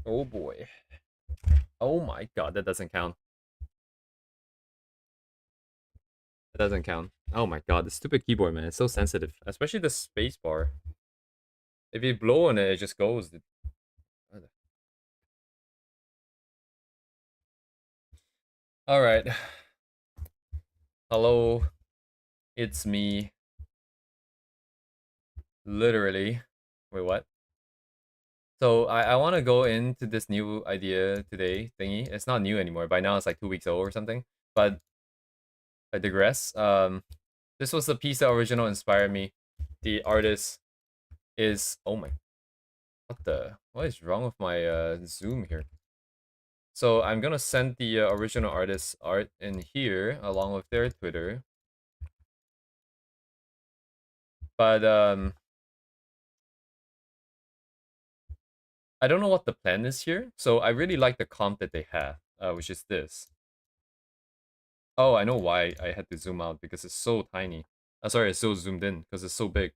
Oh boy. Oh my god, that doesn't count. That doesn't count. Oh my god, the stupid keyboard, man. It's so sensitive. Especially the space bar. If you blow on it, it just goes. Alright. Hello. It's me. Literally. Wait, what? So I want to go into this new idea today thingy. It's not new anymore. By now it's like 2 weeks old or something. But I digress. This was the piece that original inspired me. The artist is oh my what is wrong with my Zoom here? So I'm gonna send the original artist's art in here along with their Twitter. But I don't know what the plan is here. So I really like the comp that they have, which is this. Oh, I know why I had to zoom out because it's so tiny. Sorry, it's so zoomed in because it's so big.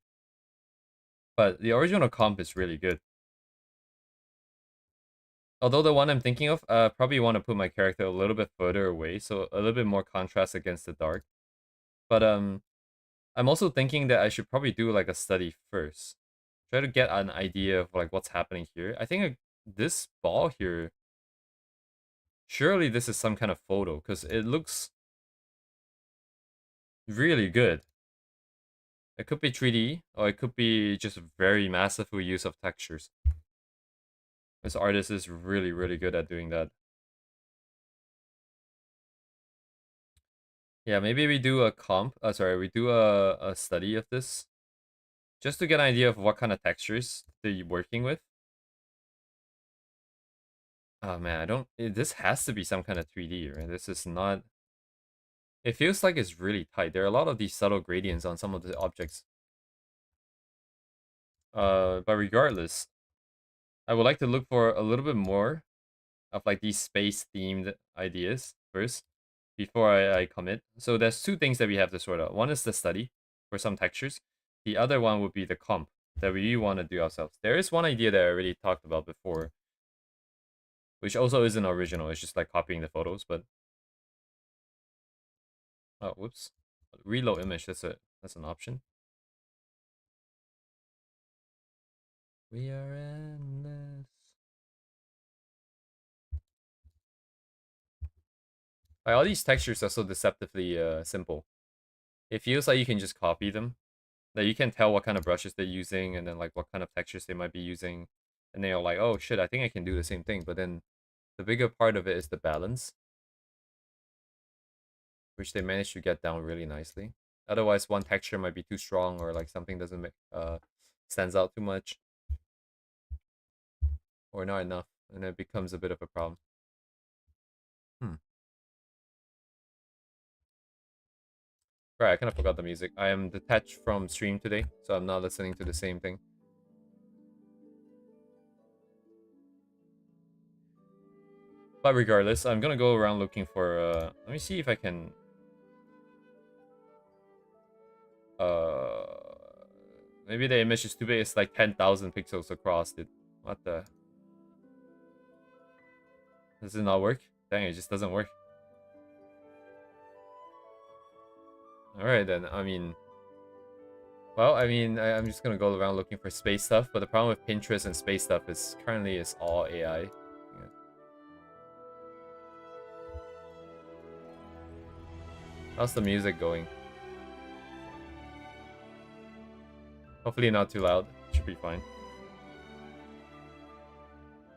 But the original comp is really good. Although the one I'm thinking of, probably want to put my character a little bit further away, so a little bit more contrast against the dark. But I'm also thinking that I should probably do like a study first. Try to get an idea of like what's happening here. I think this ball here, surely this is some kind of photo because it looks really good. It could be 3D or it could be just very massive use of textures. This artist is really, really good at doing that. Yeah, maybe we do a comp. Sorry, we do a study of this just to get an idea of what kind of textures they're working with. Oh man, I don't. This has to be some kind of 3D, right? This is not. It feels like it's really tight. There are a lot of these subtle gradients on some of the objects. But regardless, I would like to look for a little bit more of like these space themed ideas first before I commit. So there's two things that we have to sort out. One is the study for some textures. The other one would be the comp that we want to do ourselves. There is one idea that I already talked about before, which also isn't original. It's just like copying the photos, but oh, whoops. Reload image, that's an option. We are endless. Like, all these textures are so deceptively simple. It feels like you can just copy them. That you can tell what kind of brushes they're using and then like what kind of textures they might be using. And then you're like, oh shit, I think I can do the same thing. But then the bigger part of it is the balance, which they managed to get down really nicely. Otherwise, one texture might be too strong or like something doesn't make stands out too much or not enough, and it becomes a bit of a problem. Hmm. Right, I kind of forgot the music. I am detached from stream today, so I'm not listening to the same thing. But regardless, I'm gonna go around looking for, let me see if I can, uh, maybe the image is too big. It's like 10,000 pixels across, dude. What the? Does it not work? Dang, it just doesn't work. Alright then, I mean... Well, I mean, I'm just gonna go around looking for space stuff, but the problem with Pinterest and space stuff is currently it's all AI. Yeah. How's the music going? Hopefully not too loud. Should be fine.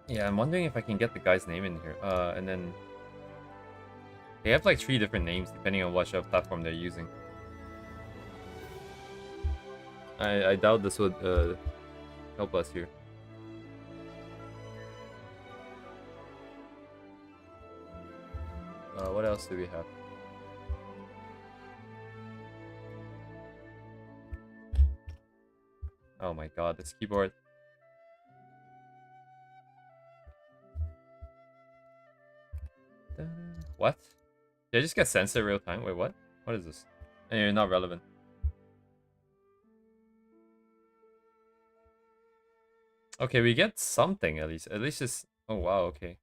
Yeah, I'm wondering if I can get the guy's name in here. And then... They have like 3 different names depending on what platform they're using. I doubt this would help us here. What else do we have? Oh my god, this keyboard. What? Did I just get censored real time? Wait, what? What is this? And you're not relevant. Okay, we get something at least. At least it's... Oh, wow, okay.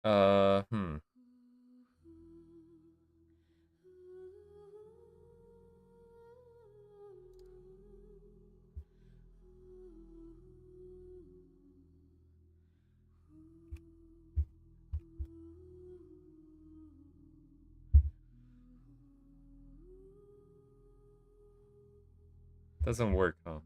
Hmm. Doesn't work, huh?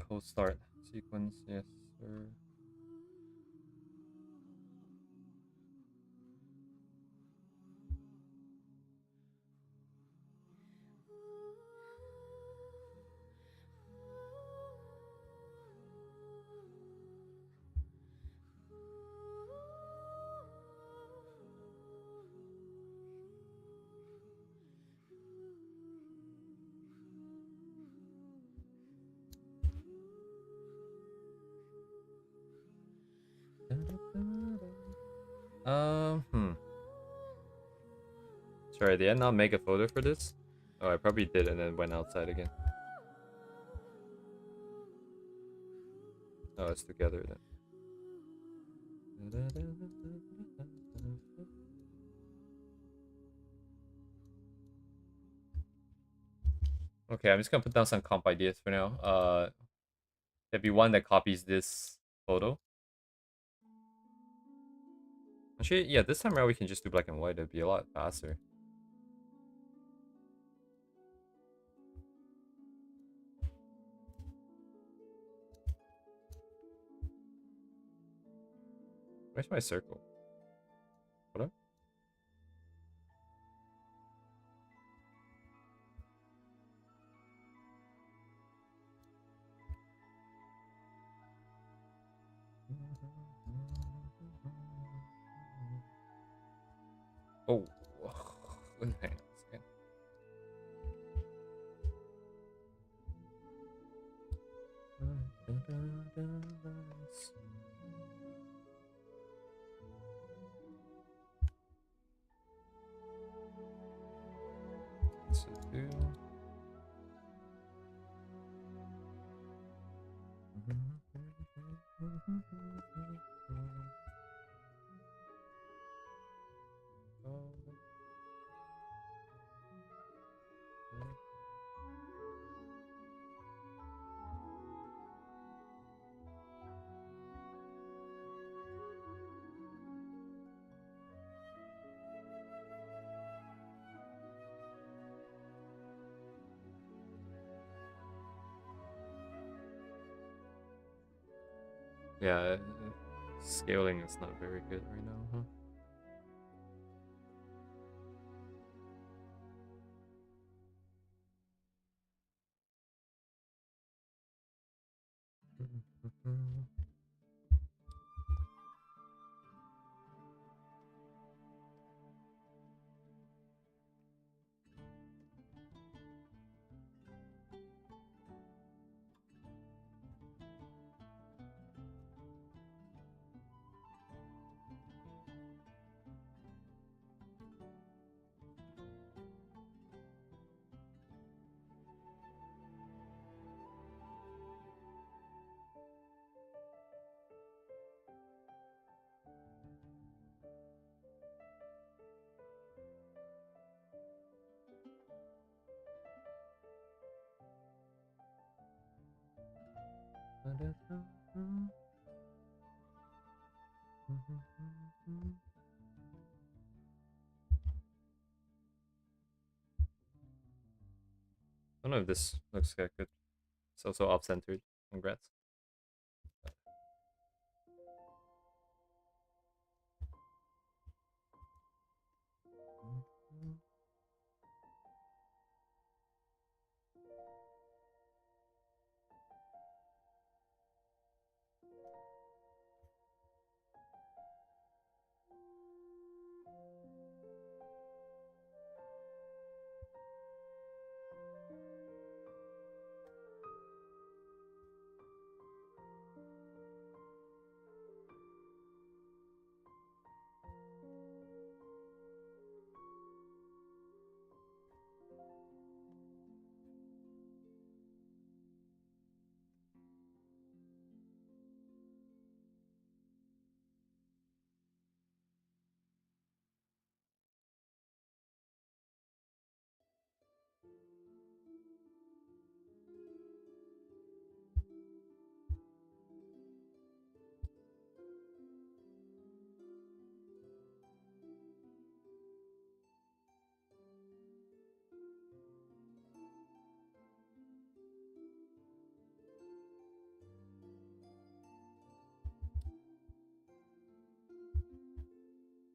Cold start sequence, yes, sir. Hmm. Sorry, did I not make a photo for this? Oh, I probably did and then went outside again. Oh, it's together then. Okay, I'm just gonna put down some comp ideas for now. There'd be one that copies this photo. Actually, yeah, this time around we can just do black and white. It'd be a lot faster. Where's my circle? Hold up. Oh, hang on a second. So do. Yeah, scaling is not very good right now, huh? I don't know if this looks good. It's also off-centered. Congrats.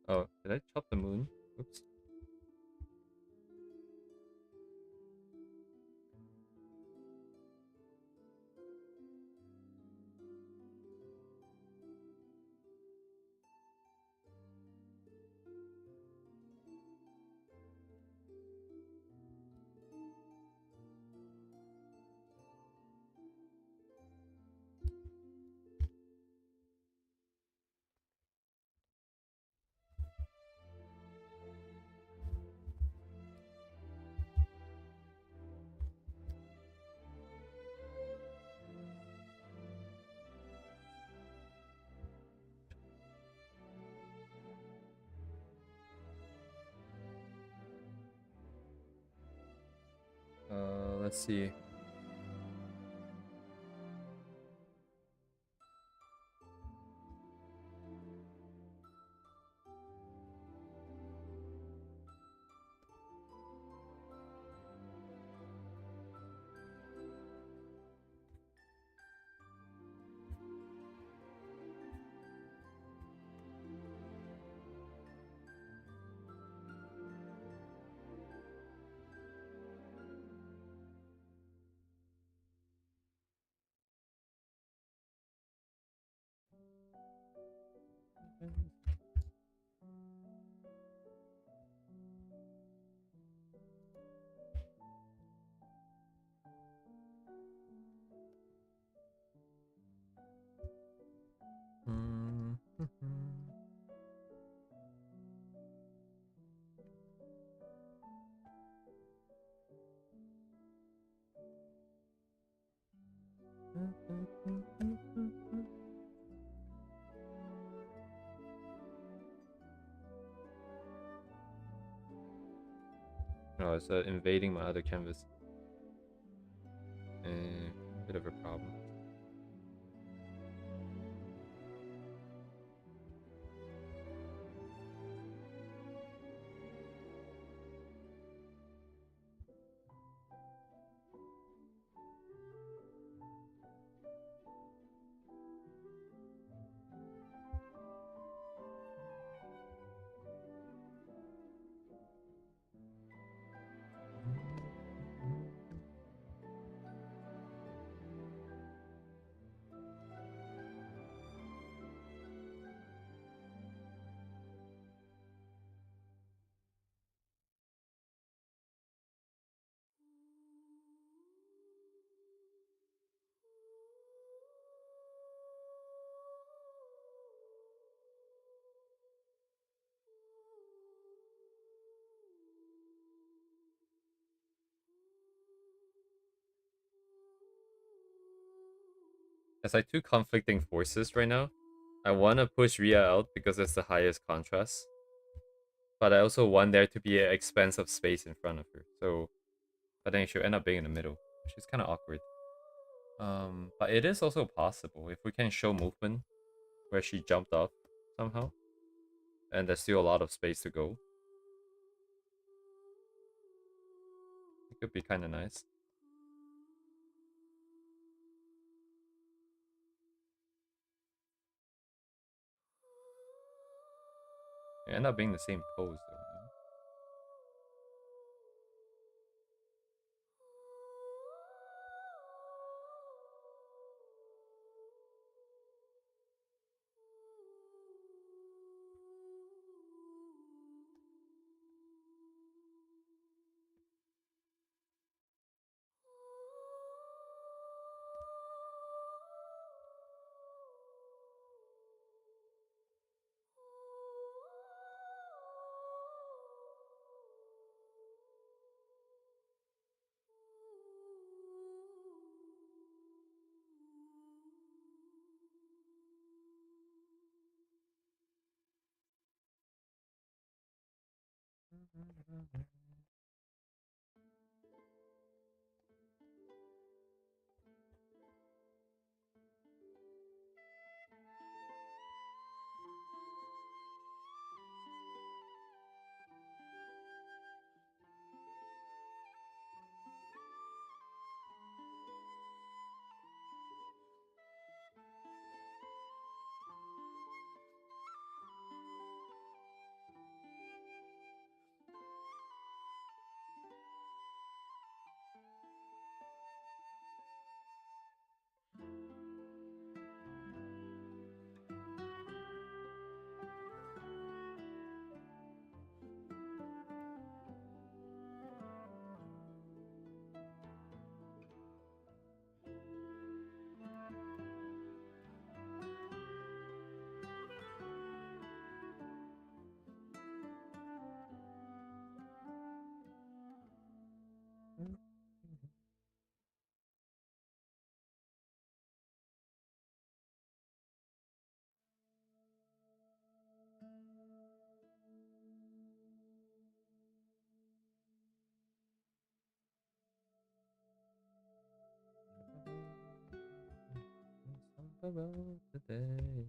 Oh, did I chop the moon? Oops. Let's see. Mm. Oh, it's invading my other canvas. Bit of a problem. It's like two conflicting forces right now. I want to push Ria out because it's the highest contrast, but I also want there to be an expansive space in front of her. So I think she'll end up being in the middle, which is kind of awkward. But it is also possible if we can show movement where she jumped off somehow, and there's still a lot of space to go. It could be kind of nice. It end up being the same pose though. about today.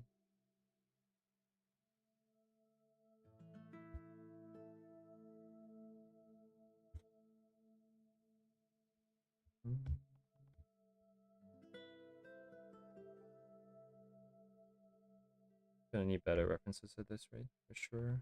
Gonna need better references at this rate, for sure.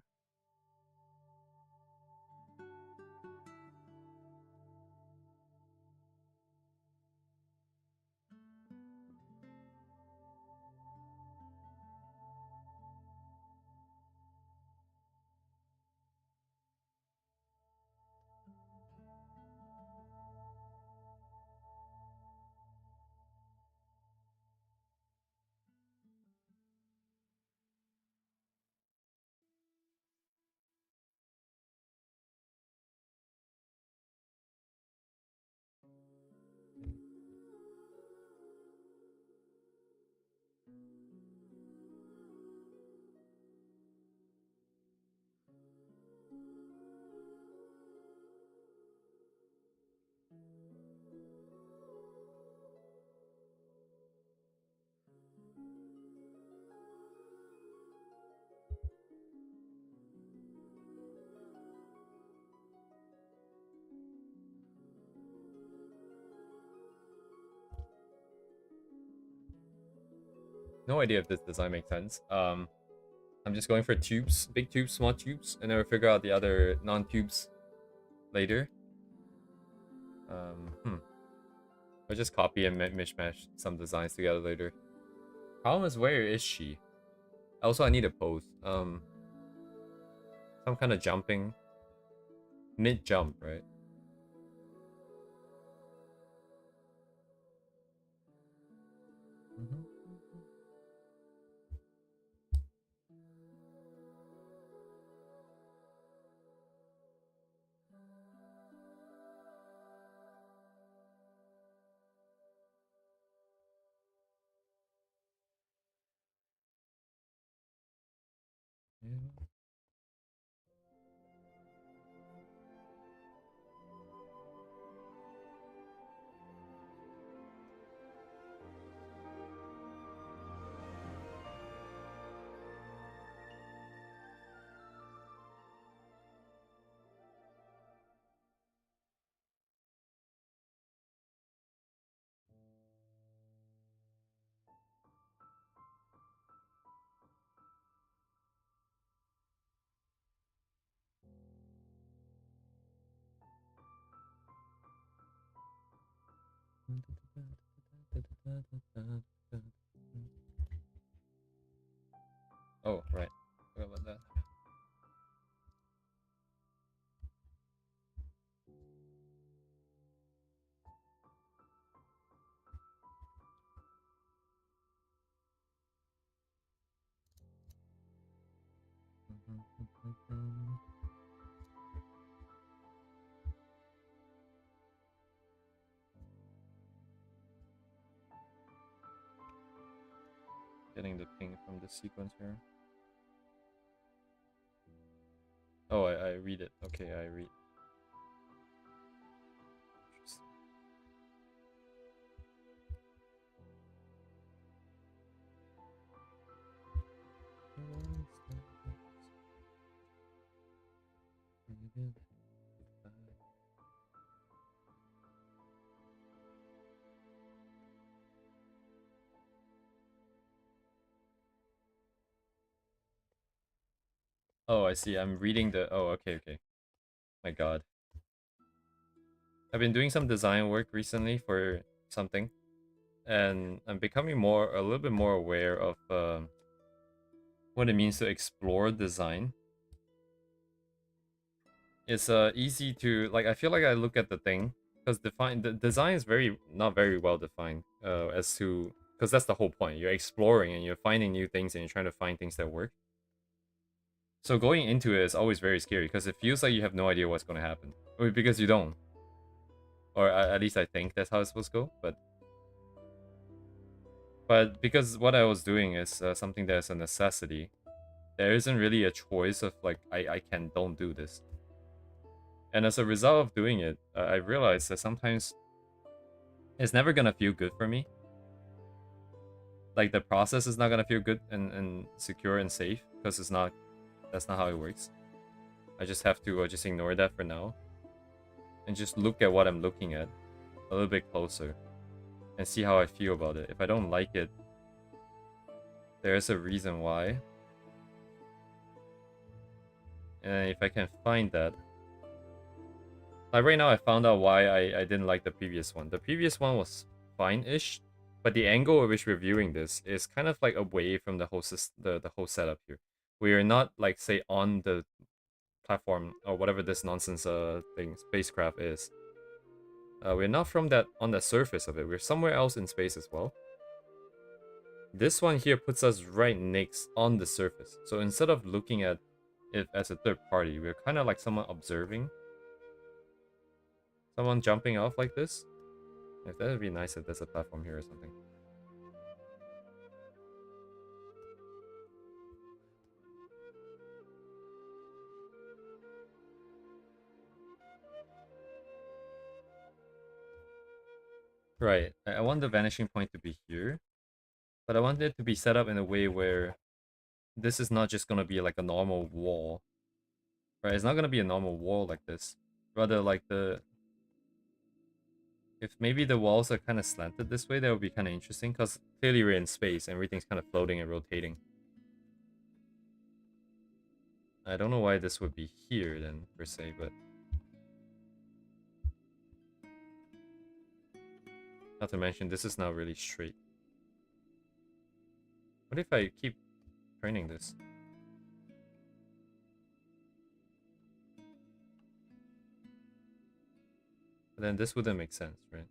No idea if this design makes sense. I'm just going for tubes, big tubes, small tubes, and then we'll figure out the other non-tubes later. I'll just copy and mishmash some designs together later. Problem is, where is she? Also, I need a pose. Some kind of jumping. Mid-jump, right? Yeah. Oh, right. Forgot about that. Getting the ping from the sequence here. Oh, I read it. Okay, I read. Oh, I see. I'm reading the... Oh, okay, okay. My god. I've been doing some design work recently for something, and I'm becoming a little bit more aware of what it means to explore design. It's easy to, like, I feel like I look at the thing, because the design is not very well defined, as to, because that's the whole point. You're exploring and you're finding new things and you're trying to find things that work. So going into it is always very scary, because it feels like you have no idea what's going to happen. Or because you don't. Or at least I think that's how it's supposed to go, but because what I was doing is something that's a necessity, there isn't really a choice of, like, I don't do this. And as a result of doing it, I realized that sometimes it's never gonna feel good for me. like the process is not gonna feel good and secure and safe because it's not. That's not how it works. I just have to just ignore that for now and just look at what I'm looking at a little bit closer and see how I feel about it. If I don't like it, there's a reason why. And if I can find that, like right now I found out why I didn't like the previous one. The previous one was fine-ish, but the angle at which we're viewing this is kind of like away from the whole the whole setup here. We are not like say on the platform or whatever this nonsense thing spacecraft is. We're not from that on the surface of it. We're somewhere else in space as well. This one here puts us right next on the surface. So instead of looking at it as a third party, we're kind of like someone observing. Someone jumping off like this. If that would be nice if there's a platform here or something. Right. I want the vanishing point to be here. But I want it to be set up in a way where this is not just going to be like a normal wall. Right? It's not going to be a normal wall like this. Rather like the... If maybe the walls are kind of slanted this way, that would be kind of interesting. Because clearly we're in space and everything's kind of floating and rotating. I don't know why this would be here then, per se, but... Not to mention, this is not really straight. What if I keep turning this? But then this wouldn't make sense, right?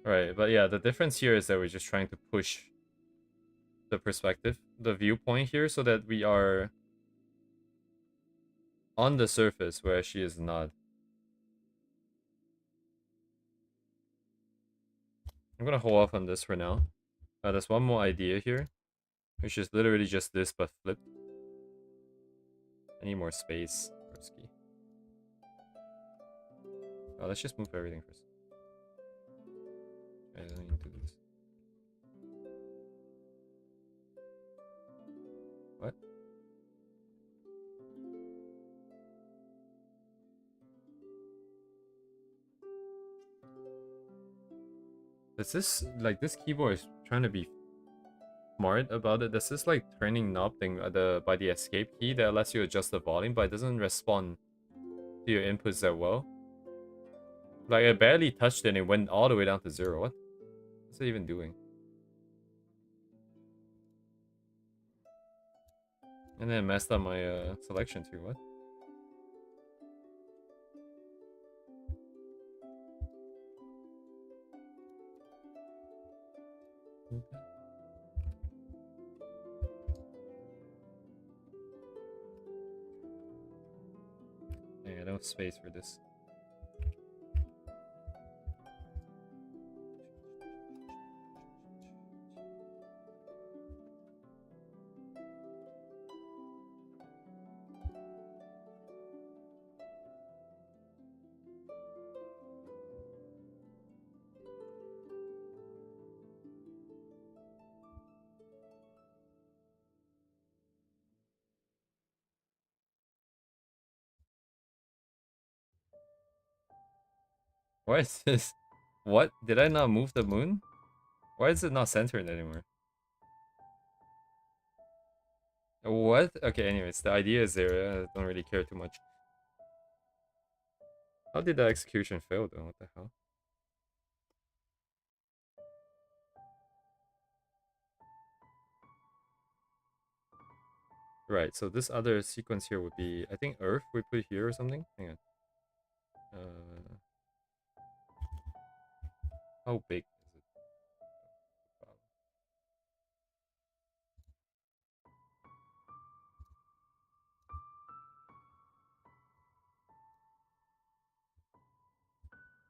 Right, but yeah, the difference here is that we're just trying to push the perspective, the viewpoint here, so that we are on the surface where she is not. I'm gonna hold off on this for now. There's one more idea here, which is literally just this but flipped. I need more space. Let's just move everything first. I don't need to do this. What? Does this, like, this keyboard is trying to be smart about it? Does this, like, turning knob thing by the escape key that lets you adjust the volume, but it doesn't respond to your inputs that well? Like, I barely touched it and it went all the way down to 0. What's it even doing? And then it messed up my selection too. What? Dang, I don't have space for this. Why is this? What? Did I not move the moon? Why is it not centered anymore? What? Okay, anyways, the idea is there. I don't really care too much. How did the execution fail though? What the hell? Right, so this other sequence here would be, I think Earth we put here or something? Hang on. How big is it? Wow.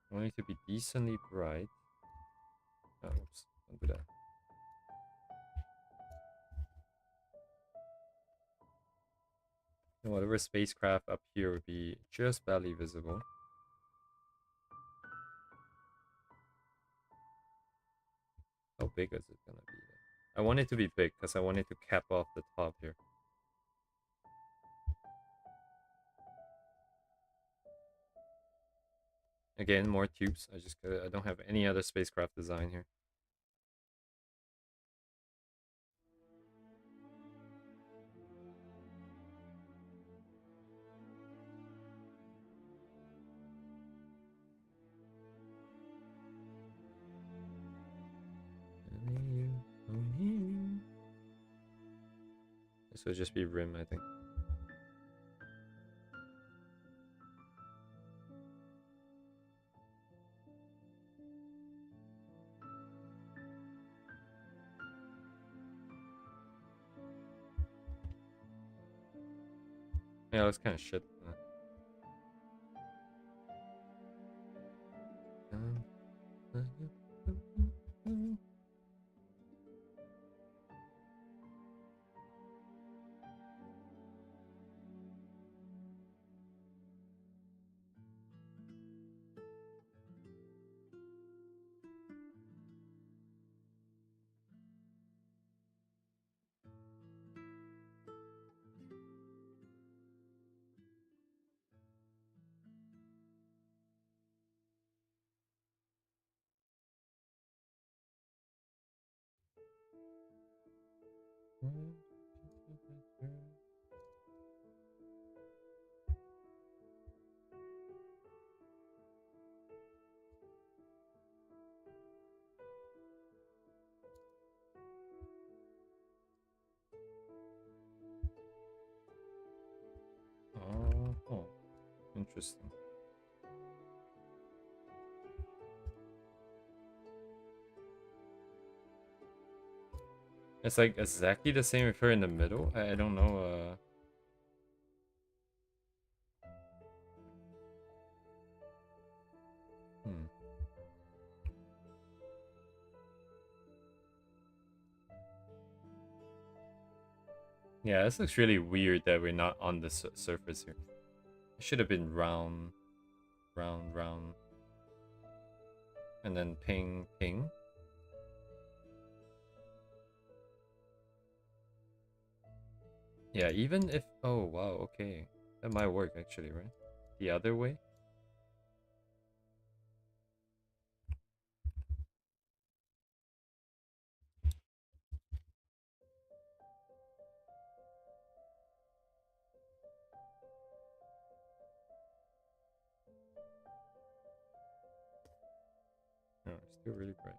I want it to be decently bright. Oh, oops, don't do that. And whatever spacecraft up here would be just barely visible. big is it gonna be then? I want it to be big because I want it to cap off the top here. Again, more tubes. I don't have any other spacecraft design here. This would just be rim, I think. Yeah, that's kind of shit. Oh, interesting. It's like exactly the same if you're in the middle. I don't know. Hmm. Yeah, this looks really weird that we're not on the surface here. It should have been round, round, round, and then ping, ping. Yeah, even if... Oh, wow, okay. That might work, actually, right? The other way? No, it's still really bright.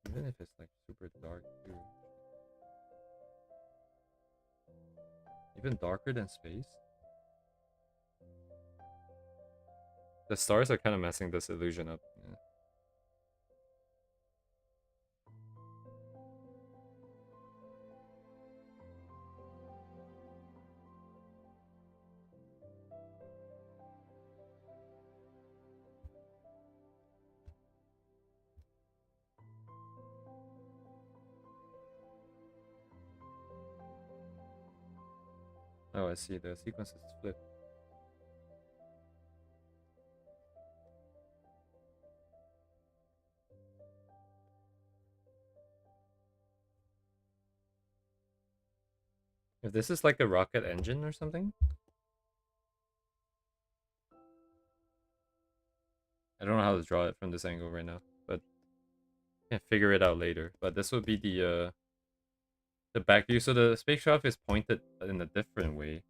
Even if it's, like, super dark, too. Even darker than space? The stars are kind of messing this illusion up. Yeah. Oh, I see. The sequence is flipped. If this is like a rocket engine or something, I don't know how to draw it from this angle right now, but I can figure it out later. But this would be the back view. So the spacecraft is pointed in a different way.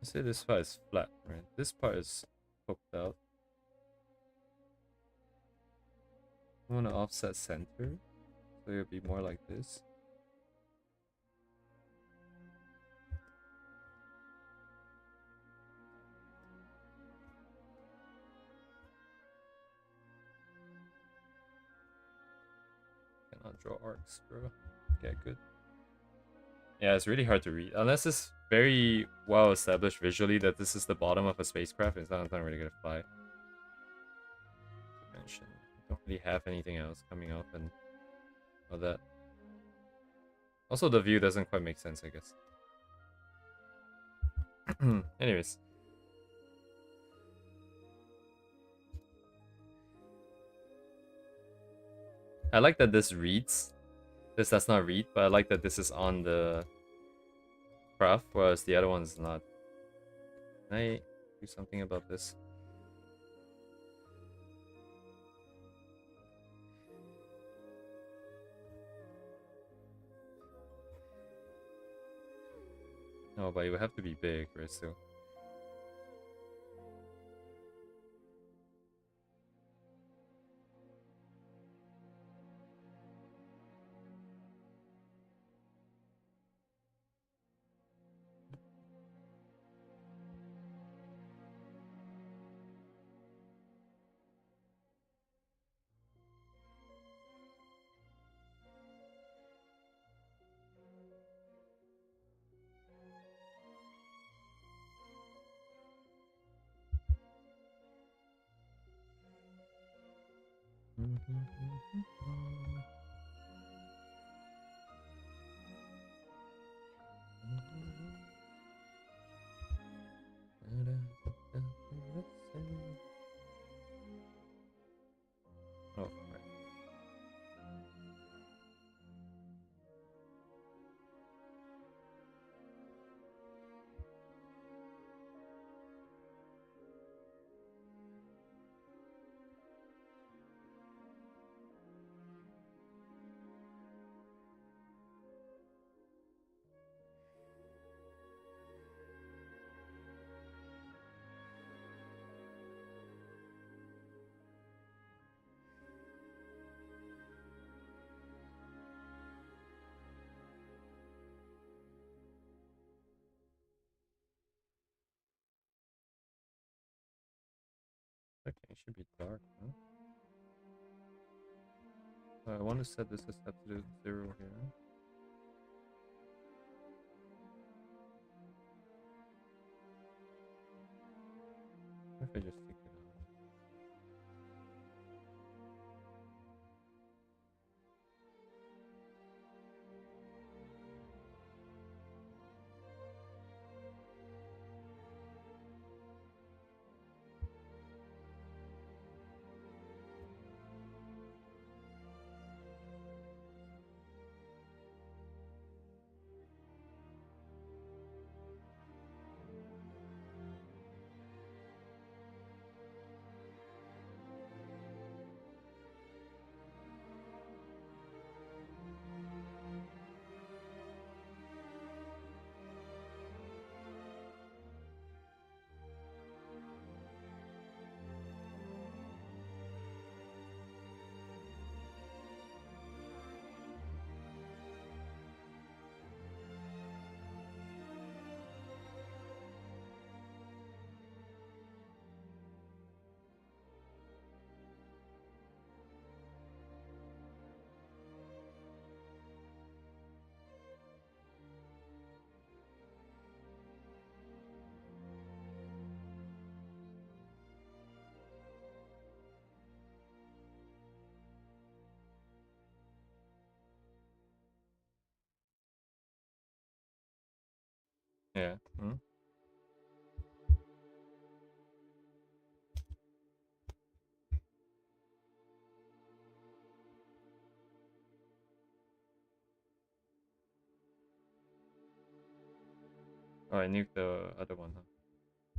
Let's say this part is flat, right? This part is poked out. I want to offset center, so it'll be more like this. arcs, bro. Okay, good. Yeah, it's really hard to read. Unless it's very well established visually that this is the bottom of a spacecraft, it's not really gonna fly. Mention. Don't really have anything else coming up and all that. Also, the view doesn't quite make sense, I guess. Anyways. I like that this reads. This does not read, but I like that this is on the craft, whereas the other one's not. Can I do something about this? No, but it would have to be big, right? Still. Oh, right. Okay, it should be dark, huh? I want to set this as absolute 0 here. What if I just take it out? Yeah. Hmm? Oh, I nuked the other one, huh?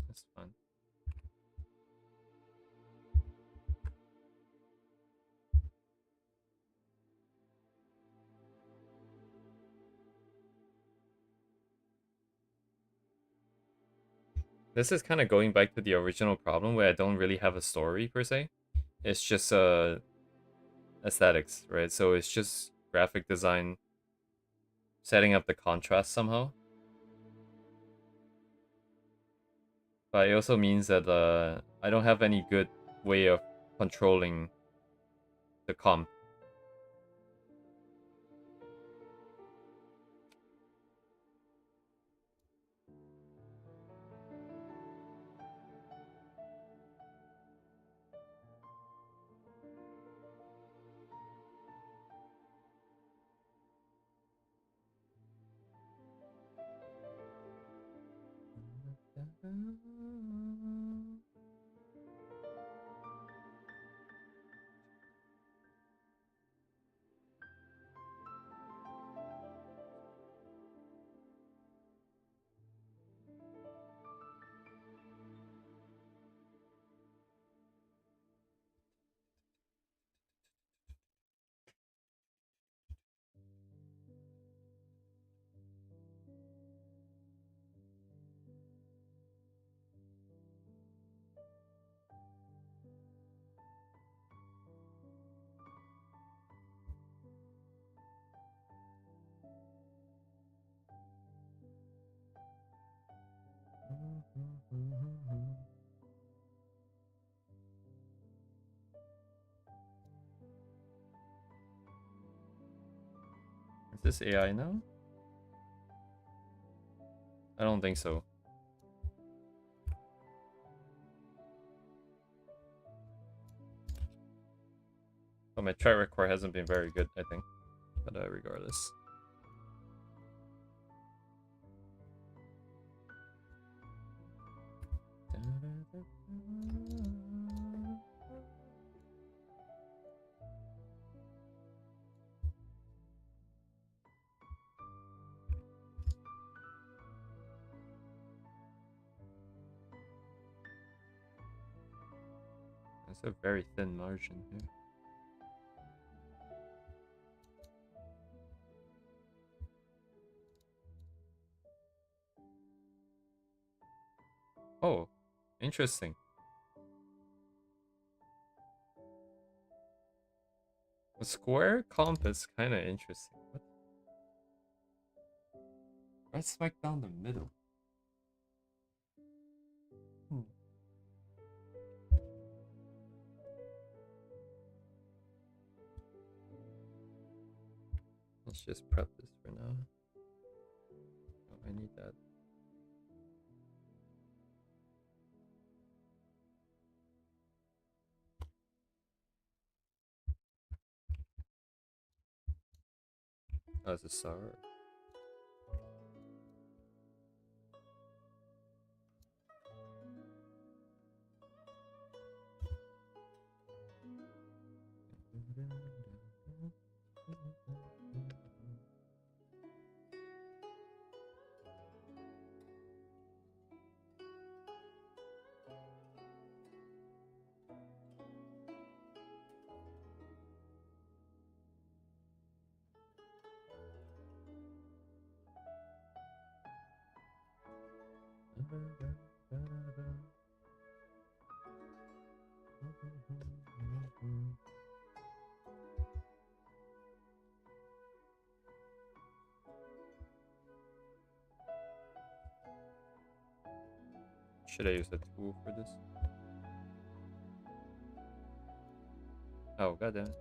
That's fine. This is kind of going back to the original problem where I don't really have a story per se. It's just aesthetics, right? So it's just graphic design, setting up the contrast somehow. But it also means that I don't have any good way of controlling the comp. Is this AI now? I don't think so. But my track record hasn't been very good, I think. But regardless. It's a very thin margin here. Oh, interesting. A square comp is kind of interesting. What? Right smack down the middle. Let's just prep this for now. Oh, I need that. Oh, it's a sour. Should I use a tool for this? Oh, goddamn.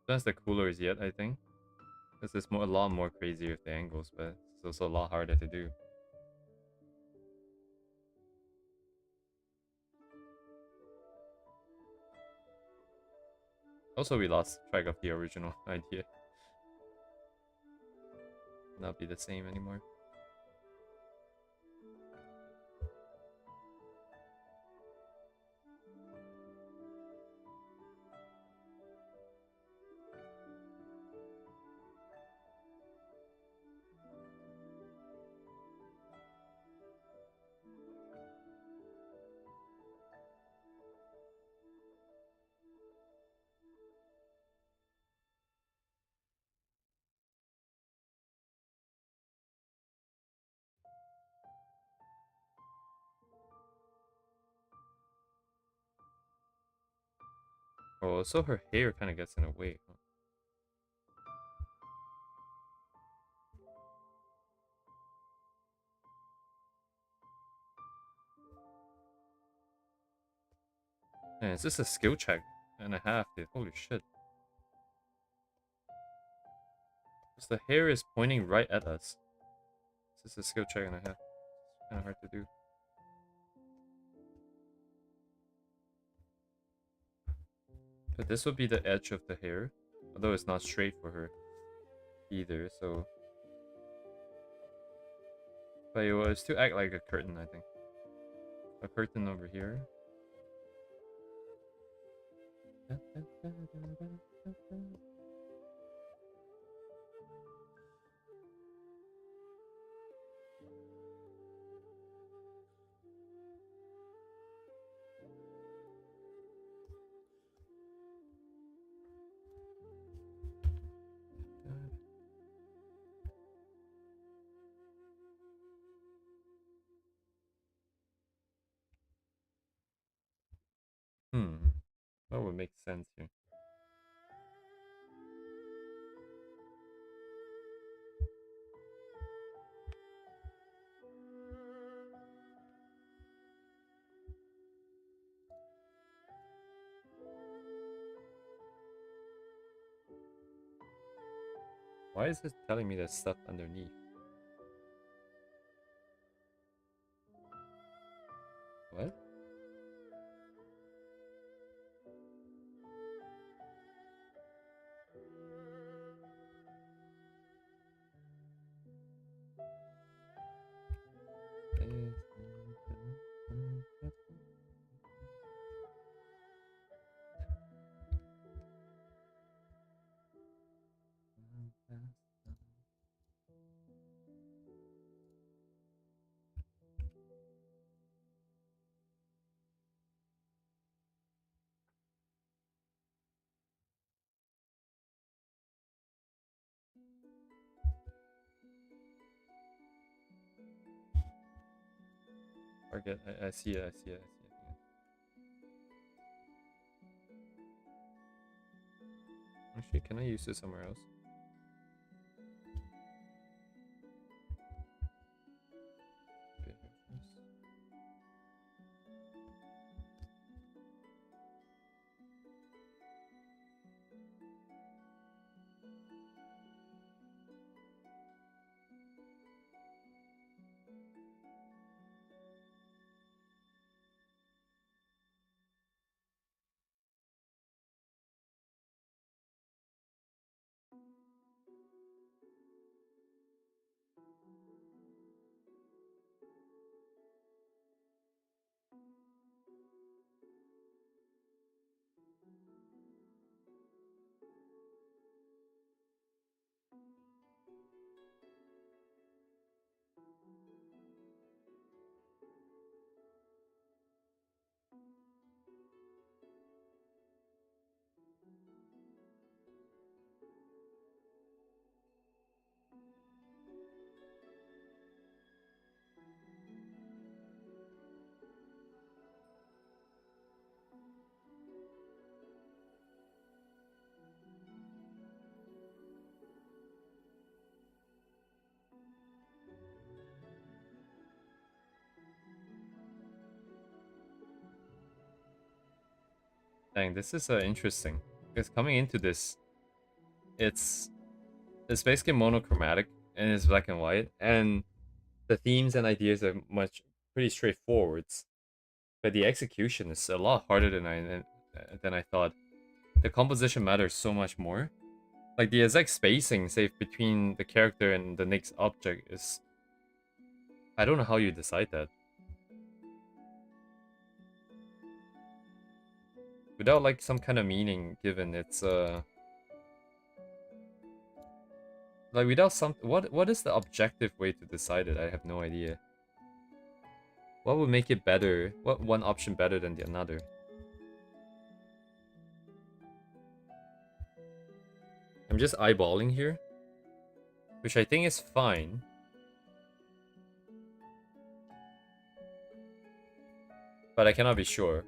That's the coolers yet, I think. This is a lot more crazy with the angles, but it's also a lot harder to do. Also, we lost track of the original idea. Not be the same anymore. Oh, so her hair kind of gets in the way. Huh? Man, is this a skill check and a half, dude? Holy shit. Because the hair is pointing right at us. This is a skill check and a half. It's kind of hard to do. But this would be the edge of the hair. Although it's not straight for her either, so... But it was to act like a curtain, I think. A curtain over here. That would make sense here. Why is it telling me there's stuff underneath? What? Target. I see it. I see it. I see it. Actually, can I use this somewhere else? Okay, here it is. Dang, this is interesting. Because coming into this, it's it's basically monochromatic and it's black and white, and the themes and ideas are much pretty straightforward. But the execution is a lot harder than I thought. The composition matters so much more. Like the exact spacing, say between the character and the next object is, I don't know how you decide that without like some kind of meaning given. It's like without some what is the objective way to decide it? I have no idea. What would make it better? What one option better than the another? I'm just eyeballing here, which I think is fine. But I cannot be sure.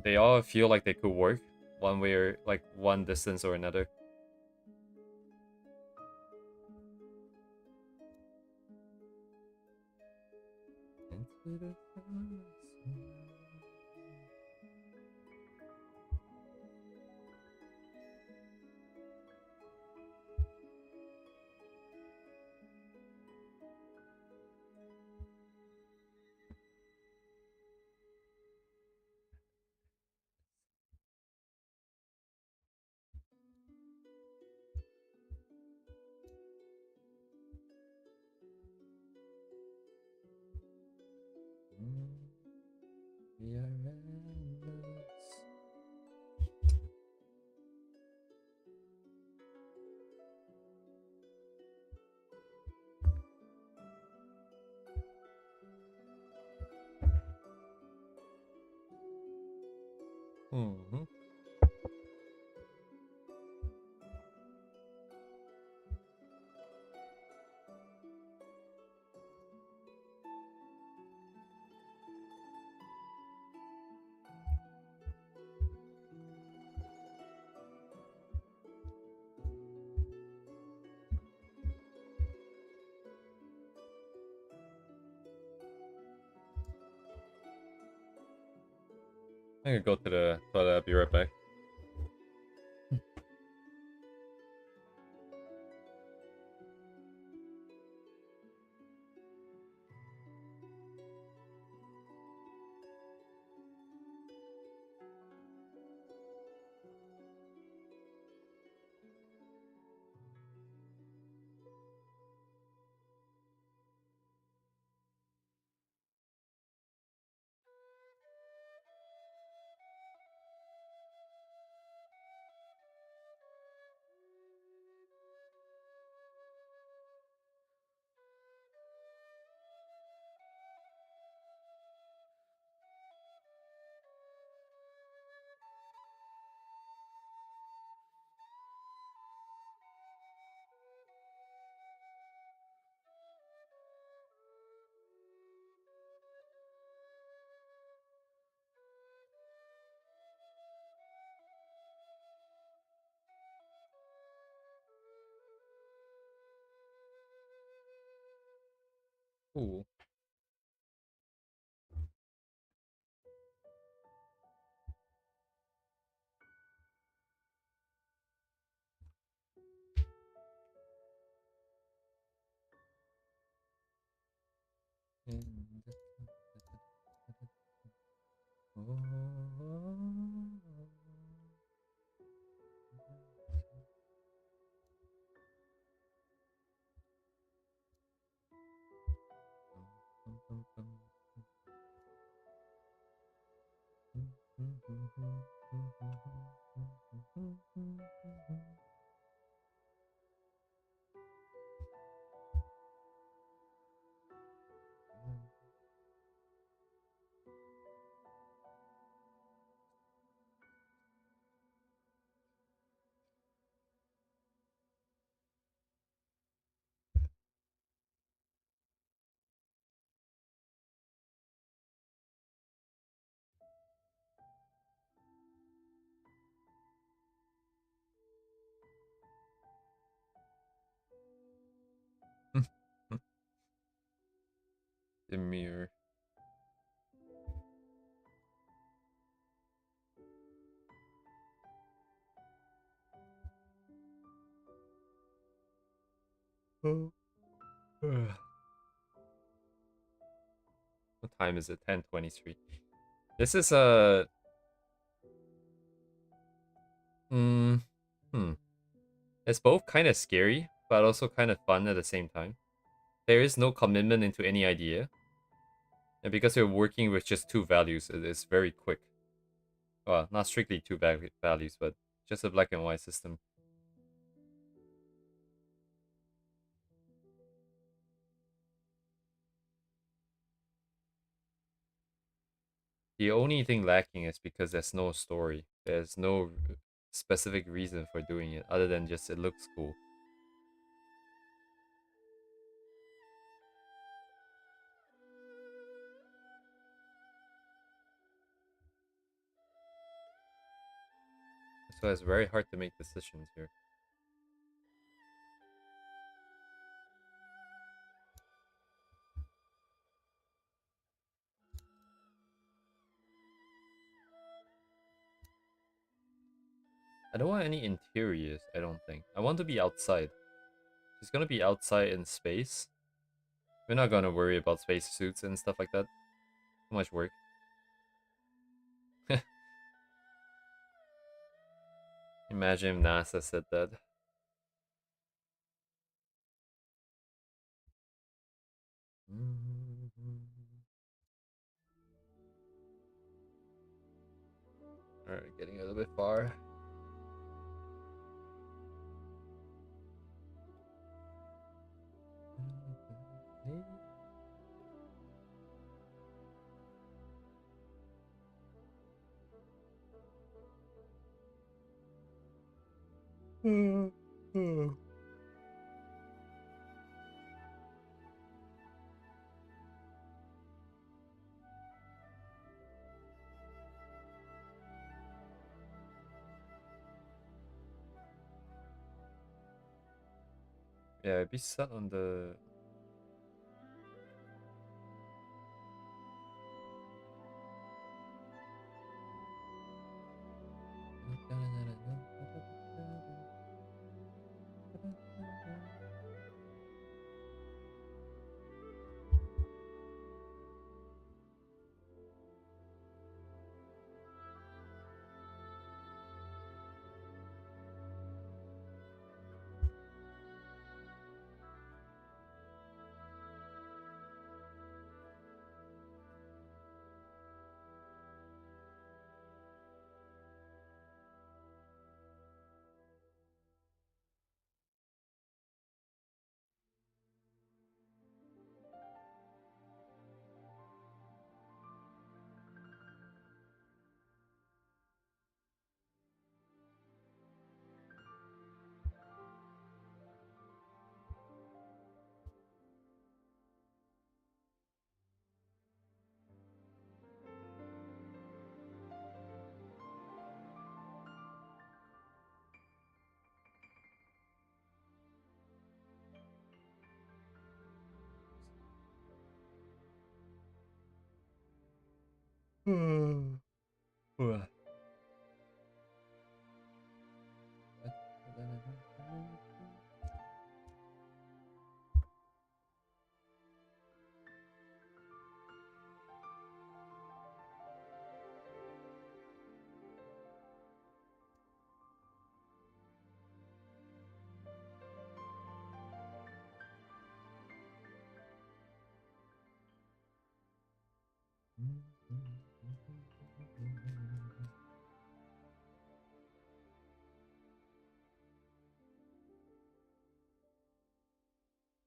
They all feel like they could work one way or like one distance or another. We are endless. Mhm. I'm gonna go to the toilet. I'll be right back. Ooh. The mirror. What time is it? 10:23. This is a mm, hmm. It's both kind of scary, but also kind of fun at the same time. There is no commitment into any idea, and because you're working with just two values, it is very quick. Well, not strictly two values, but just a black and white system. The only thing lacking is because there's no story. There's no specific reason for doing it other than just it looks cool. So it's very hard to make decisions here. I don't want any interiors, I don't think. I want to be outside. She's gonna be outside in space. We're not gonna worry about space suits and stuff like that. Too much work. Imagine if NASA said that. Alright, getting a little bit far. Yeah, it'd be set on the...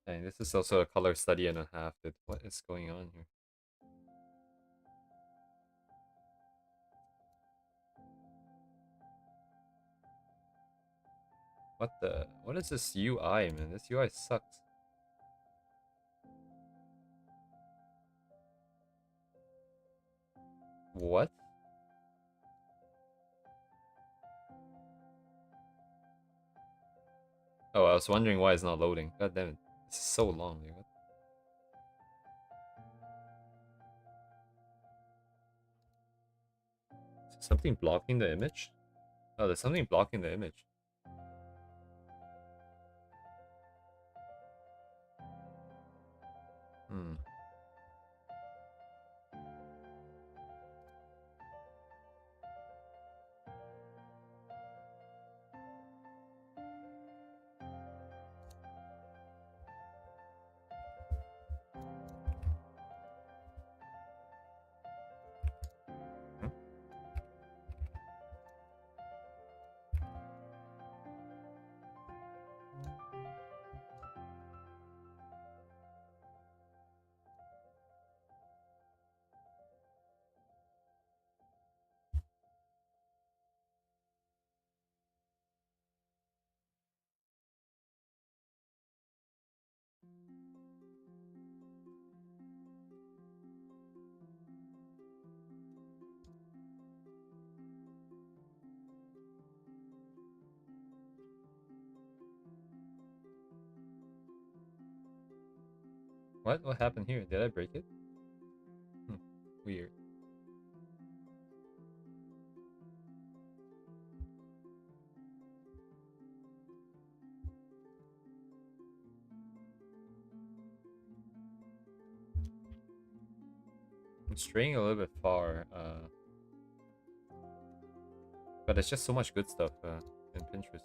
Dang, this is also a color study and a half. What is going on here? What the? What is this UI, man? This UI sucks. What? Oh, I was wondering why it's not loading. God damn it. It's so long, dude. What? Is something blocking the image? Oh, there's something blocking the image. What? What happened here? Did I break it? Hmm. Weird. I'm straying a little bit far, but it's just so much good stuff in Pinterest.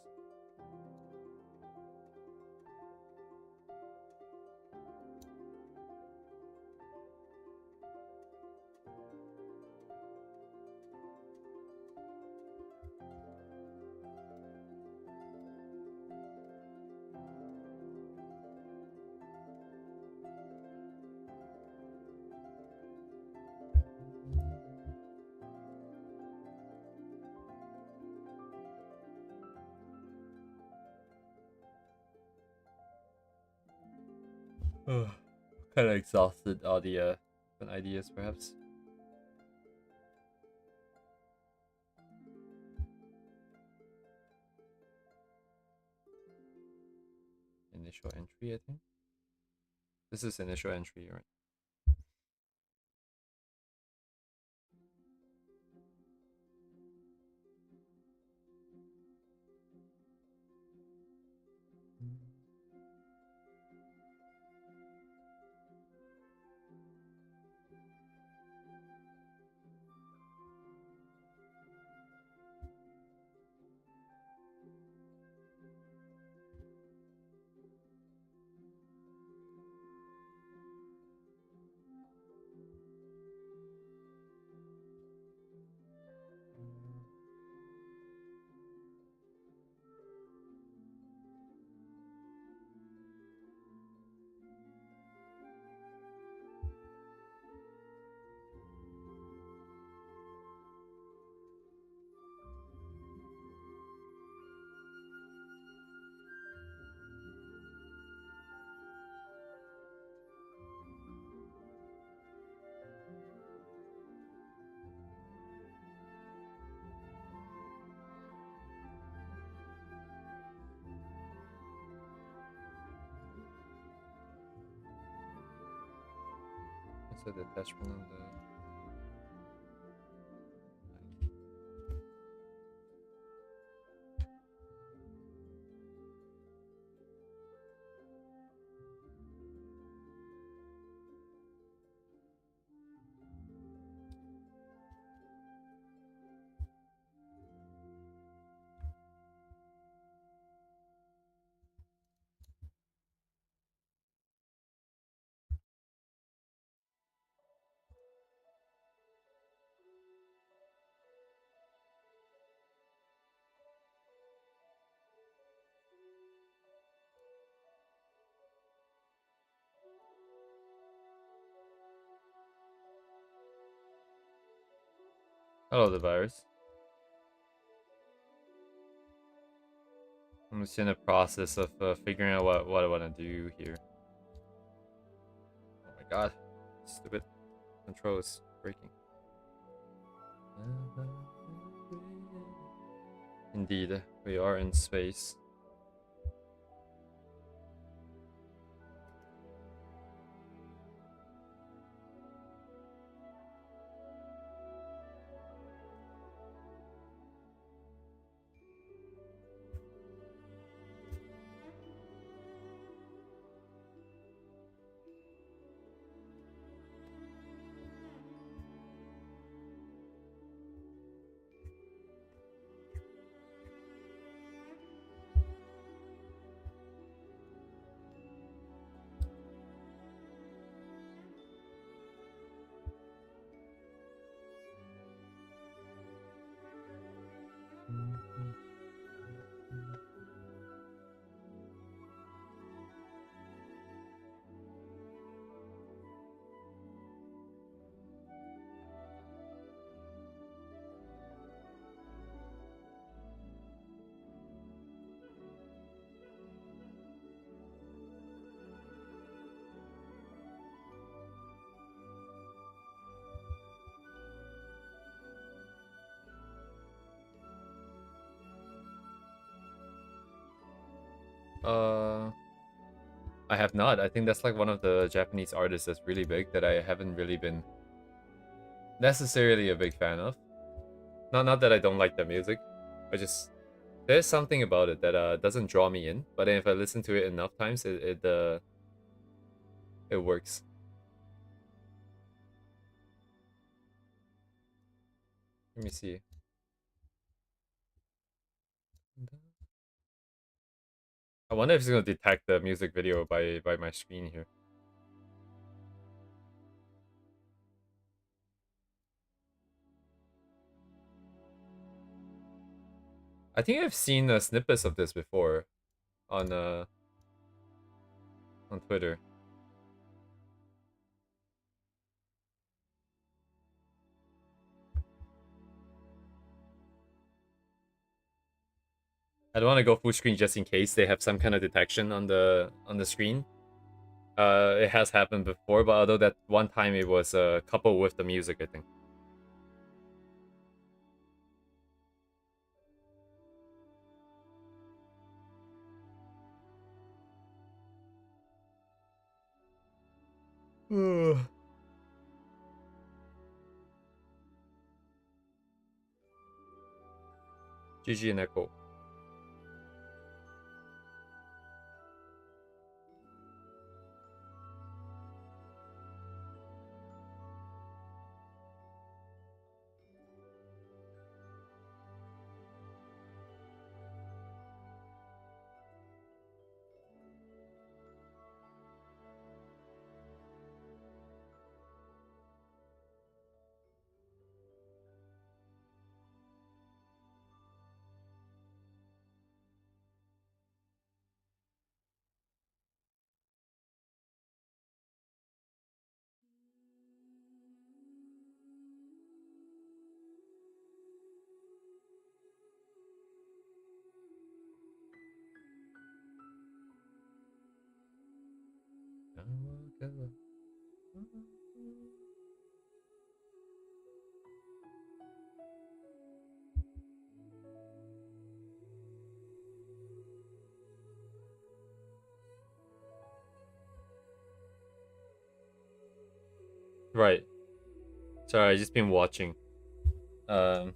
Kind of exhausted all the different ideas, perhaps. Initial entry, I think. This is initial entry, right? It's a detachment of the. Hello, the virus. I'm just in the process of figuring out what I want to do here. Oh my god. Stupid controls breaking. Indeed, we are in space. Uh, I have not. I think that's like one of the Japanese artists that's really big that I haven't really been necessarily a big fan of. Not that I don't like their music. I just there's something about it that doesn't draw me in. But then if I listen to it enough times, it works. Let me see. I wonder if it's gonna detect the music video by my screen here. I think I've seen snippets of this before on Twitter. I don't want to go full screen just in case they have some kind of detection on the screen. It has happened before, but although that one time it was coupled with the music, I think. GG and Echo. Right. Sorry, I just been watching. Um,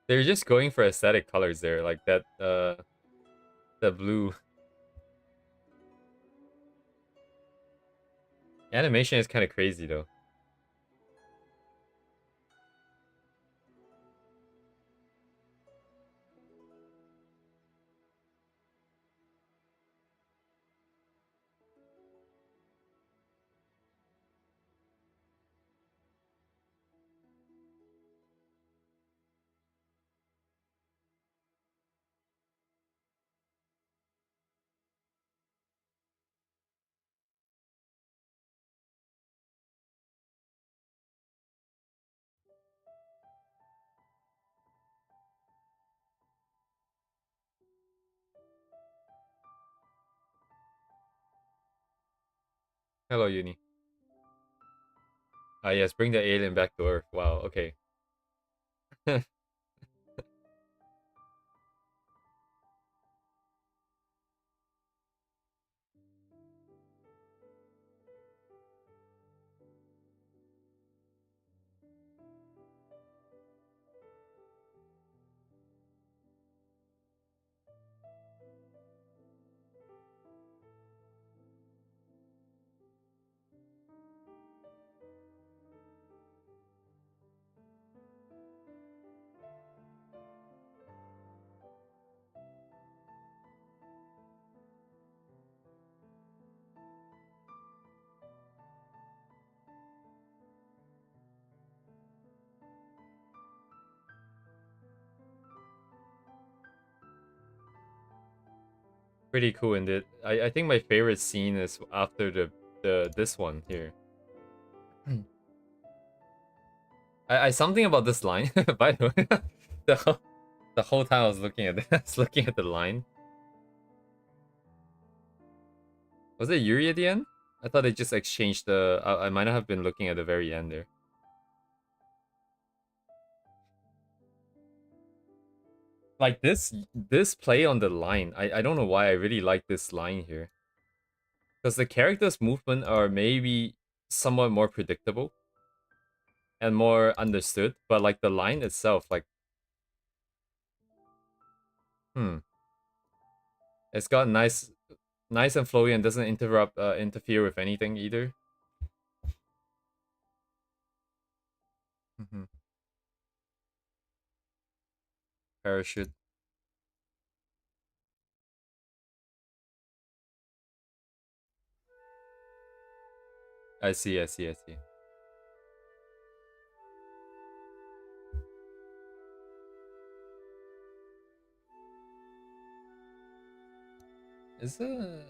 they're just going for aesthetic colors there, like that. The blue animation is kind of crazy though. Hello, Uni. Ah, yes, bring the alien back to Earth. Wow. Okay. Pretty cool. And I think my favorite scene is after the this one here. I something about this line, by the way. The whole time I was looking at I was looking at the line. Was it Yuri at the end? I thought they just exchanged the. I might not have been looking at the very end there. Like this play on the line. I don't know why I really like this line here. Because the characters' movement are maybe somewhat more predictable and more understood, but like the line itself, like it's got nice and flowy and doesn't interfere with anything either. Mm-hmm. Parachute. I see, I see, I see. Is it?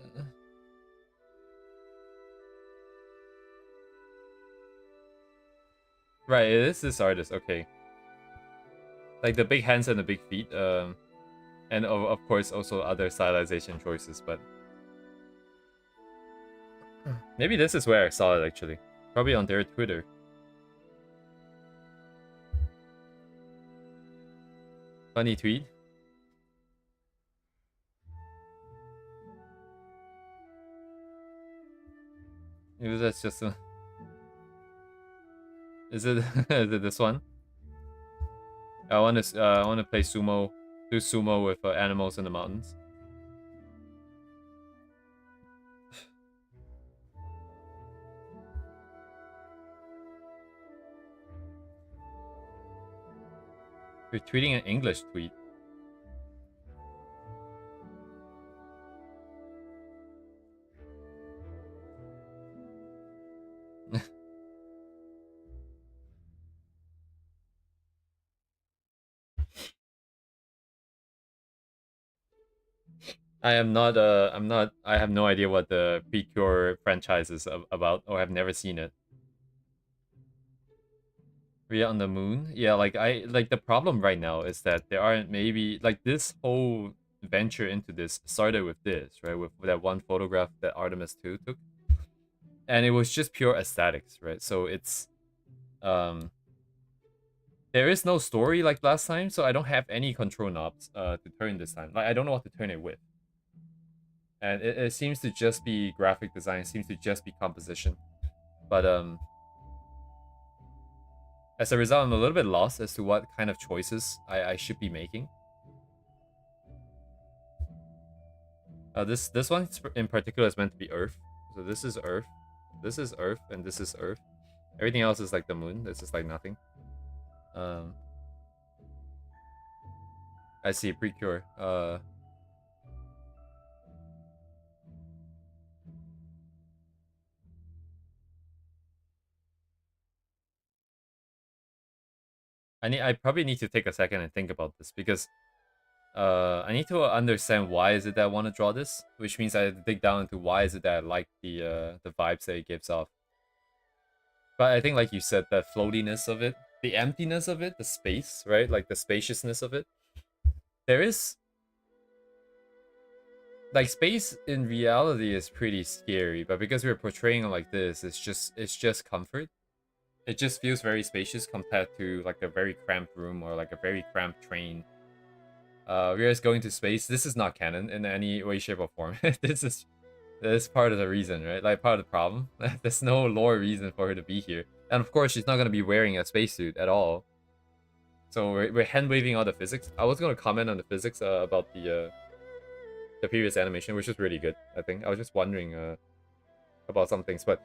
Right, it is this artist, okay. Like the big hands and the big feet, and of course also other stylization choices, but maybe this is where I saw it actually. Probably on their Twitter. Funny tweet. Maybe that's just a... Is it is it this one? I want to play sumo, do sumo with animals in the mountains. You're tweeting an English tweet. I am not. I'm not. I have no idea what the Precure franchise is about, or I've never seen it. Ria on the Moon. Yeah, like the problem right now is that there aren't maybe like this whole venture into this started with this, right? With that one photograph that Artemis 2 took. And it was just pure aesthetics, right? So it's there is no story like last time, so I don't have any control knobs to turn this time. Like I don't know what to turn it with. And it seems to just be graphic design, it seems to just be composition. But as a result, I'm a little bit lost as to what kind of choices I should be making. This one in particular is meant to be Earth. So this is Earth, and this is Earth. Everything else is like the moon. This is like nothing. Um, I see Precure. I probably need to take a second and think about this because I need to understand why is it that I want to draw this, which means I have to dig down into why is it that I like the vibes that it gives off. But I think, like you said, the floatiness of it, the emptiness of it, the space, right? Like the spaciousness of it. There is like space in reality is pretty scary, but because we're portraying it like this, it's just comfort. It just feels very spacious compared to like a very cramped room or like a very cramped train. Rhea's going to space. This is not canon in any way, shape, or form. This is part of the reason, right? Like part of the problem. There's no lore reason for her to be here, and of course, she's not gonna be wearing a spacesuit at all. So we're hand waving all the physics. I was gonna comment on the physics about the previous animation, which is really good. I think I was just wondering about some things, but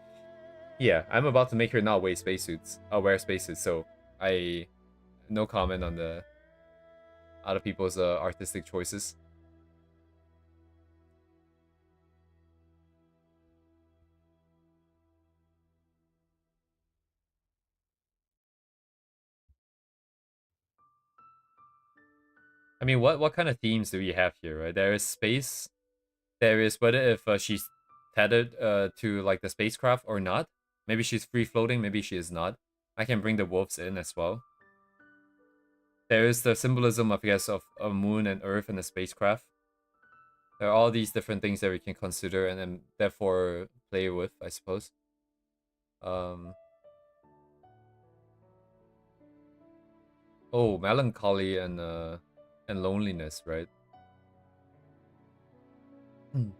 yeah, I'm about to make her not wear spacesuits. Wear spacesuits. So I no comment on the other people's artistic choices. I mean, what kind of themes do we have here, right? There is space. There is whether if she's tethered to like the spacecraft or not. Maybe she's free floating. Maybe she is not. I can bring the wolves in as well. there is the symbolism, I guess, of a moon and Earth and a spacecraft. There are all these different things that we can consider and then therefore play with, I suppose. Um, oh, melancholy and loneliness, right? Hmm.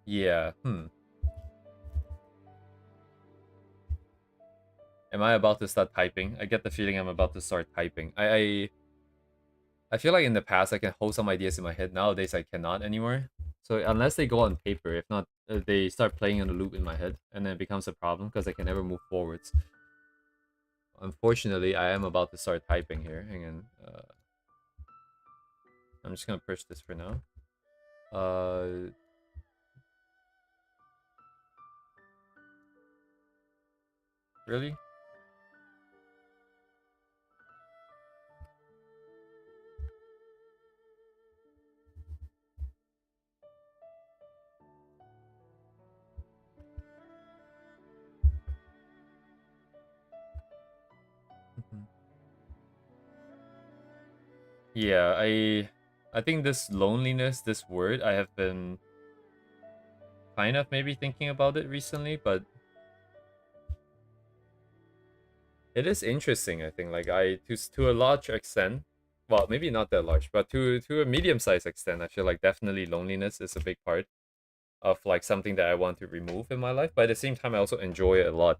Yeah. Am I about to start typing? I get the feeling I'm about to start typing. I feel like in the past I can hold some ideas in my head. Nowadays I cannot anymore. So unless they go on paper, if not, they start playing on a loop in my head, and then it becomes a problem because I can never move forwards. Unfortunately, I am about to start typing here. Hang on. I'm just gonna push this for now. Really? Yeah, I think this loneliness, this word, I have been kind of maybe thinking about it recently, but it is interesting, I think. Like to a large extent, well, maybe not that large, but to a medium-sized extent, I feel like definitely loneliness is a big part of like something that I want to remove in my life. But at the same time, I also enjoy it a lot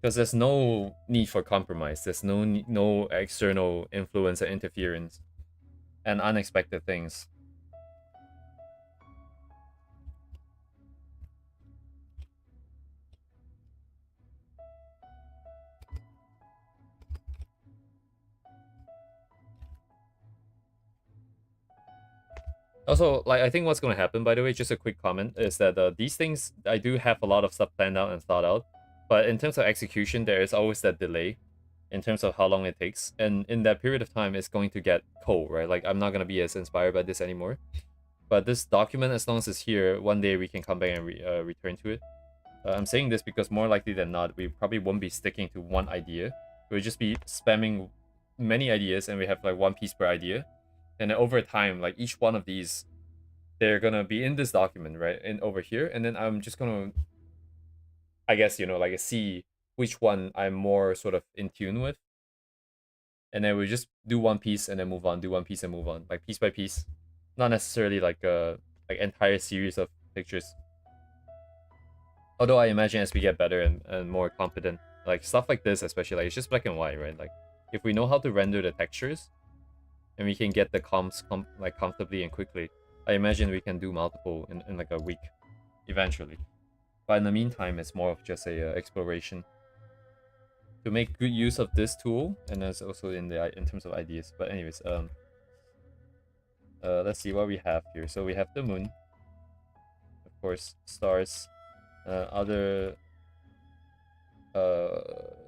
because there's no need for compromise. There's no external influence or interference and unexpected things. Also, like I think what's going to happen, by the way, just a quick comment, is that these things I do have a lot of stuff planned out and thought out, but in terms of execution, there is always that delay in terms of how long it takes, and in that period of time, it's going to get cold, right? Like I'm not going to be as inspired by this anymore. But this document, as long as it's here, one day we can come back and return to it. I'm saying this because more likely than not, we probably won't be sticking to one idea. We'll just be spamming many ideas, and we have like one piece per idea. And then over time, like each one of these, they're gonna be in this document, right? And over here, and then I'm just gonna, I guess, like see which one I'm more sort of in tune with. And then we just do one piece and then move on, do one piece and move on, like piece by piece. Not necessarily like a like entire series of pictures. Although I imagine as we get better and more competent, like stuff like this, especially like it's just black and white, right? Like if we know how to render the textures and we can get the comps like comfortably and quickly, I imagine we can do multiple in like a week eventually. But in the meantime, it's more of just a exploration to make good use of this tool, and that's also in terms of ideas. But anyways, let's see what we have here. So we have the moon, of course, stars, other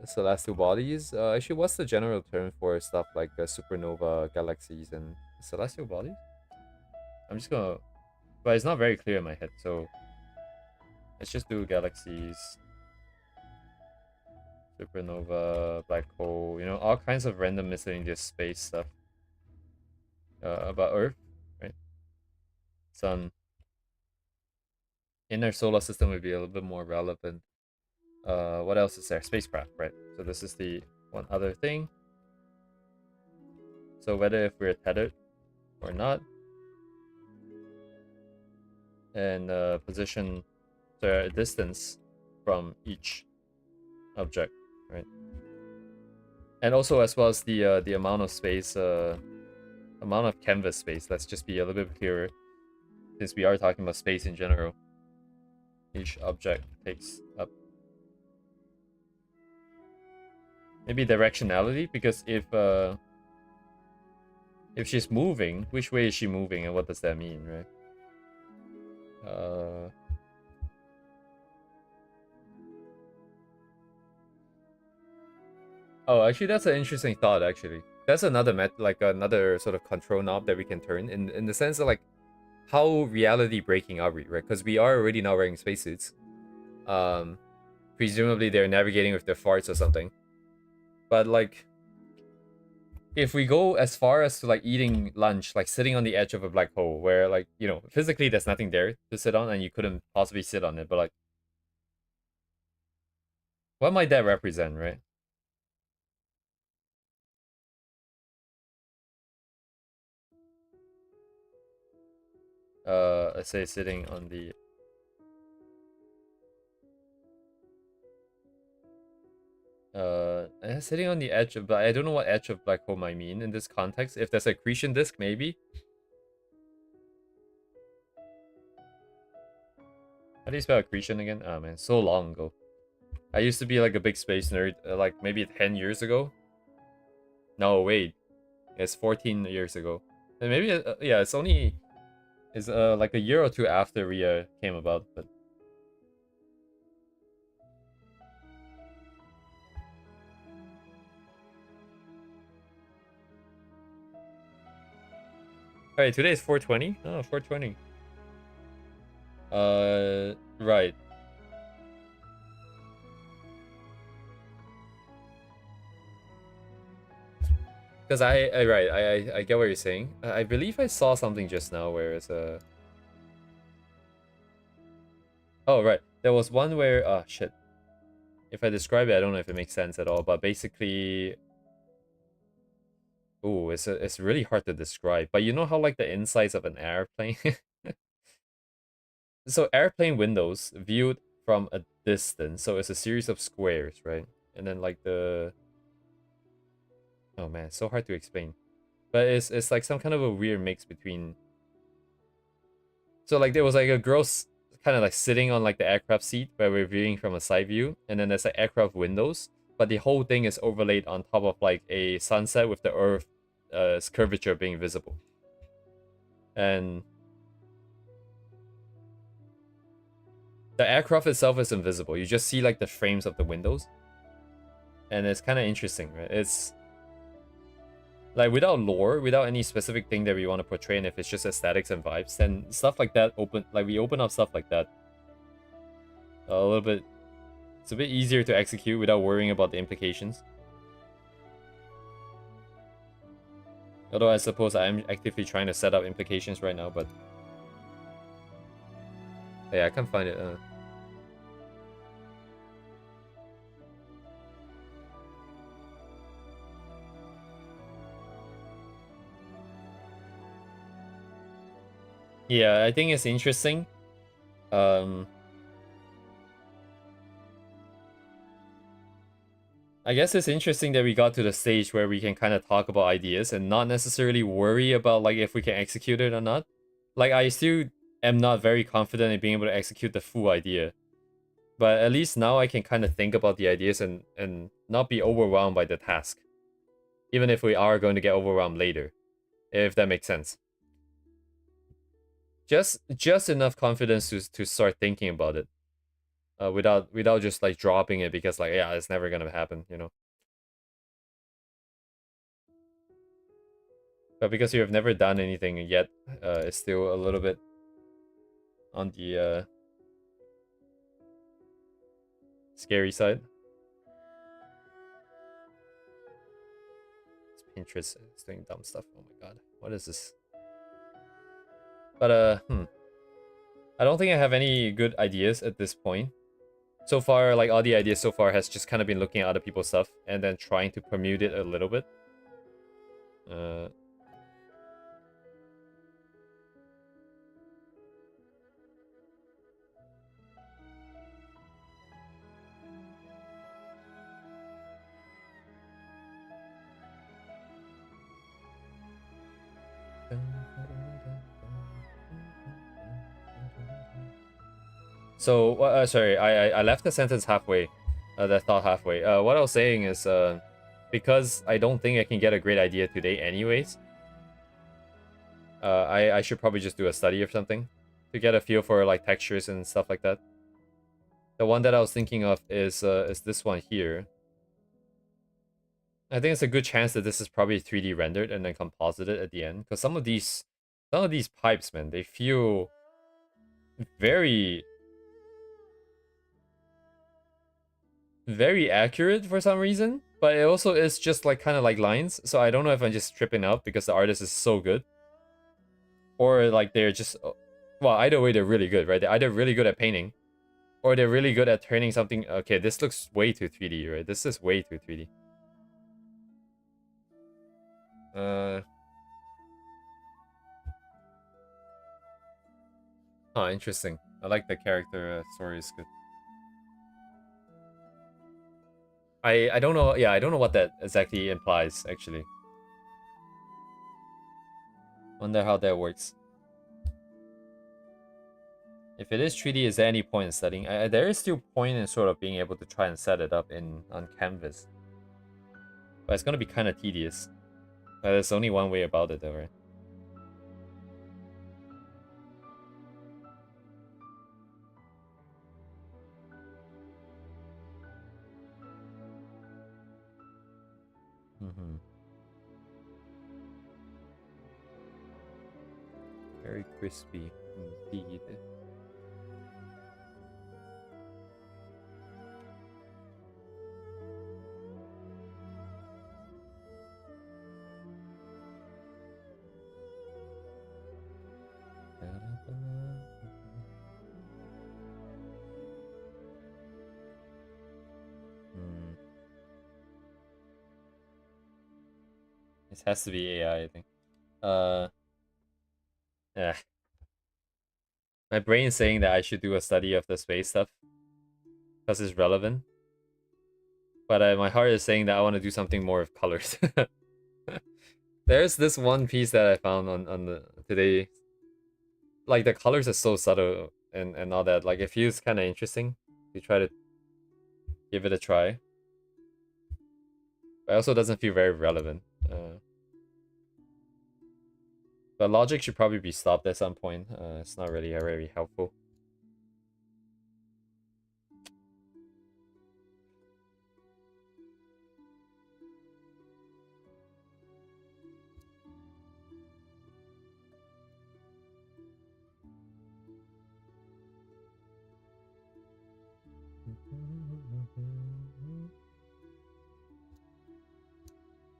celestial bodies. Actually, what's the general term for stuff like supernova, galaxies, and celestial bodies? I'm just gonna, but it's not very clear in my head. So let's just do galaxies, supernova, black hole. All kinds of random miscellaneous space stuff. About Earth, right? Sun. Inner solar system would be a little bit more relevant. What else is there? Spacecraft, right? So this is the one other thing. So whether if we're tethered or not, and position, so distance from each object, right? And also as well as the amount of space, amount of canvas space. Let's just be a little bit clearer, since we are talking about space in general. Each object takes up. Maybe directionality, because if she's moving, which way is she moving, and what does that mean, right? Oh, actually, that's an interesting thought. Actually, that's another like another sort of control knob that we can turn in the sense of like how reality breaking are we, right? Because we are already now wearing spacesuits. presumably they're navigating with their farts or something. But like, if we go as far as to like eating lunch, like sitting on the edge of a black hole, where like, you know, physically there's nothing there to sit on and you couldn't possibly sit on it, but like, what might that represent, right? Let's say sitting on the sitting on the edge of, I don't know what edge of black hole might mean in this context. If there's accretion disk, maybe. How do you spell accretion again? Oh man, so long ago. I used to be like a big space nerd, like maybe 10 years ago. No, wait, it's 14 years ago. And maybe, yeah, it's only, it's like a year or two after we came about, but. Alright, today is 420? Oh, 420. Right. Because I get what you're saying. I believe I saw something just now where it's a... Oh, right. There was one where... Oh, shit. If I describe it, I don't know if it makes sense at all, but basically... Ooh, it's really hard to describe. But you know how, like, the insides of an airplane? So, airplane windows viewed from a distance. So, it's a series of squares, right? And then, like, the... Oh, man, it's so hard to explain. But it's like some kind of a weird mix between... So like there was like a girl kind of like sitting on like the aircraft seat where we're viewing from a side view, and then there's like aircraft windows, but the whole thing is overlaid on top of like a sunset with the Earth curvature being visible. And the aircraft itself is invisible. You just see like the frames of the windows. And it's kind of interesting, right? It's like without lore, without any specific thing that we want to portray, and if it's just aesthetics and vibes, then stuff like that we open up stuff like that a little bit. It's a bit easier to execute without worrying about the implications. Although I suppose I'm actively trying to set up implications right now, but yeah, I can't find it. Yeah, I think it's interesting. I guess it's interesting that we got to the stage where we can kind of talk about ideas and not necessarily worry about like if we can execute it or not. Like I still am not very confident in being able to execute the full idea. But at least now I can kind of think about the ideas and not be overwhelmed by the task. Even if we are going to get overwhelmed later. If that makes sense. Just enough confidence to start thinking about it. Without just like dropping it because like yeah, it's never gonna happen, you know. But because you have never done anything yet, it's still a little bit on the scary side. It's Pinterest. It's doing dumb stuff. Oh my god, what is this? But I don't think I have any good ideas at this point. So far, like all the ideas so far has just kind of been looking at other people's stuff and then trying to permute it a little bit. So, sorry, I left the sentence halfway, the thought halfway. What I was saying is, because I don't think I can get a great idea today anyways, I should probably just do a study or something to get a feel for like textures and stuff like that. The one that I was thinking of is this one here. I think it's a good chance that this is probably 3D rendered and then composited at the end, because some of these pipes, man, they feel very very accurate for some reason, but it also is just like kind of like lines. So I don't know if I'm just tripping out because the artist is so good, or like they're just well, either way they're really good, right? They're either really good at painting, or they're really good at turning something. Okay, this looks way too 3D, right? This is way too 3D. Huh, interesting. I like the character story is good. I don't know. Yeah, I don't know what that exactly implies actually. Wonder how that works. If it is 3D, is there any point in studying? There is still point in sort of being able to try and set it up in on canvas, but it's gonna be kind of tedious. But there's only one way about it, though, right? Mm-hmm. Very crispy indeed. Hmm. This has to be AI, I think. Yeah. My brain is saying that I should do a study of the space stuff because it's relevant, but my heart is saying that I want to do something more of colors. There's this one piece that I found on the today. Like the colors are so subtle and all that. Like it feels kind of interesting to try to give it a try. But it also doesn't feel very relevant. But logic should probably be stopped at some point. It's not really very helpful.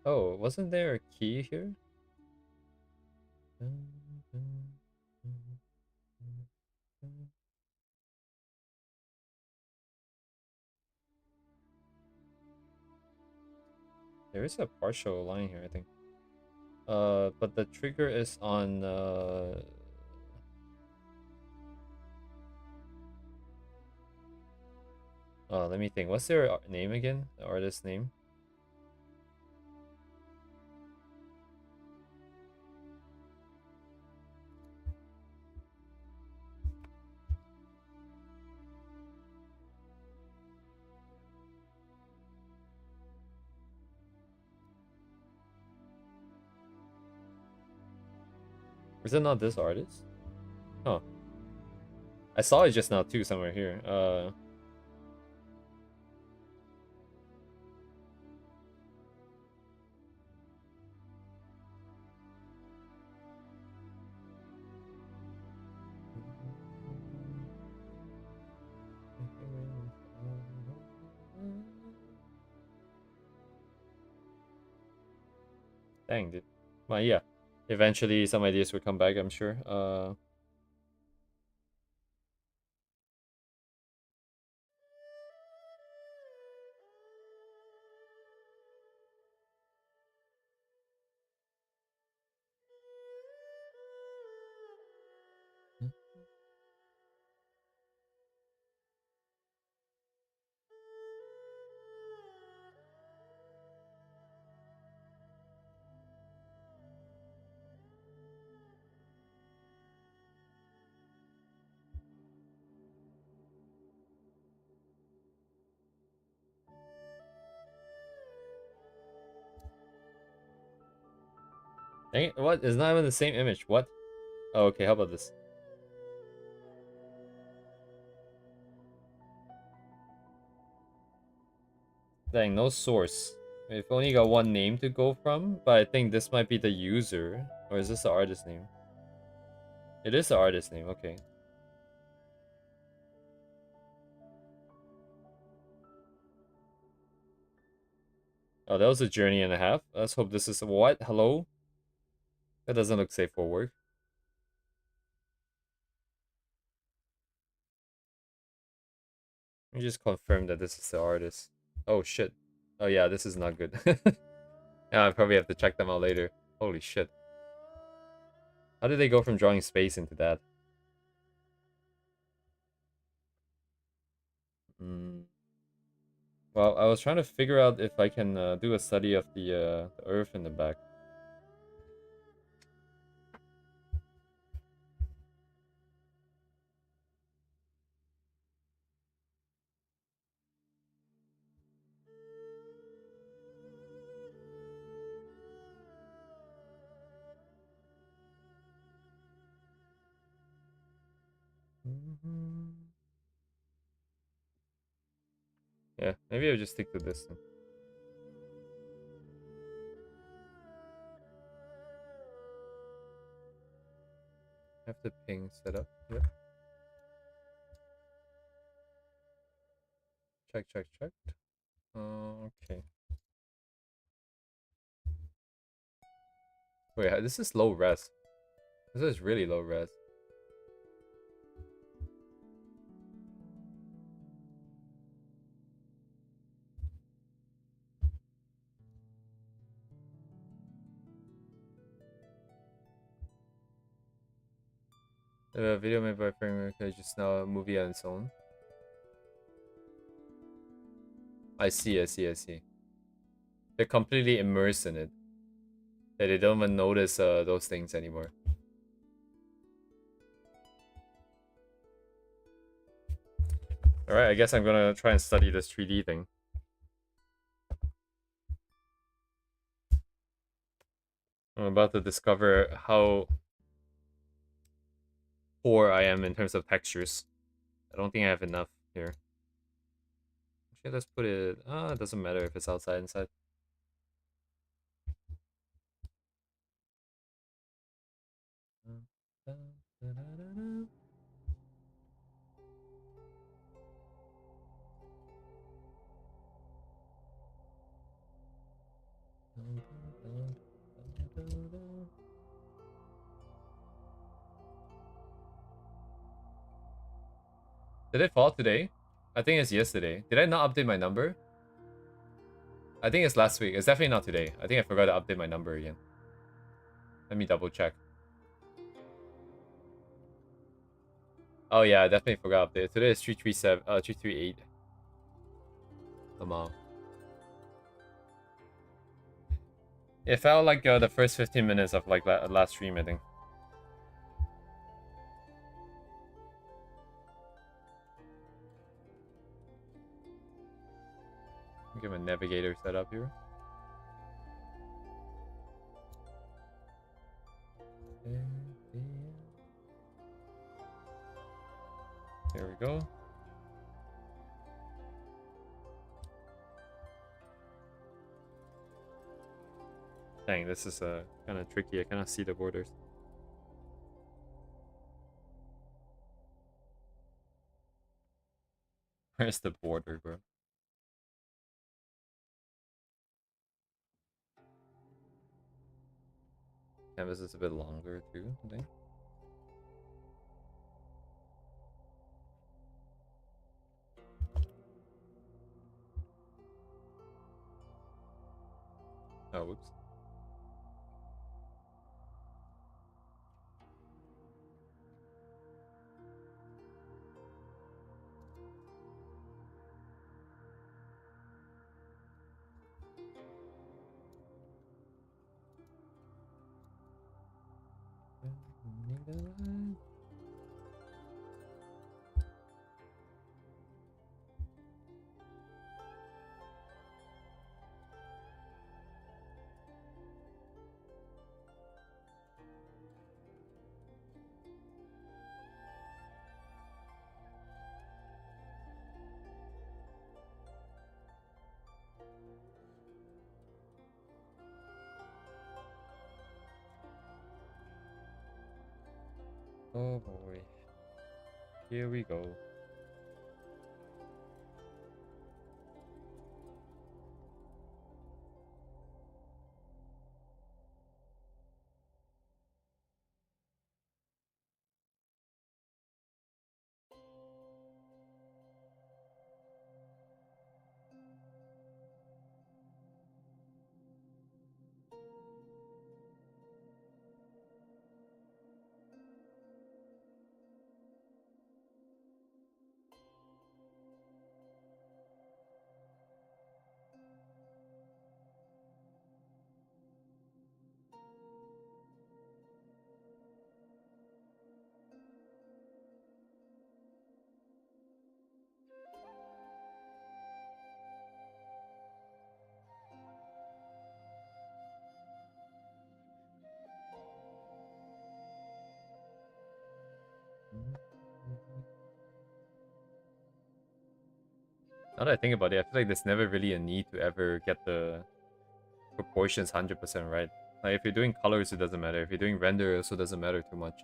Oh, wasn't there a key here? There is a partial line here, I think. But the trigger is on oh, let me think. What's their name again? The artist's name? Is it not this artist? Huh. I saw it just now too, somewhere here. Dang, dude. Well, yeah. Eventually, some ideas will come back, I'm sure. Dang it, what? It's not even the same image. What? Oh, okay, how about this? Dang, no source. We've only got one name to go from, but I think this might be the user. Or is this the artist name? It is the artist name, okay. Oh, that was a journey and a half. Let's hope this is what? Hello? That doesn't look safe for work. Let me just confirm that this is the artist. Oh shit. Oh yeah, this is not good. Yeah, I probably have to check them out later. Holy shit. How did they go from drawing space into that? Mm. Well, I was trying to figure out if I can do a study of the Earth in the back. Yeah, maybe I'll just stick to this then. Have the ping set up. Yep. Check, check, check. Okay. Wait, this is low res. This is really low res. The video made by Framework is just now a movie on its own. I see, I see, I see. They're completely immersed in it. That they don't even notice those things anymore. Alright, I guess I'm gonna try and study this 3D thing. I'm about to discover how poor I am in terms of textures. I don't think I have enough here. Actually, let's put it... it doesn't matter if it's outside, inside. Did it fall today? I think it's yesterday. Did I not update my number? I think it's last week. It's definitely not today. I think I forgot to update my number again. Let me double check. Oh yeah, I definitely forgot to update. Today is 338. Come on. It felt like the first 15 minutes of like last stream, I think. Get my navigator set up here. There we go. Dang, this is kind of tricky. I cannot see the borders. Where's the border, bro? Canvas is a bit longer too, I think. Oh, whoops. Oh boy. Here we go. Now that I think about it, I feel like there's never really a need to ever get the proportions 100% right. Like if you're doing colors, it doesn't matter. If you're doing render, it also doesn't matter too much.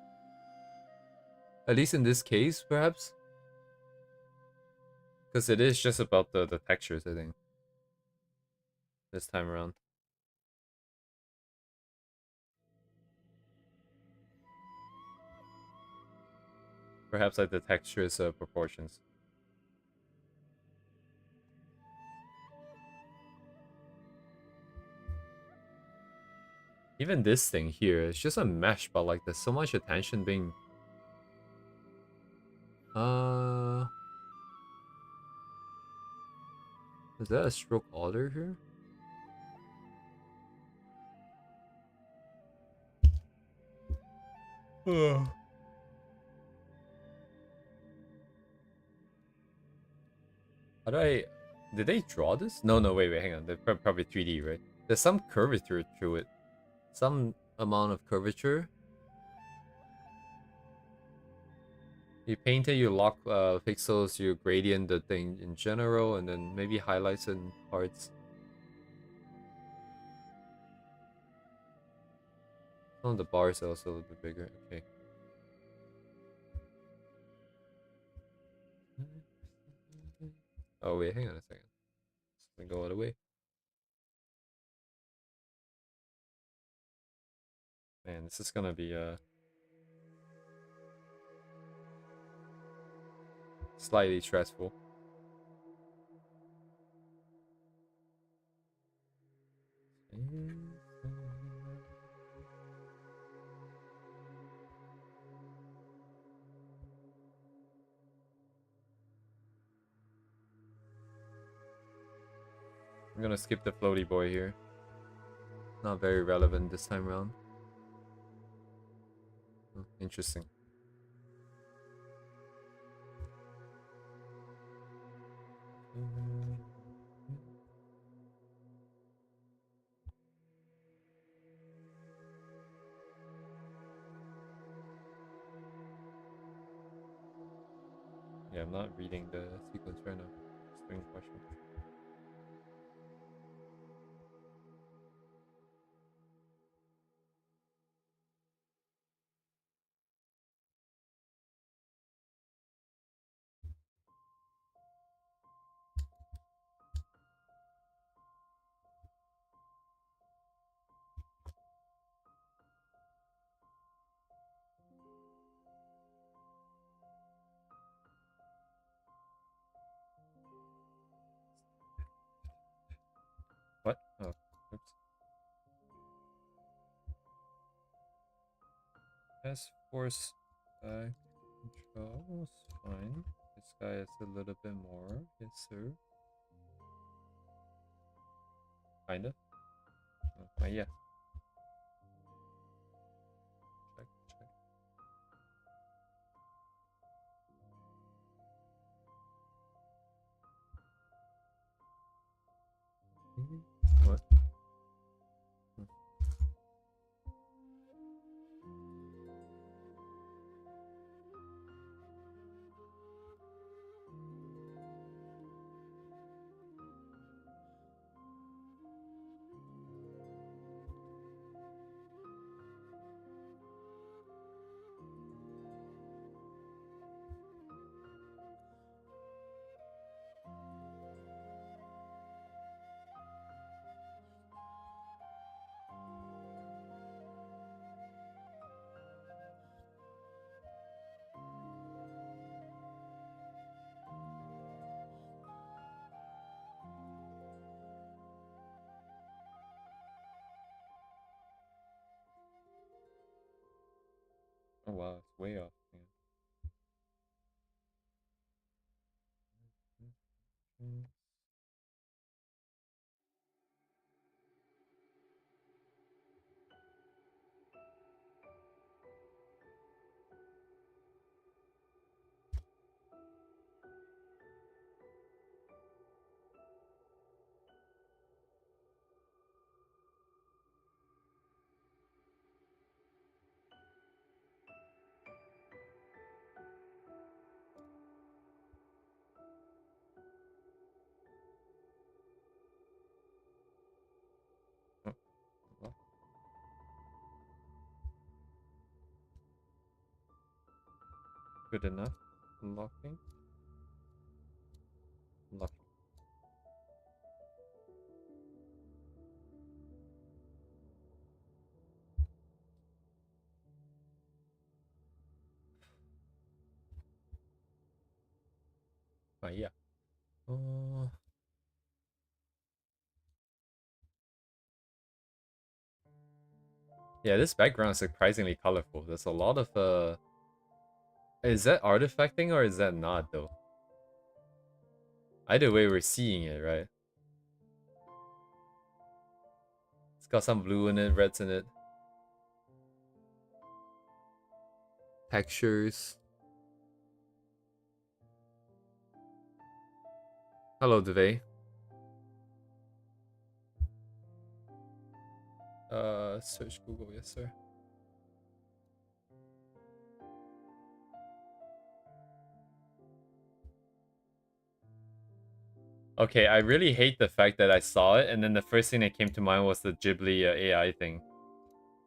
At least in this case, perhaps. Because it is just about the textures, I think. This time around. Perhaps like the textures proportions. Even this thing here, it's just a mesh, but like there's so much attention being... Is that a stroke order here? How do I... Did they draw this? No, no, wait, hang on. They're probably 3D, right? There's some curvature through it. Some amount of curvature. You paint it, you lock pixels, you gradient the thing in general, and then maybe highlights in parts. Some of the bars are also a little bit bigger. Okay. Oh wait, hang on a second. Let's go all the way. Man, this is gonna be slightly stressful. I'm gonna skip the floaty boy here. Not very relevant this time around. Oh, interesting. Yeah, I'm not reading the sequence right now. Just doing the question. What? Oh, oops. Task force controls, fine. This guy is a little bit more. Yes, sir. Kinda. Oh, yeah. Check, check. What? Oh wow, it's way off. Yeah. Good enough. Unlocking. Unlocking. Oh, yeah. Yeah, this background is surprisingly colorful. There's a lot of Is that artifacting or is that not though? Either way, we're seeing it, right? It's got some blue in it, reds in it. Textures. Hello, Deve. Search Google, yes, sir. Okay, I really hate the fact that I saw it, and then the first thing that came to mind was the Ghibli AI thing.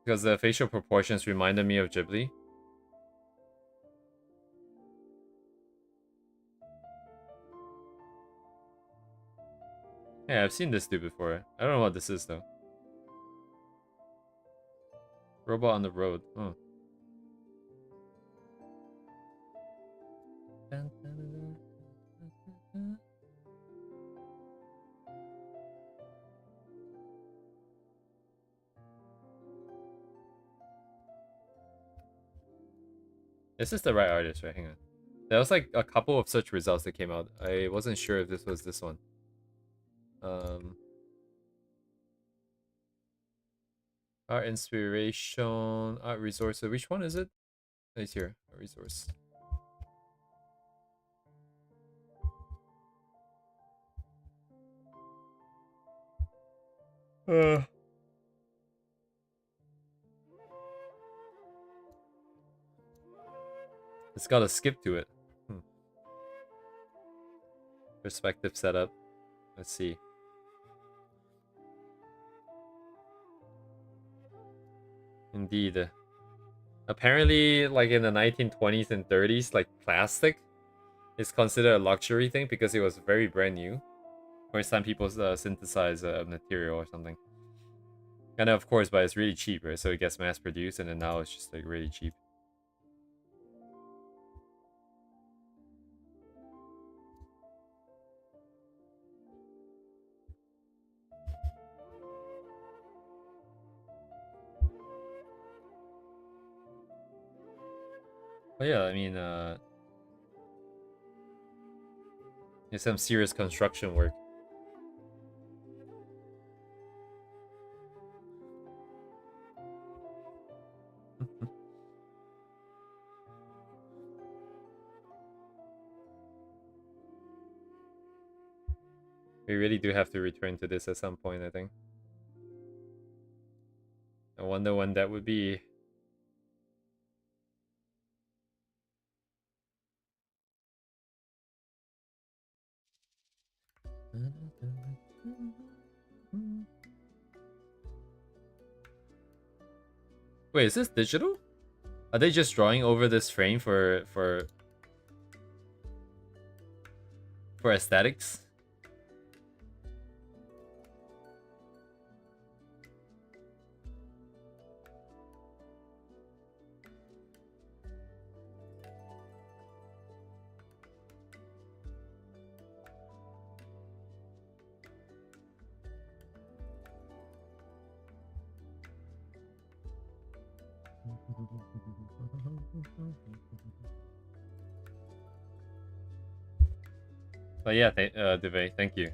Because the facial proportions reminded me of Ghibli. Yeah, I've seen this dude before. I don't know what this is, though. Robot on the road. Oh. This is the right artist, right? Hang on. There was like a couple of search results that came out. I wasn't sure if this was this one. Art inspiration, art resource. So which one is it? It's here. Art resource. It's got a skip to it. Perspective setup. Let's see. Indeed. Apparently, like in the 1920s and 30s, like plastic is considered a luxury thing because it was very brand new. First time people synthesize a material or something. And of course, but it's really cheap, right? So it gets mass produced, and then now it's just like really cheap. But yeah, I mean, it's some serious construction work. We really do have to return to this at some point, I think. I wonder when that would be. Wait, is this digital? Are they just drawing over this frame for aesthetics? But yeah, Deve, thank you.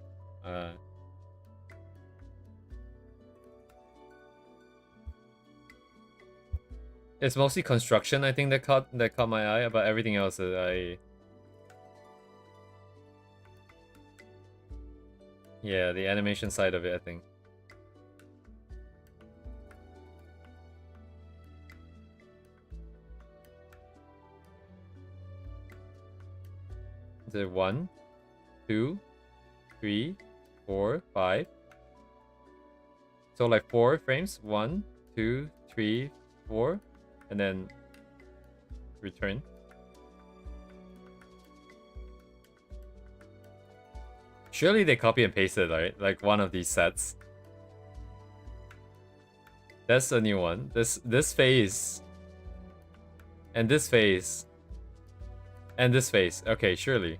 It's mostly construction, I think, that caught my eye. But everything else, yeah, the animation side of it, I think. Is it 1, 2, 3, 4, 5? So like 4 frames. 1, 2, 3, 4, and then return. Surely they copy and pasted, right? Like one of these sets. That's a new one. This phase. And this phase. And this phase. Okay, surely.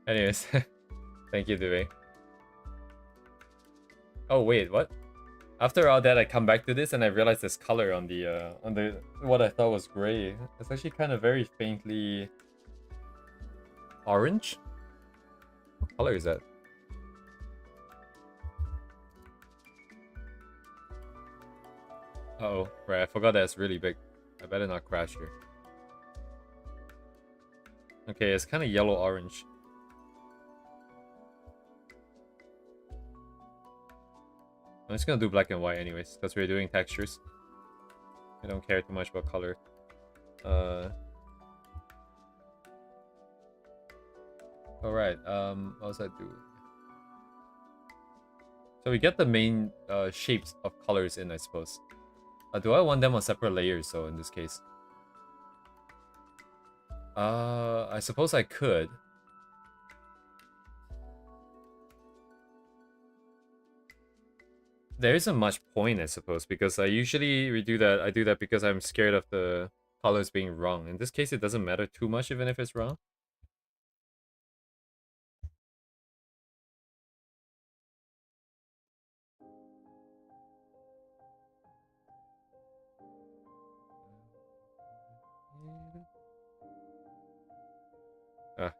Anyways. Thank you, Dewey. Oh wait, what? After all that, I come back to this and I realize this color on the what I thought was gray. It's actually kind of very faintly orange. What color is that? Uh oh, right. I forgot that it's really big. I better not crash here. Okay, it's kind of yellow orange. I'm just gonna do black and white anyways, because we're doing textures. I don't care too much about color. Alright, what was I doing? So we get the main shapes of colors in, I suppose. Do I want them on separate layers, though, in this case? I suppose I could. There isn't much point, I suppose, because I usually redo that. I do that because I'm scared of the colors being wrong. In this case, it doesn't matter too much, even if it's wrong.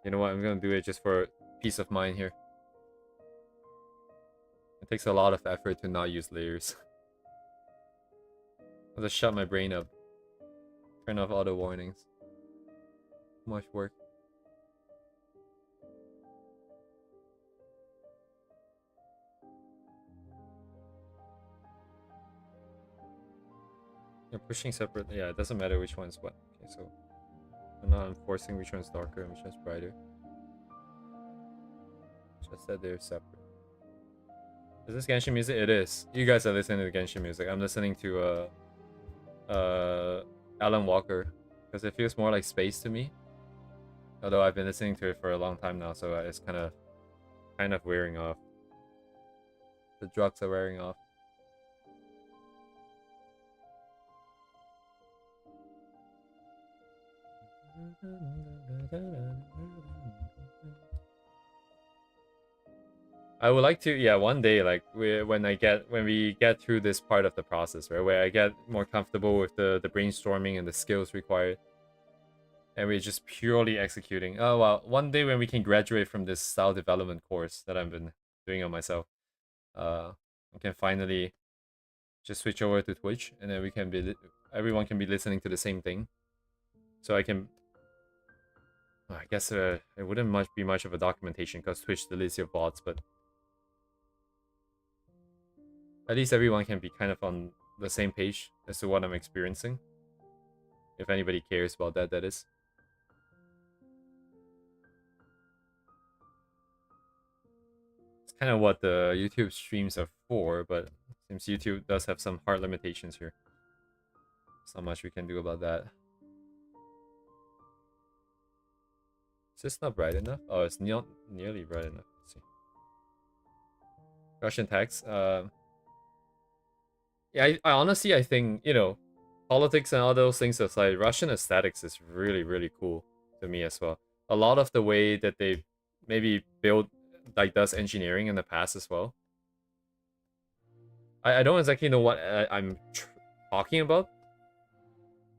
You know what? I'm gonna do it just for peace of mind here. It takes a lot of effort to not use layers. I'll just shut my brain up. Turn off auto warnings. Too much work. You're pushing separate. Yeah, it doesn't matter which one's what. Okay, so I'm not enforcing which one's darker and which one's brighter. Just that they're separate. Is this Genshin music? It is. You guys are listening to Genshin music. I'm listening to Alan Walker because it feels more like space to me. Although I've been listening to it for a long time now, so it's kind of wearing off. The drugs are wearing off. I would like to, yeah, one day, like when we get through this part of the process, right, where I get more comfortable with the brainstorming and the skills required, and we're just purely executing. Oh well, one day when we can graduate from this style development course that I've been doing on myself, we can finally just switch over to Twitch, and then we can be everyone can be listening to the same thing. So I can. I guess it wouldn't be much of a documentation because Twitch deletes your bots, but at least everyone can be kind of on the same page as to what I'm experiencing. If anybody cares about that, that is. It's kind of what the YouTube streams are for, but it seems YouTube does have some hard limitations here. There's not much we can do about that. Is this not bright enough? Oh, it's not nearly bright enough. Let's see. Russian tax. Yeah, I honestly, I think, you know, politics and all those things aside, Russian aesthetics is really, really cool to me as well. A lot of the way that they maybe build, like, does engineering in the past as well. I don't exactly know what I'm talking about.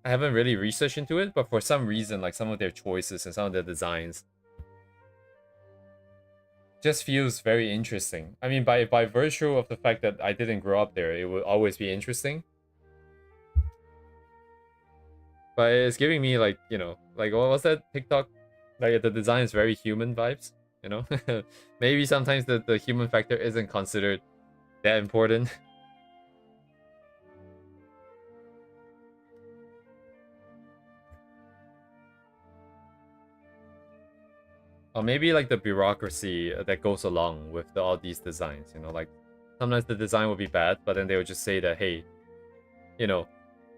I haven't really researched into it, but for some reason, like, some of their choices and some of their designs just feels very interesting. I mean, by virtue of the fact that I didn't grow up there, it will always be interesting. But it's giving me, like, you know, like, what was that TikTok? Like, the design is very human vibes, you know? Maybe sometimes the human factor isn't considered that important. Or maybe, like, the bureaucracy that goes along with all these designs, you know? Like, Sometimes the design will be bad, but then they would just say that, hey, you know,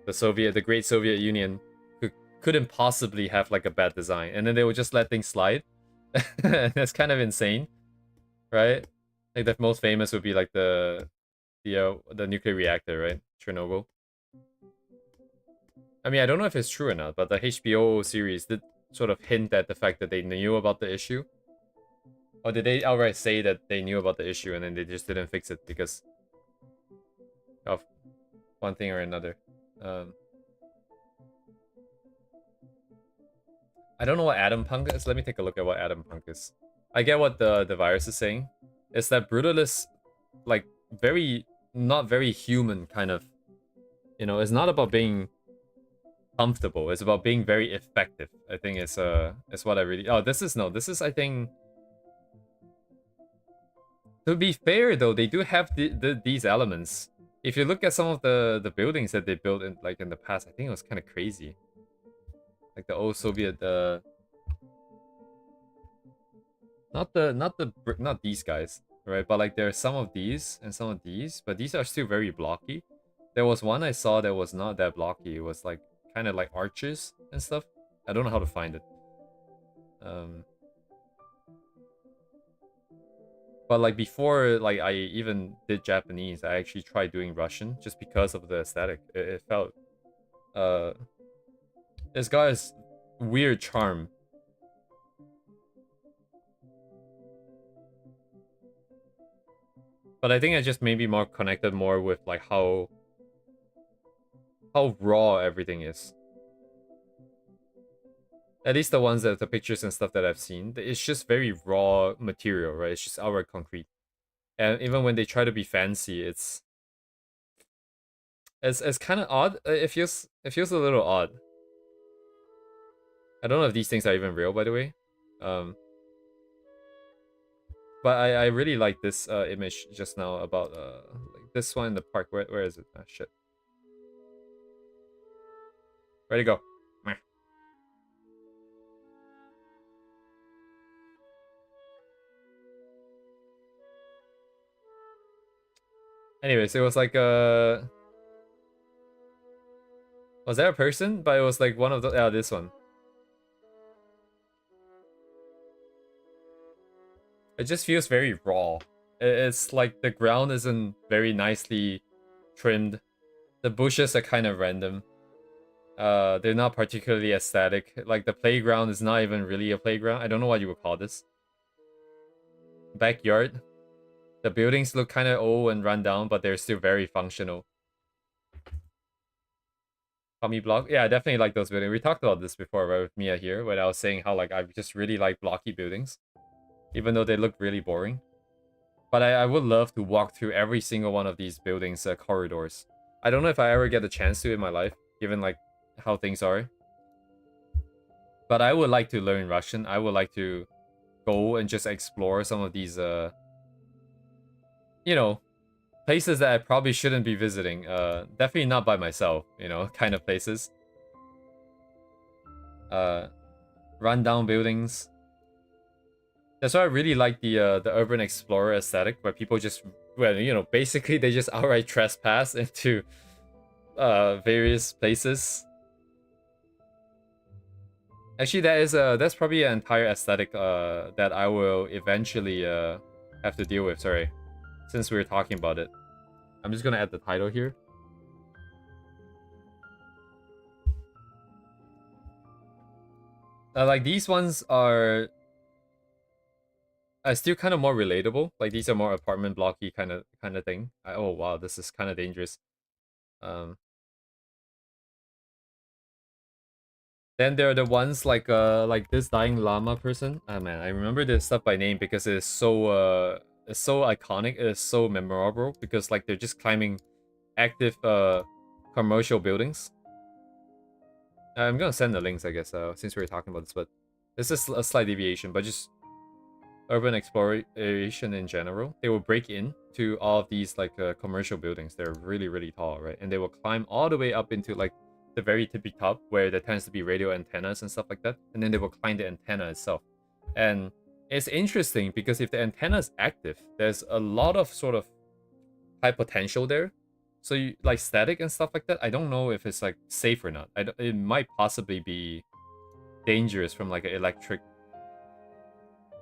the great Soviet Union couldn't possibly have like a bad design, and then they would just let things slide. That's kind of insane, right? Like the most famous would be like the nuclear reactor, right? Chernobyl. I mean, I don't know if it's true or not, but the HBO series did sort of hint at the fact that they knew about the issue. Or did they outright say that they knew about the issue and then they just didn't fix it because of one thing or another? I don't know what Atom Punk is. Let me take a look at what Atom Punk is. I get what the virus is saying. It's that brutalist, like, not very human kind of, it's not about being comfortable. It's about being very effective. I think it's what I really... Oh, this is, I think... To be fair, though, they do have these elements. If you look at some of the buildings that they built in the past, I think it was kind of crazy. Like the old Soviet, not these guys, right? But like there are some of these and some of these, but these are still very blocky. There was one I saw that was not that blocky. It was like kind of like arches and stuff. I don't know how to find it. But like before, like I even did Japanese, I actually tried doing Russian just because of the aesthetic. It felt, this guy's weird charm. But I think I just maybe more connected more with like how raw everything is. At least the ones that the pictures and stuff that I've seen, it's just very raw material, right? It's just outright concrete. And even when they try to be fancy, it's kind of odd. It feels a little odd. I don't know if these things are even real, by the way. But I really like this image just now about like this one in the park. Where is it? Ah, shit. Where'd it go? Anyways, it was like was that a person? But it was like one of the... Yeah, this one. It just feels very raw. It's like the ground isn't very nicely trimmed. The bushes are kind of random. They're not particularly aesthetic. Like the playground is not even really a playground. I don't know what you would call this. Backyard. The buildings look kind of old and run down, but they're still very functional. Tommy block? Yeah, I definitely like those buildings. We talked about this before, right, with Mia here, when I was saying how like I just really like blocky buildings, even though they look really boring. But I would love to walk through every single one of these buildings' corridors. I don't know if I ever get the chance to in my life, given like how things are. But I would like to learn Russian. I would like to go and just explore some of these, places that I probably shouldn't be visiting. Definitely not by myself, kind of places. Rundown buildings. That's why I really like the urban explorer aesthetic, where people just, well, basically they just outright trespass into various places. Actually, that's probably an entire aesthetic that I will eventually have to deal with. Sorry, since we were talking about it, I'm just gonna add the title here. Like these ones are still kind of more relatable. Like these are more apartment blocky kind of thing. Oh wow, this is kind of dangerous. Then there are the ones like this dying llama person. Oh man, I remember this stuff by name because it's so iconic. It is so memorable because like they're just climbing active commercial buildings. I'm gonna send the links, I guess, since we were talking about this, but this is a slight deviation, but just urban exploration in general. They will break in to all of these like commercial buildings. They're really, really tall, right? And they will climb all the way up into like the very tippy top where there tends to be radio antennas and stuff like that. And then they will climb the antenna itself. And it's interesting because if the antenna is active, there's a lot of sort of high potential there. So you like static and stuff like that. I don't know if it's like safe or not. It might possibly be dangerous from like an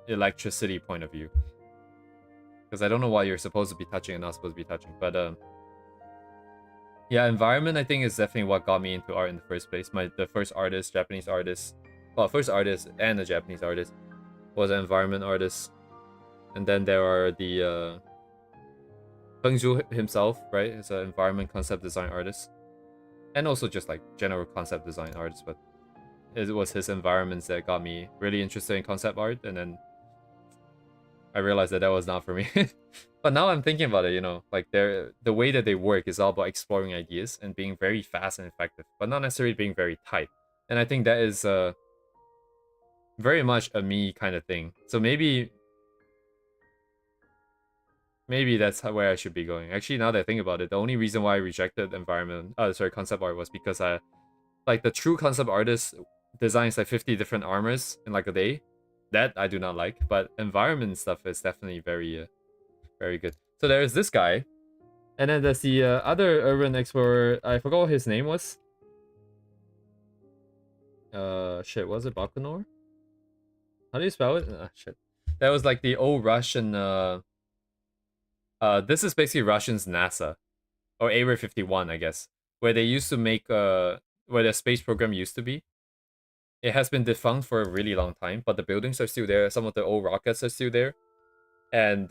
electricity point of view. Because I don't know why you're supposed to be touching and not supposed to be touching. But yeah, environment I think is definitely what got me into art in the first place. The first artist, Japanese artist, well, first artist and a Japanese artist was an environment artist. And then there are the Feng Zhu himself, right? Is an environment concept design artist. And also just like general concept design artist, but it was his environments that got me really interested in concept art, and then I realized that was not for me. But now I'm thinking about it, you know, like the way that they work is all about exploring ideas and being very fast and effective, but not necessarily being very tight. And I think that is very much a me kind of thing. So maybe that's where I should be going. Actually, now that I think about it, the only reason why I rejected concept art was because like the true concept artist designs like 50 different armors in like a day. That I do not like, but environment stuff is definitely very, very good. So there's this guy, and then there's the other urban explorer. I forgot what his name was. Shit, was it Bakunor? How do you spell it? Shit. That was like the old Russian. This is basically Russian's NASA, or Area 51, I guess, where they used to make where the space program used to be. It has been defunct for a really long time, but the buildings are still there. Some of the old rockets are still there. And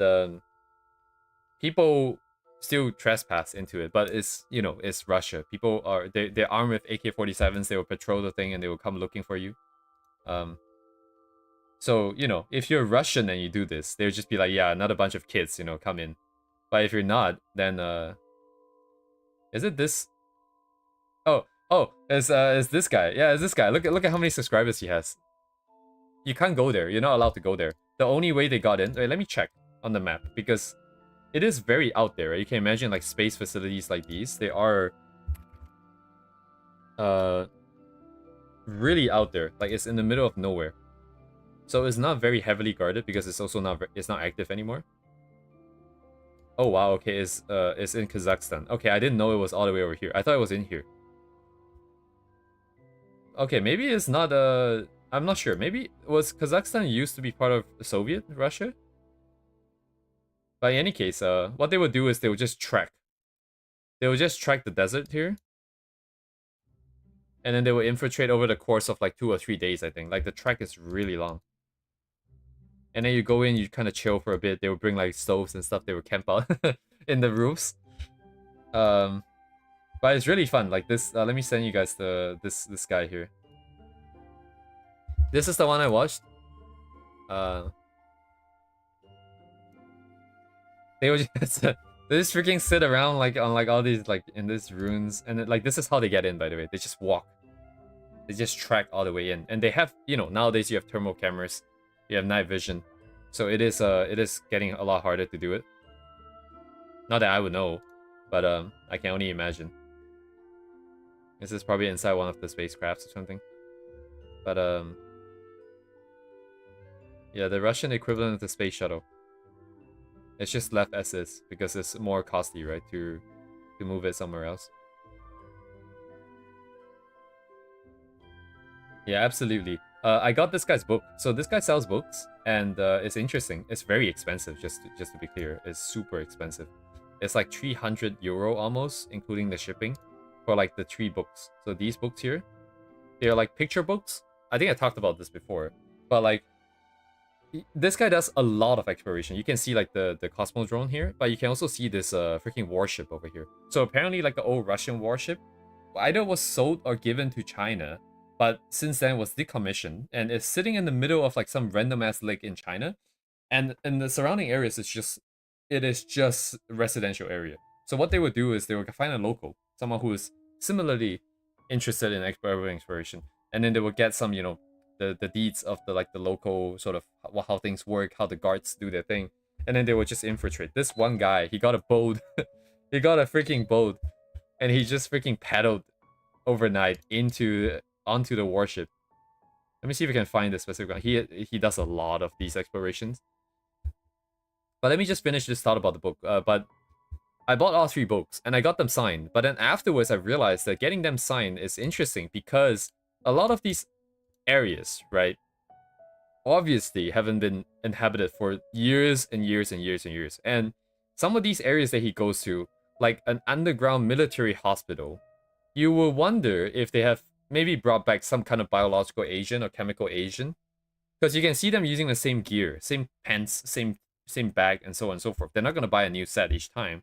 people still trespass into it, but it's, you know, it's Russia. People are, they're armed with AK-47s. They will patrol the thing and they will come looking for you. So, you know, if you're Russian and you do this, they'll just be like, yeah, another bunch of kids, you know, come in. But if you're not, then, is it this? Oh, it's this guy. Yeah, it's this guy. Look at how many subscribers he has. You can't go there. You're not allowed to go there. The only way they got in... Wait, let me check on the map, because it is very out there, right? You can imagine, like, space facilities like these. They are... really out there. Like, it's in the middle of nowhere. So it's not very heavily guarded, because it's also not... It's not active anymore. Oh, wow. Okay, it's in Kazakhstan. Okay, I didn't know it was all the way over here. I thought it was in here. Okay, maybe it's not I'm not sure. Maybe was Kazakhstan used to be part of Soviet Russia? But in any case, what they would do is they would just trek. They would just trek the desert here. And then they would infiltrate over the course of like 2 or 3 days, I think. Like the trek is really long. And then you go in, you kind of chill for a bit. They would bring like stoves and stuff. They would camp out in the roofs. But it's really fun. Like this, let me send you guys this guy here. This is the one I watched. They would just they just freaking sit around like on like all these like in these ruins, and like this is how they get in. By the way, they just walk. They just track all the way in, and they have, you know, nowadays you have thermal cameras, you have night vision, so it is getting a lot harder to do it. Not that I would know, but I can only imagine. This is probably inside one of the spacecrafts or something. But yeah, the Russian equivalent of the space shuttle. It's just left as is because it's more costly, right, to move it somewhere else. Yeah, absolutely. I got this guy's book. So this guy sells books, and it's interesting. It's very expensive, just to be clear. It's super expensive. It's like 300 euro almost, including the shipping, for like the 3 books. So these books here, they're like picture books. I think I talked about this before, but like this guy does a lot of exploration. You can see like the Cosmodrome here, but you can also see this freaking warship over here. So apparently like the old Russian warship either was sold or given to China, but since then was decommissioned and is sitting in the middle of like some random ass lake in China, and in the surrounding areas it is just residential area. So what they would do is they would find a local, someone who is similarly interested in urban exploration, and then they would get some, you know, the deeds of the like the local sort of how things work, how the guards do their thing, and then they would just infiltrate. This one guy, he got a boat, he got a freaking boat, and he just freaking paddled overnight onto the warship. Let me see if we can find the specific one. He does a lot of these explorations. But let me just finish this thought about the book. But I bought all 3 books, and I got them signed. But then afterwards, I realized that getting them signed is interesting because a lot of these areas, right, obviously haven't been inhabited for years and years and years and years. And some of these areas that he goes to, like an underground military hospital, you will wonder if they have maybe brought back some kind of biological agent or chemical agent. Because you can see them using the same gear, same pants, same bag, and so on and so forth. They're not going to buy a new set each time.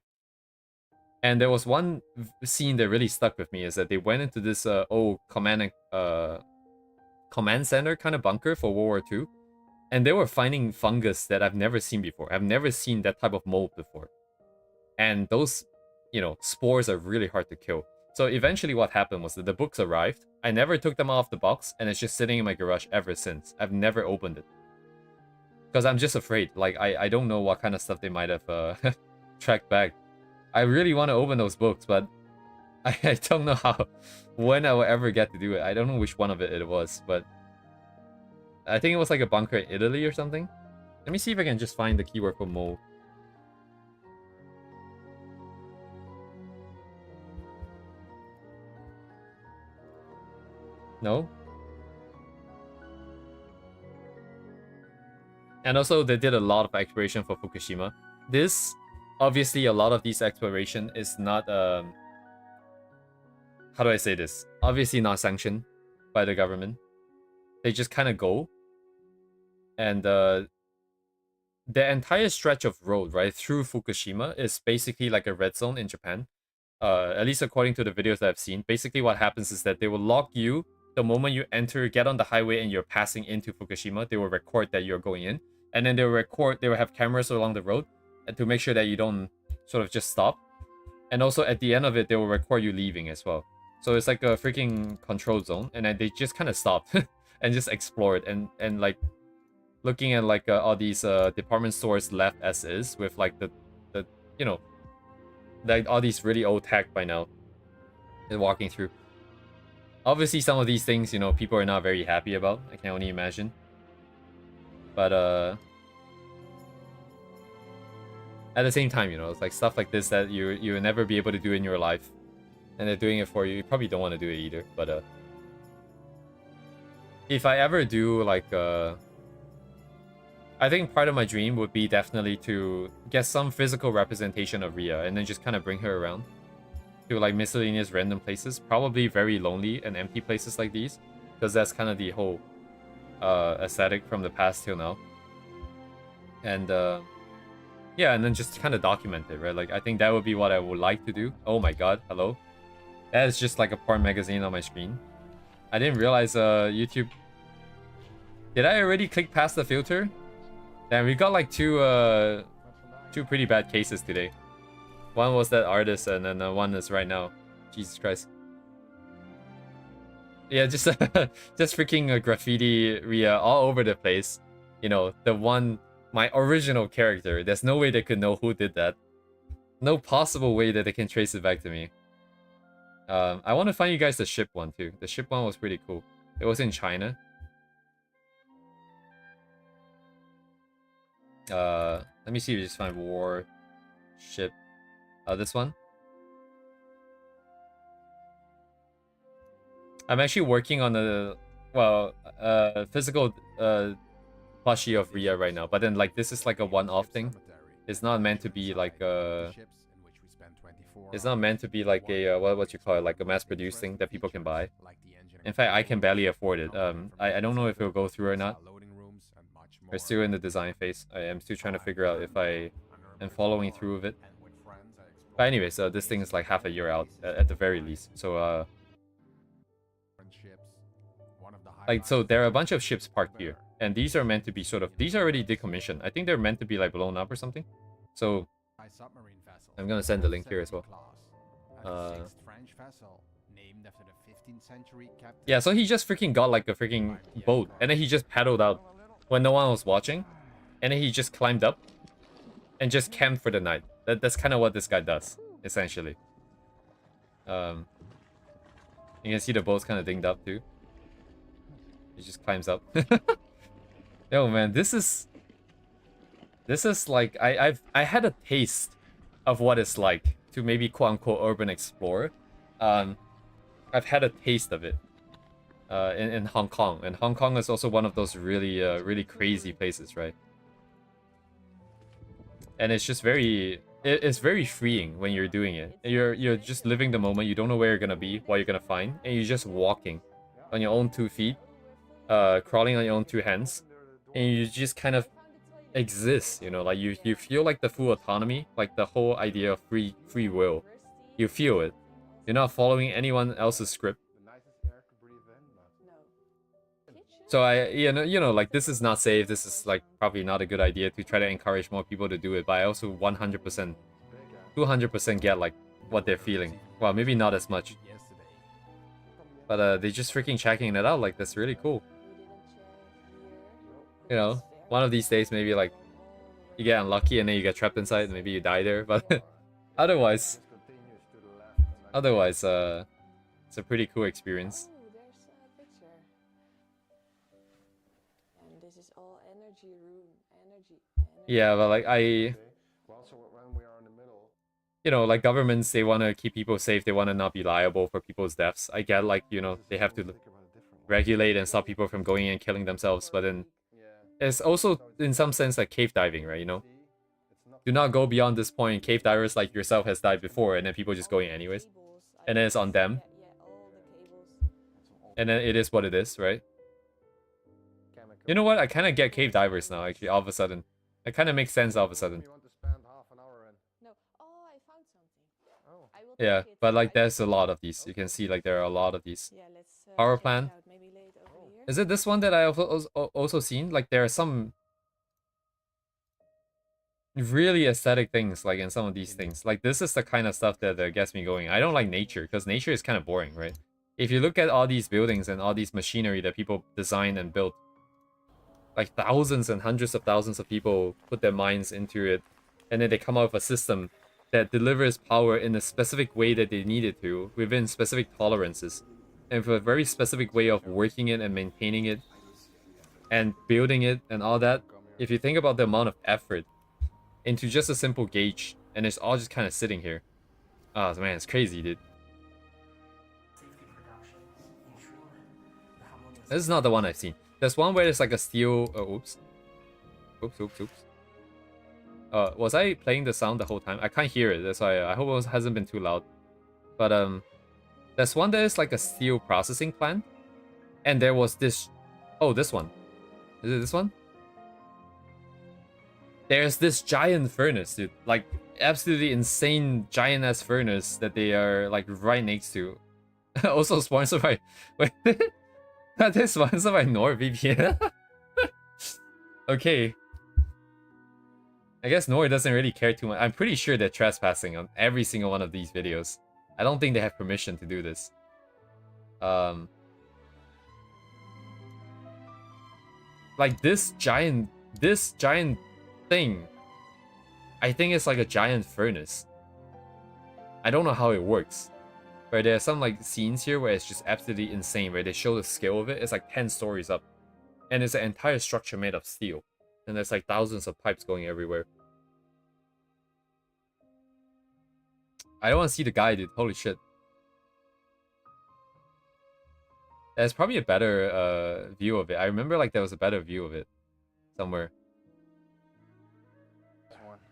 And there was one scene that really stuck with me, is that they went into this old command center kind of bunker for World War II, and they were finding fungus that I've never seen before. I've never seen that type of mold before. And those, you know, spores are really hard to kill. So eventually what happened was that the books arrived. I never took them off the box, and it's just sitting in my garage ever since. I've never opened it. Because I'm just afraid. Like, I don't know what kind of stuff they might have tracked back. I really want to open those books, but I don't know when I will ever get to do it. I don't know which one of it was, but I think it was like a bunker in Italy or something. Let me see if I can just find the keyword for mold. No? And also, they did a lot of exploration for Fukushima. This, obviously, a lot of these exploration is not, how do I say this? Obviously not sanctioned by the government. They just kind of go. And the entire stretch of road, right, through Fukushima is basically like a red zone in Japan. At least according to the videos that I've seen. Basically what happens is that they will lock you the moment you enter, get on the highway and you're passing into Fukushima. They will record that you're going in. And then they will have cameras along the road to make sure that you don't sort of just stop. And also at the end of it, they will record you leaving as well. So it's like a freaking control zone. And then they just kind of stopped and just explored and like looking at like all these department stores left as is with like the you know, like all these really old tech by now and walking through. Obviously some of these things, you know, people are not very happy about. I can only imagine. But at the same time, you know, it's like stuff like this that you will never be able to do in your life. And they're doing it for you. You probably don't want to do it either. But if I ever do like I think part of my dream would be definitely to get some physical representation of Rhea and then just kind of bring her around to like miscellaneous random places, probably very lonely and empty places like these, because that's kind of the whole aesthetic from the past till now. And yeah, and then just kind of document it, right? Like I think that would be what I would like to do. Oh my god, hello. That is just like a porn magazine on my screen. I didn't realize YouTube. Did I already click past the filter? Damn, we got like two pretty bad cases today. One was that artist, and then one is right now. Jesus Christ. Yeah, just just freaking graffiti Rhea all over the place. You know, the one, my original character. There's no way they could know who did that. No possible way that they can trace it back to me. I want to find you guys the ship one too. The ship one was pretty cool. It was in China. Let me see if you just find war ship. This one. I'm actually working on a physical plushie of Rhea right now, but then like this is like a one-off thing. It's not meant to be like it's not meant to be like a what you call it, like a mass-produced thing that people can buy. In fact, I can barely afford it. I don't know if it'll go through or not. We're still in the design phase. I am still trying to figure out if I am following through with it. But anyways, this thing is like half a year out at the very least. So like, so there are a bunch of ships parked here, and these are meant to be sort of, these are already decommissioned. I think they're meant to be like blown up or something. So I'm gonna send the link here as well. Yeah, so he just freaking got like a freaking boat, and then he just paddled out when no one was watching, and then he just climbed up and just camped for the night. That's kind of what this guy does, essentially. You can see the boat's kind of dinged up too. He just climbs up. Yo, man, this is like I had a taste of what it's like to maybe quote-unquote urban explore. I've had a taste of it in Hong Kong. And Hong Kong is also one of those really, really crazy places, right? And it's just it's very freeing when you're doing it. You're just living the moment. You don't know where you're gonna be, what you're gonna find, and you're just walking on your own 2 feet, crawling on your own 2 hands, and you just kind of exist, you know, like you feel like the full autonomy, like the whole idea of free will. You feel it. You're not following anyone else's script. So you know, like this is not safe. This is like probably not a good idea to try to encourage more people to do it. But I also 100%, 200% get like what they're feeling. Well, maybe not as much. But they just freaking checking it out. Like that's really cool. You know, one of these days maybe like you get unlucky and then you get trapped inside and maybe you die there. But otherwise, it's a pretty cool experience. Yeah, but like you know, like governments, they want to keep people safe. They want to not be liable for people's deaths. I get like, you know, they have to regulate and stop people from going and killing themselves. But then it's also in some sense like cave diving, right? You know, do not go beyond this point. Cave divers like yourself has died before, and then people just going anyways. And then it's on them. And then it is what it is, right? You know what? I kind of get cave divers now, actually, all of a sudden. It kind of makes sense all of a sudden. Yeah, but like there's a lot of these. You can see like there are a lot of these. Power plant. Is it this one that I also seen? Like there are some really aesthetic things like in some of these things. Like this is the kind of stuff that gets me going. I don't like nature because nature is kind of boring, right? If you look at all these buildings and all these machinery that people design and build, like thousands and hundreds of thousands of people put their minds into it, and then they come out with a system that delivers power in a specific way that they need it to, within specific tolerances, and for a very specific way of working it and maintaining it, and building it and all that. If you think about the amount of effort into just a simple gauge, and it's all just kind of sitting here. Oh man, it's crazy, dude. This is not the one I've seen. There's one where there's like a steel... oops. Was I playing the sound the whole time? I can't hear it, that's why I hope it hasn't been too loud. But there's one that is like a steel processing plant. And there was this... Oh, this one. Is it this one? There's this giant furnace, dude. Like, absolutely insane giant-ass furnace that they are like right next to. Also sponsored by... Wait... That is sponsored by NordVPN. Okay. I guess Nord doesn't really care too much. I'm pretty sure they're trespassing on every single one of these videos. I don't think they have permission to do this. Like this giant thing, I think it's like a giant furnace. I don't know how it works. But there are some like scenes here where it's just absolutely insane, where they show the scale of it. It's like 10 stories up. And it's an entire structure made of steel. And there's like thousands of pipes going everywhere. I don't want to see the guy, dude. Holy shit. There's probably a better view of it. I remember like there was a better view of it somewhere.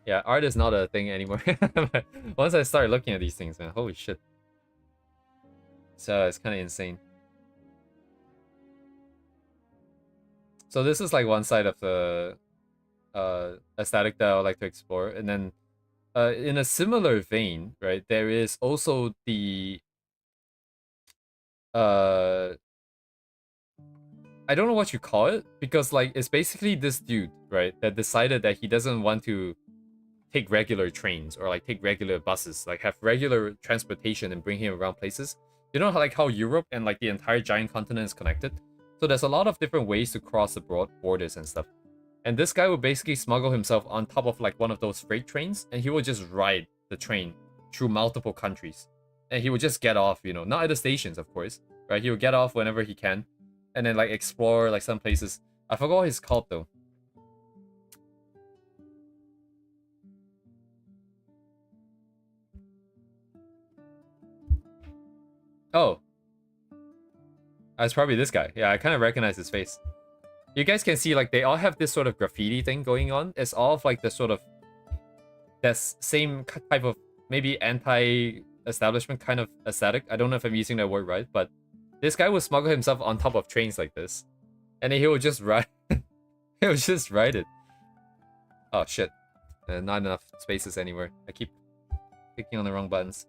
Yeah, art is not a thing anymore. Once I start looking at these things, man, holy shit. So it's kind of insane. So this is like one side of the aesthetic that I would like to explore. And then in a similar vein, right, there is also the... I don't know what you call it, because like it's basically this dude, right, that decided that he doesn't want to take regular trains or like take regular buses, like have regular transportation and bring him around places. You know how like how Europe and like the entire giant continent is connected? So there's a lot of different ways to cross the broad borders and stuff. And this guy would basically smuggle himself on top of like one of those freight trains, and he would just ride the train through multiple countries. And he would just get off, you know, not at the stations, of course, right? He would get off whenever he can, and then like explore like some places. I forgot what he's called, though. Oh. It's probably this guy. Yeah, I kind of recognize his face. You guys can see, like, they all have this sort of graffiti thing going on. It's all of, like, the sort of... that same type of, maybe anti-establishment kind of aesthetic. I don't know if I'm using that word right, but... this guy would smuggle himself on top of trains like this. And then he would just ride... he would just ride it. Oh, shit. Not enough spaces anywhere. I keep clicking on the wrong buttons.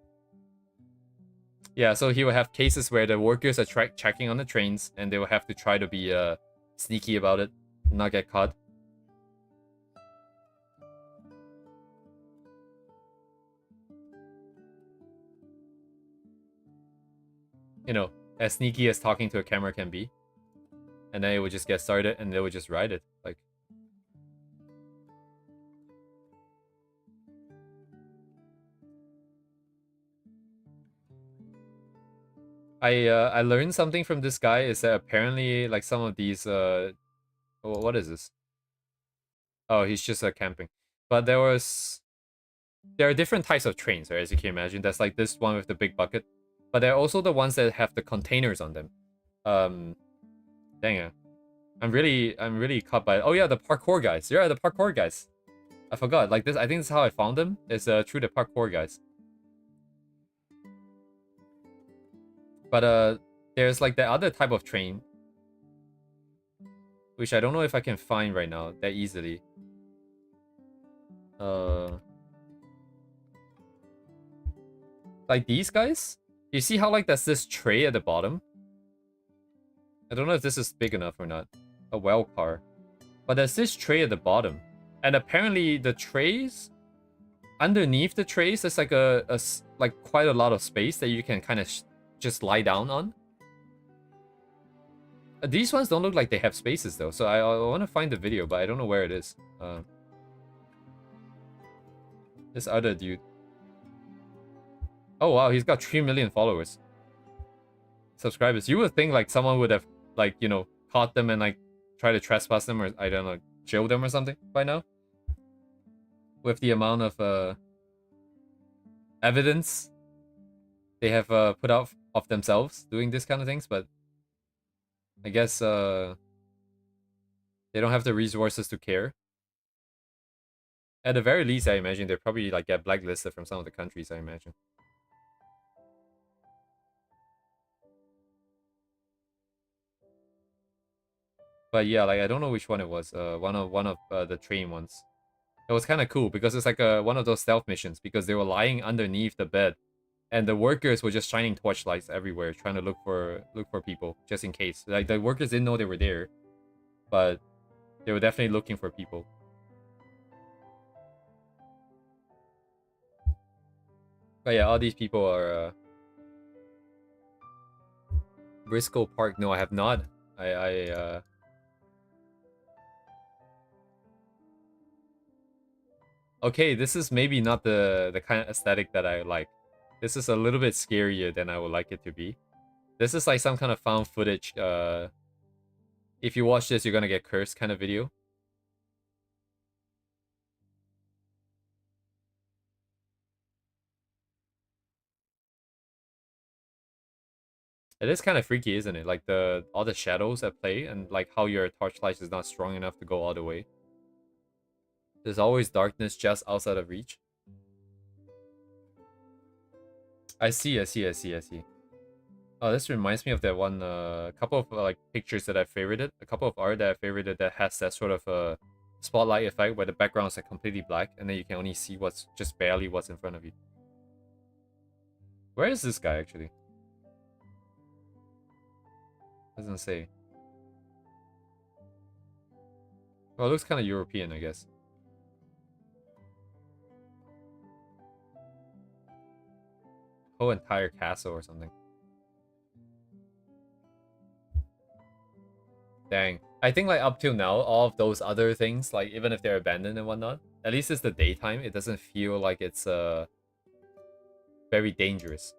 Yeah, so he will have cases where the workers are checking on the trains, and they will have to try to be sneaky about it, not get caught. You know, as sneaky as talking to a camera can be. And then it would just get started, and they would just ride it. Like... I learned something from this guy is that apparently, like, some of these what is this? Oh, he's just camping. But there are different types of trains, right, as you can imagine. There's like this one with the big bucket, but there are also the ones that have the containers on them. Dang it, I'm really caught by it. Oh yeah, the parkour guys. Yeah, the parkour guys. I forgot. Like this, I think this is how I found them. Is through the parkour guys. But there's like the other type of train, which I don't know if I can find right now that easily. Like these guys? You see how like there's this tray at the bottom? I don't know if this is big enough or not. A well car. But there's this tray at the bottom. And apparently the trays... underneath the trays, there's like like quite a lot of space that you can kind of just lie down on. These ones don't look like they have spaces though, so I want to find the video, but I don't know where it is. This other dude. Oh wow, he's got 3 million followers. Subscribers. You would think like someone would have, like, you know, caught them and like try to trespass them, or I don't know, jail them or something by now. With the amount of evidence they have put out of themselves doing this kind of things, but I guess they don't have the resources to care. At the very least, I imagine they probably like get blacklisted from some of the countries, I imagine. But yeah, like I don't know which one it was. One of the train ones. It was kind of cool because it's like one of those stealth missions, because they were lying underneath the bed, and the workers were just shining torchlights everywhere, trying to look for people just in case. Like the workers didn't know they were there, but they were definitely looking for people. But yeah, all these people are Briscoe Park. No, I have not. Okay, this is maybe not the kind of aesthetic that I like. This is a little bit scarier than I would like it to be. This is like some kind of found footage, if you watch this, you're gonna get cursed kind of video. It is kind of freaky, isn't it? Like all the shadows at play, and like how your torchlight is not strong enough to go all the way. There's always darkness just outside of reach. I see. Oh, this reminds me of that one couple of like pictures that I favorited. A couple of art that I favorited that has that sort of spotlight effect where the background is like completely black, and then you can only see what's just barely what's in front of you. Where is this guy actually? Doesn't say. Well, it looks kind of European, I guess. Whole entire castle or something. Dang. I think like up till now, all of those other things, like even if they're abandoned and whatnot, at least it's the daytime, it doesn't feel like it's very dangerous.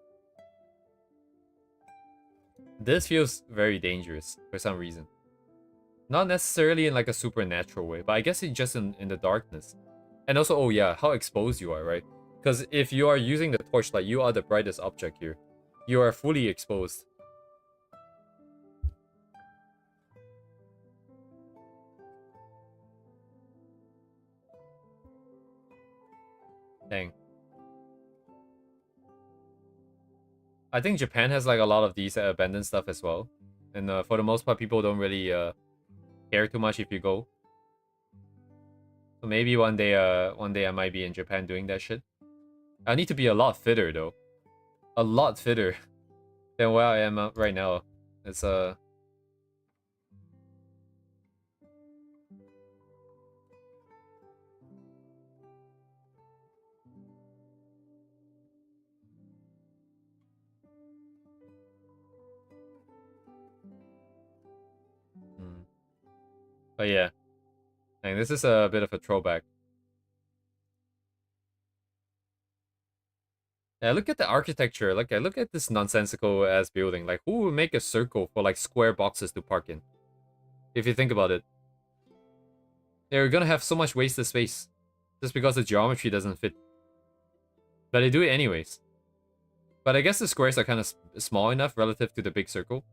This feels very dangerous for some reason. Not necessarily in like a supernatural way, but I guess it's just in the darkness. And also, oh yeah, how exposed you are, right? Because if you are using the torchlight, you are the brightest object here. You are fully exposed. Dang. I think Japan has like a lot of these abandoned stuff as well. And for the most part, people don't really care too much if you go. So maybe one day I might be in Japan doing that shit. I need to be a lot fitter though. A lot fitter than where I am right now. It's But yeah. And this is a bit of a throwback. Yeah, look at the architecture. Like, look at this nonsensical ass building. Like, who would make a circle for like square boxes to park in? If you think about it, they're gonna have so much wasted space just because the geometry doesn't fit. But they do it anyways. But I guess the squares are kind of small enough relative to the big circle.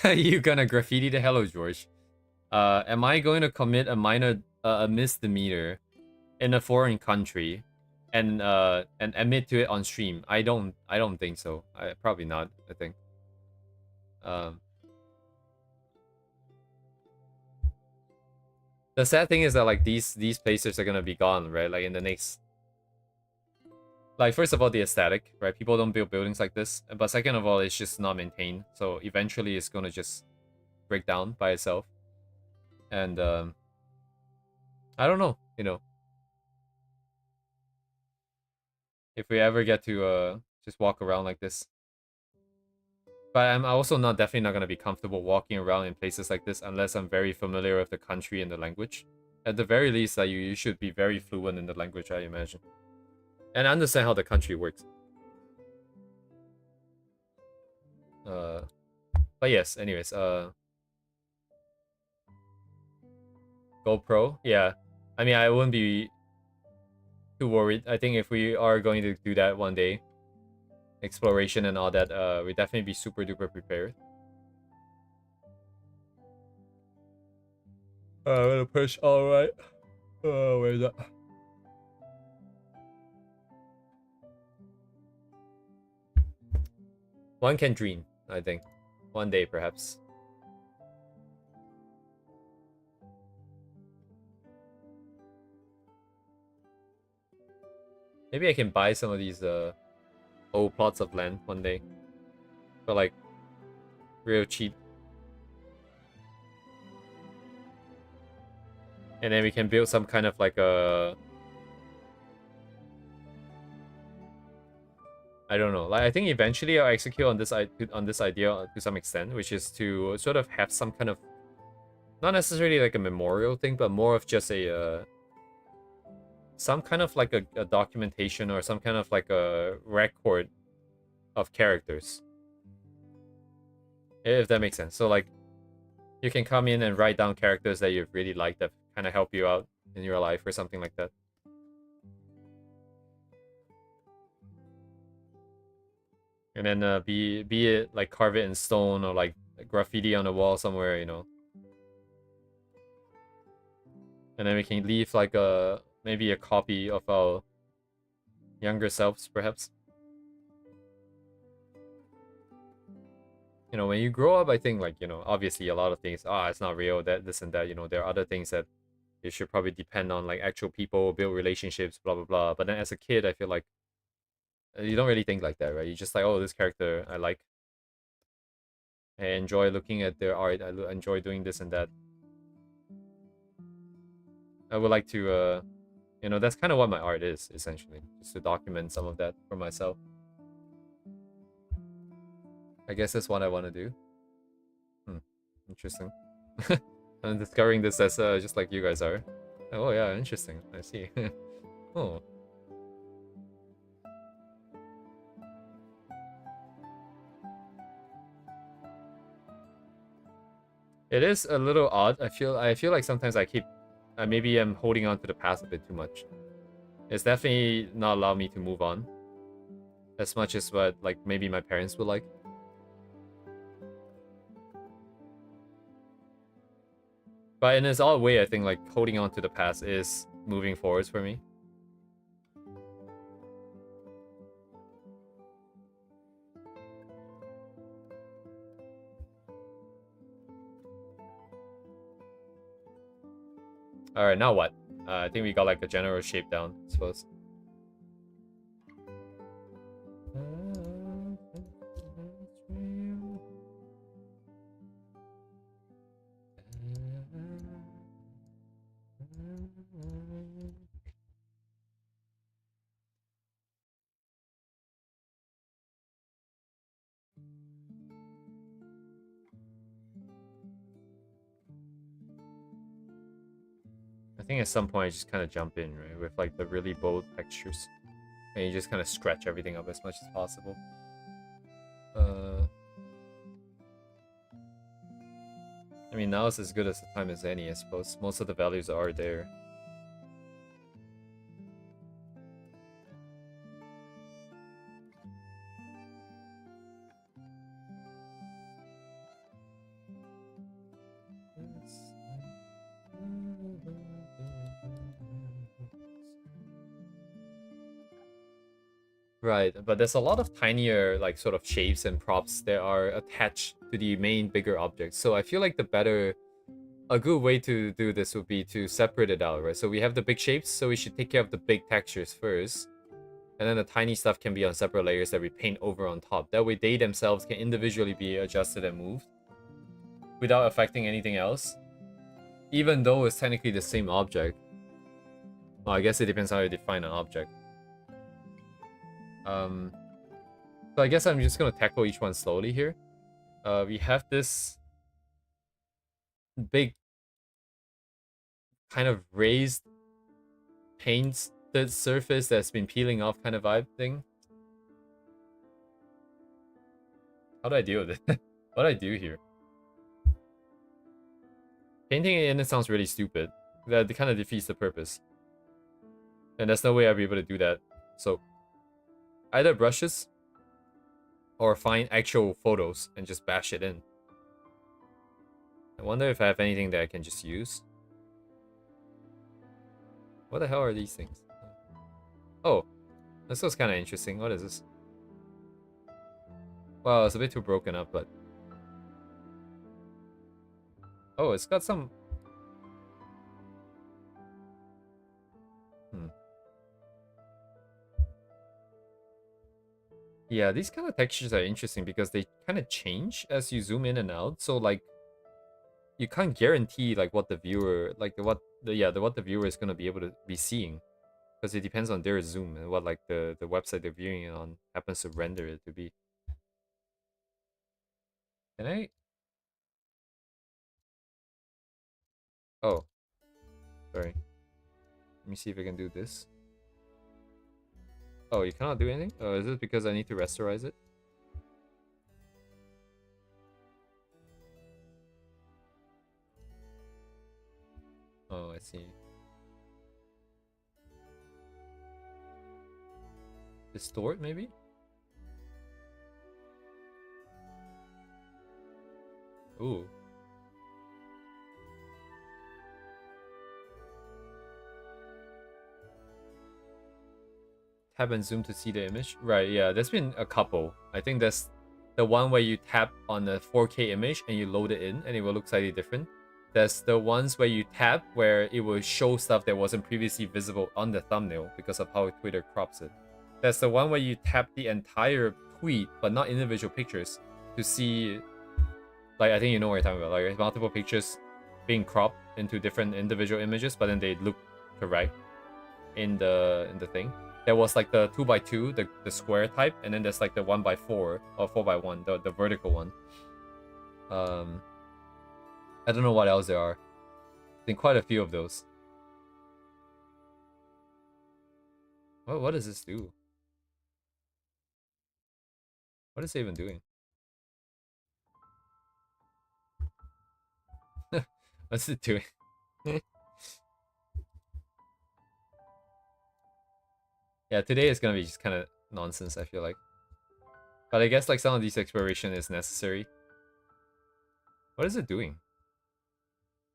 You gonna graffiti the hello, George? Am I going to commit a minor misdemeanor in a foreign country and admit to it on stream? I don't think so. Probably not, I think. The sad thing is that like these places are gonna be gone, right? Like in the next, like first of all, the aesthetic, right? People don't build buildings like this, but second of all, it's just not maintained. So eventually, it's gonna just break down by itself. And I don't know, you know, if we ever get to just walk around like this. But I'm also definitely not gonna be comfortable walking around in places like this unless I'm very familiar with the country and the language. At the very least, you should be very fluent in the language, I imagine, and understand how the country works. But yes, anyways, GoPro, yeah. I mean, I wouldn't be too worried. I think if we are going to do that one day, exploration and all that, we definitely be super duper prepared. I'm gonna push. All right. Where's that? One can dream, I think. One day, perhaps. Maybe I can buy some of these old plots of land one day. For like real cheap. And then we can build some kind of like a, I don't know. Like I think eventually I'll execute on this idea to some extent, which is to sort of have some kind of, not necessarily like a memorial thing, but more of just a some kind of like a documentation or some kind of like a record of characters. If that makes sense. So like you can come in and write down characters that you've really liked that kind of help you out in your life or something like that. And then be it like carve it in stone or like graffiti on the wall somewhere, you know. And then we can leave like maybe a copy of our younger selves, perhaps. You know, when you grow up, I think like, you know, obviously a lot of things, it's not real, that this and that, you know, there are other things that you should probably depend on, like actual people, build relationships, blah blah blah. But then as a kid, I feel like you don't really think like that, right? You just like, oh, this character I like. I enjoy looking at their art. I enjoy doing this and that. I would like to, you know, that's kind of what my art is, essentially. Just to document some of that for myself. I guess that's what I want to do. Interesting. I'm discovering this as just like you guys are. Oh yeah, interesting. I see. Oh. It is a little odd. I feel like sometimes maybe I'm holding on to the past a bit too much. It's definitely not allowed me to move on as much as what like maybe my parents would like. But in its odd way, I think like holding on to the past is moving forwards for me. All right, now what? I think we got like a general shape down, I suppose. I think at some point I just kind of jump in, right, with like the really bold textures, and you just kind of scratch everything up as much as possible. I mean, now is as good as the time as any, I suppose. Most of the values are there. Right, but there's a lot of tinier, like, sort of shapes and props that are attached to the main bigger object. So I feel like a good way to do this would be to separate it out, right? So we have the big shapes, so we should take care of the big textures first. And then the tiny stuff can be on separate layers that we paint over on top. That way they themselves can individually be adjusted and moved without affecting anything else. Even though it's technically the same object. Well, I guess it depends how you define an object. So I guess I'm just gonna tackle each one slowly here. We have this big kind of raised painted surface that's been peeling off kind of vibe thing. How do I deal with it? What do I do here? Painting it in it sounds really stupid. That kind of defeats the purpose. And there's no way I'll be able to do that. So, either brushes or find actual photos and just bash it in. I wonder if I have anything that I can just use. What the hell are these things? Oh, this was kind of interesting. What is this? Well, it's a bit too broken up, but... Oh, it's got some... Yeah, these kind of textures are interesting because they kind of change as you zoom in and out. So, like, you can't guarantee, like, what the viewer... Like, what the viewer is going to be able to be seeing. Because it depends on their zoom and what, like, the website they're viewing it on happens to render it to be. Can I... Oh. Sorry. Let me see if I can do this. Oh, you cannot do anything? Oh, is it because I need to rasterize it? Oh, I see. Distort, maybe? Ooh. Tap and zoom to see the image? Right, yeah, there's been a couple. I think that's the one where you tap on the 4K image and you load it in and it will look slightly different. There's the ones where you tap where it will show stuff that wasn't previously visible on the thumbnail because of how Twitter crops it. There's the one where you tap the entire tweet but not individual pictures to see, like, I think you know what you're talking about, like multiple pictures being cropped into different individual images but then they look correct in the thing. There was like the 2x2, the square type, and then there's like the 1x4 or 4x1, the vertical one. I don't know what else there are. I think quite a few of those. What does this do? What is it even doing? What's it doing? Yeah, today is gonna be just kind of nonsense, I feel like. But I guess like some of these exploration is necessary. What is it doing?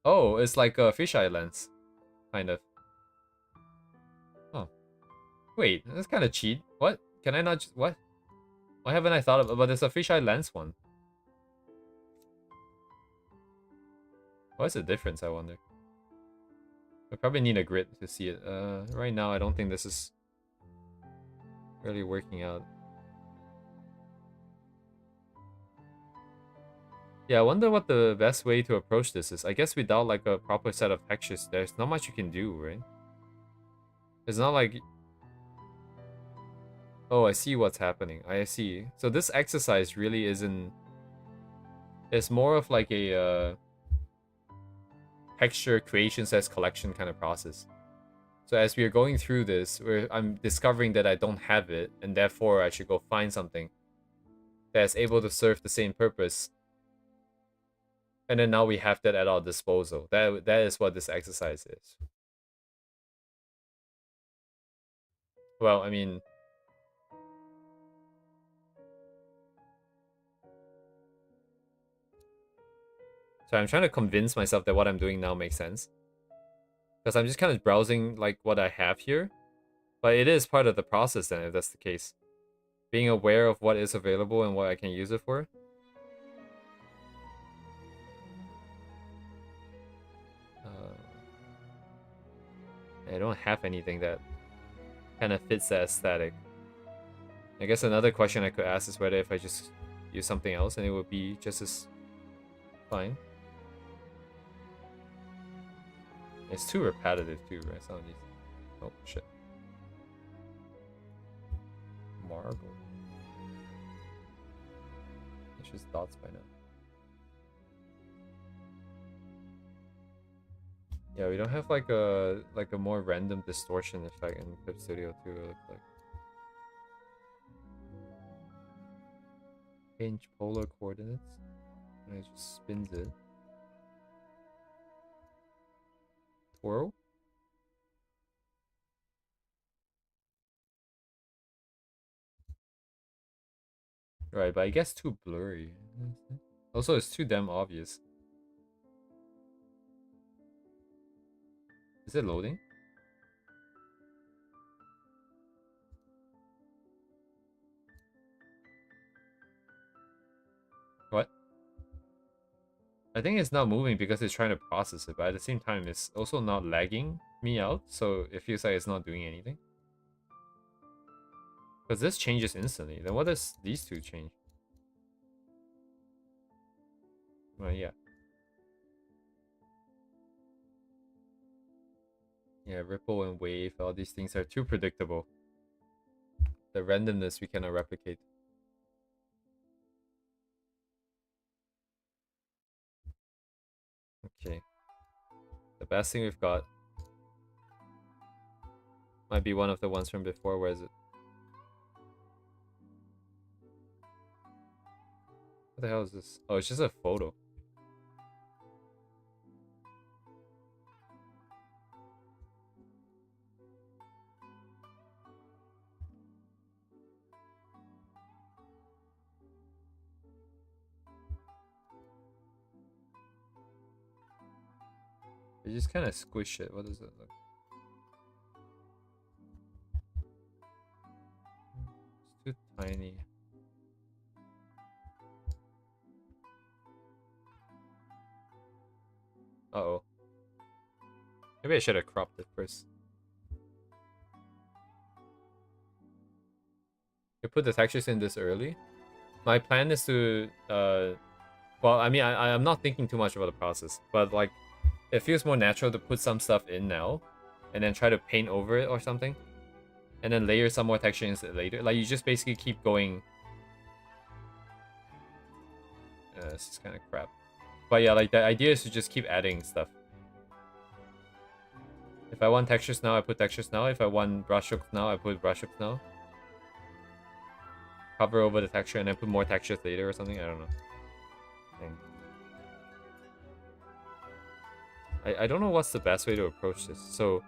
Oh, it's like a fisheye lens, kind of. Oh, wait, that's kind of cheat. What? Can I not just what? Why haven't I thought of? But there's a fisheye lens one. What's the difference? I wonder. I probably need a grid to see it. Right now I don't think this is really working out. Yeah, I wonder what the best way to approach this is. I guess without like a proper set of textures, there's not much you can do, right? It's not like... Oh, I see what's happening. I see. So this exercise really isn't... It's more of like a texture creation / collection kind of process. So as we are going through this, I'm discovering that I don't have it, and therefore I should go find something that's able to serve the same purpose. And then now we have that at our disposal. That is what this exercise is. Well, I mean... So I'm trying to convince myself that what I'm doing now makes sense. Because I'm just kind of browsing like what I have here. But it is part of the process then, if that's the case. Being aware of what is available and what I can use it for. I don't have anything that kind of fits that aesthetic. I guess another question I could ask is whether if I just use something else and it would be just as fine. It's too repetitive too, right? Some of these. Oh shit. Marble. It's just dots by now. Yeah, we don't have like a more random distortion effect in Clip Studio 2, it looks like. Change polar coordinates. And it just spins it. Twirl? Right, but I guess too blurry. Also, it's too damn obvious. Is it loading? What? I think it's not moving because it's trying to process it, but at the same time, it's also not lagging me out, so it feels like it's not doing anything. Because this changes instantly. Then what does these two change? Well, yeah. Yeah, ripple and wave, all these things are too predictable. The randomness we cannot replicate. Okay. The best thing we've got might be one of the ones from before. Where is it? What the hell is this? Oh, it's just a photo. You just kind of squish it. What does it look? It's too tiny. Uh-oh. Maybe I should have cropped it first. You put the textures in this early? My plan is to, well, I mean, I'm not thinking too much about the process, but like, it feels more natural to put some stuff in now, and then try to paint over it or something, and then layer some more texture in later. Like, you just basically keep going. This is kind of crap. But yeah, like, the idea is to just keep adding stuff. If I want textures now, I put textures now. If I want brushstrokes now, I put brushstrokes now. Cover over the texture and then put more textures later or something. I don't know. Dang. I don't know what's the best way to approach this. So,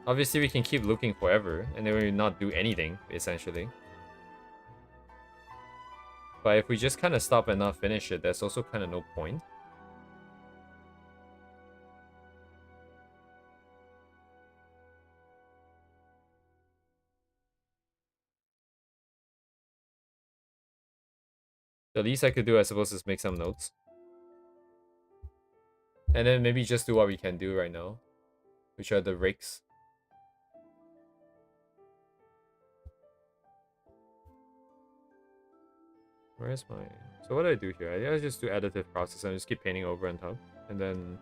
Obviously, we can keep looking forever, and then we not do anything, essentially. But if we just kind of stop and not finish it, there's also kind of no point. The least I could do, I suppose, is make some notes. And then maybe just do what we can do right now, which are the rakes. Where's my... So what do I do here? I just do additive process and just keep painting over on top. And then...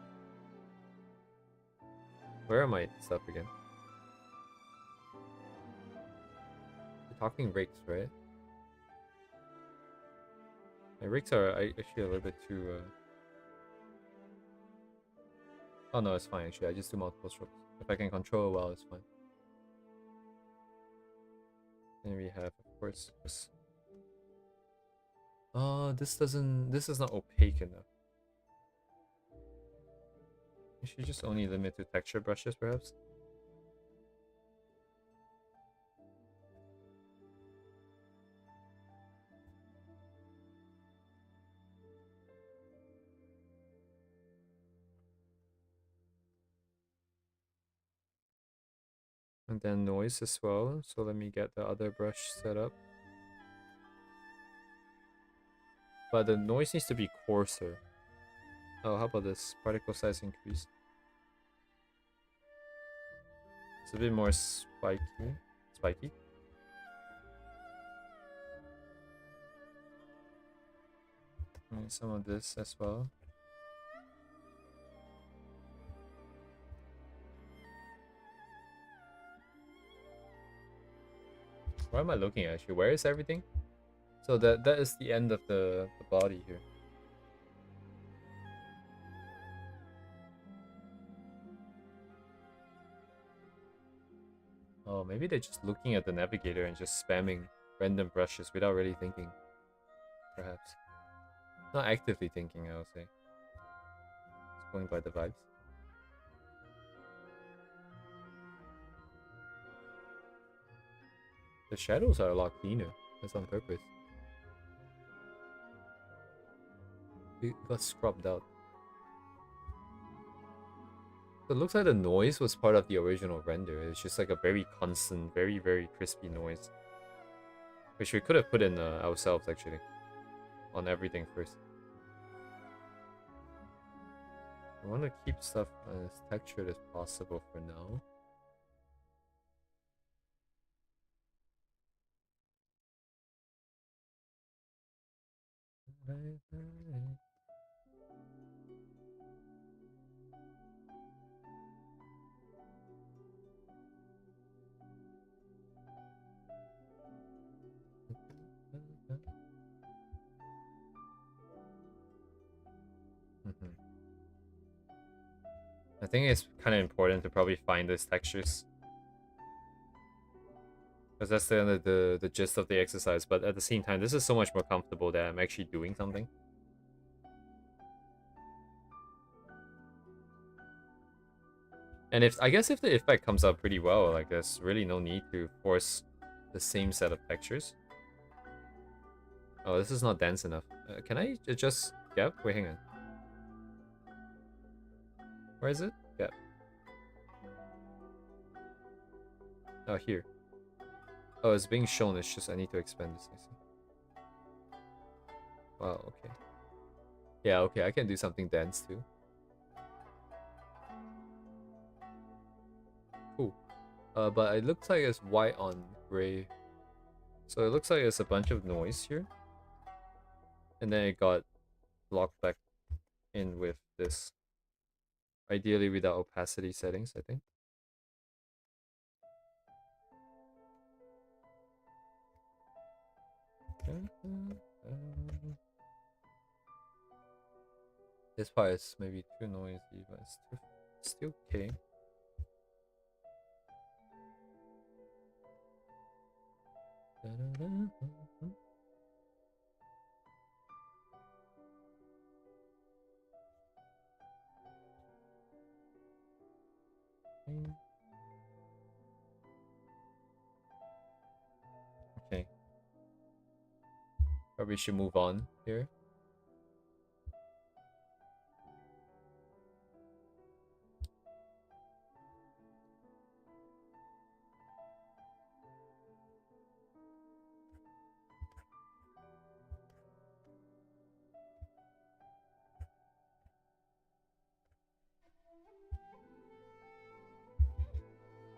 Where are my stuff again? We're talking rakes, right? My rakes are actually a little bit too... Oh no, it's fine actually. I just do multiple strokes. If I can control it well, it's fine. And we have, of course, this. Oh, this doesn't... This is not opaque enough. You should just only limit to texture brushes, perhaps. And then noise as well. So let me get the other brush set up. But the noise needs to be coarser. Oh, how about this? Particle size increase. It's a bit more spiky. Spiky? And some of this as well. Where am I looking at actually? Where is everything? So that is the end of the body here. Oh, maybe they're just looking at the navigator and just spamming random brushes without really thinking. Perhaps. Not actively thinking, I would say. Just going by the vibes. The shadows are a lot cleaner. That's on purpose. It got scrubbed out. So it looks like the noise was part of the original render. It's just like a very constant, very, very crispy noise. Which we could have put in ourselves, actually. On everything first. I want to keep stuff as textured as possible for now. I think it's kind of important to probably find these textures. Because that's the gist of the exercise, but at the same time, this is so much more comfortable that I'm actually doing something. And I guess if the effect comes out pretty well, like there's really no need to force the same set of textures. Oh, this is not dense enough. Can I adjust gap? Wait, hang on. Where is it? Gap. Oh, here. Oh, it's being shown. It's just I need to expand this. I see. Wow, okay. Yeah, okay, I can do something dense too. Cool. But it looks like it's white on gray. So it looks like it's a bunch of noise here. And then it got locked back in with this. Ideally without opacity settings, I think. This part is maybe too noisy, but it's still okay. Probably should move on here.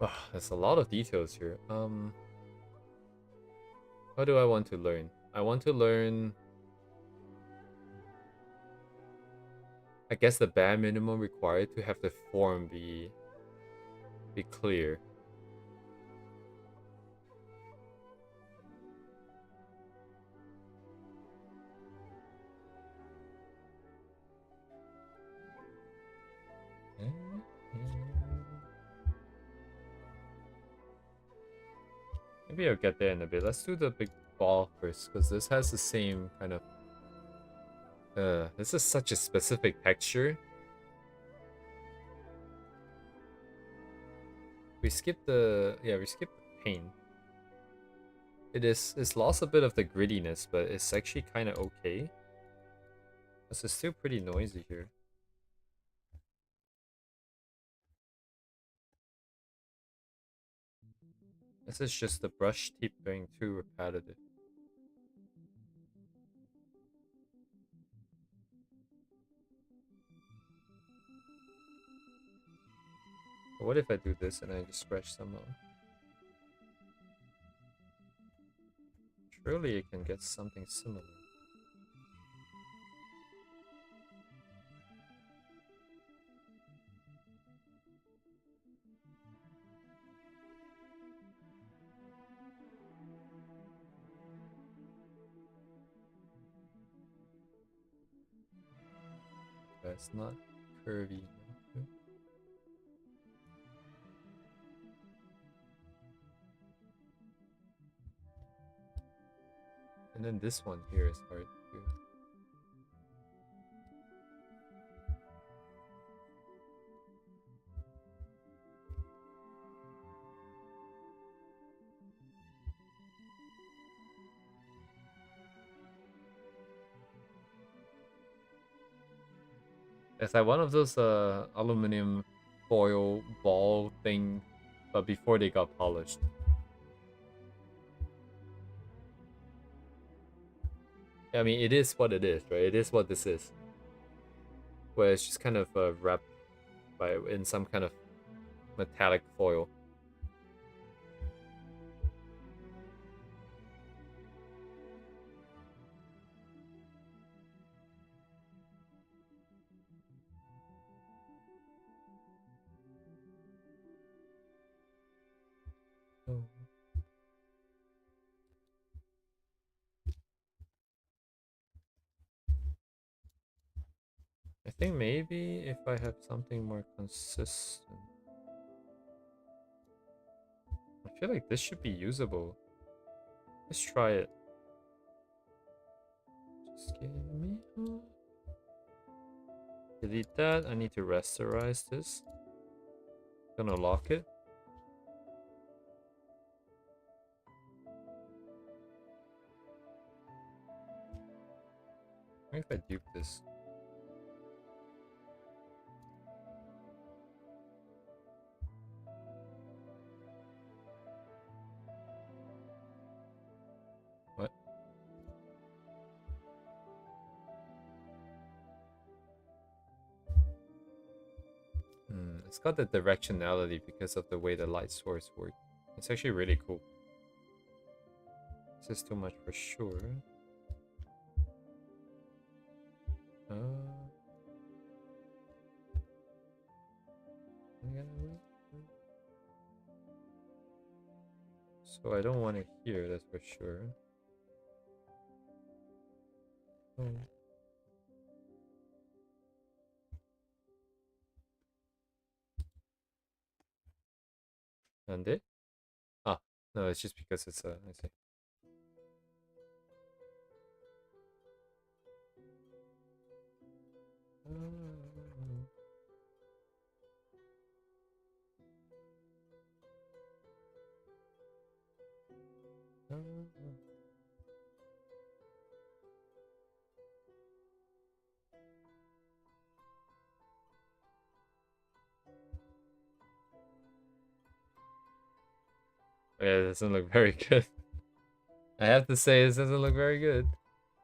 Oh, there's a lot of details here. What do I want to learn? I want to learn, I guess, the bare minimum required to have the form be clear. Maybe I'll get there in a bit. Let's do the big ball first, because this has the same kind of... this is such a specific texture. We skip the... Yeah, we skip the paint. It's lost a bit of the grittiness, but it's actually kind of okay. This is still pretty noisy here. This is just the brush tip going too repetitive. What if I do this and I just scratch some out? Surely it can get something similar. That's not curvy enough. And then this one here is hard too. It's like one of those aluminum foil ball thing, but before they got polished. I mean, it is what it is, right? It is what this is. Where it's just kind of wrapped in some kind of metallic foil. Oh. I think maybe if I have something more consistent. I feel like this should be usable. Let's try it. Just give me a... Delete that. I need to rasterize this. Gonna lock it. What if I dupe this? What? It's got the directionality because of the way the light source works. It's actually really cool. This is too much for sure. So I don't want it here, that's for sure. Oh. And it? Ah, no, it's just because it's I see. Yeah, it doesn't look very good. I have to say, this doesn't look very good.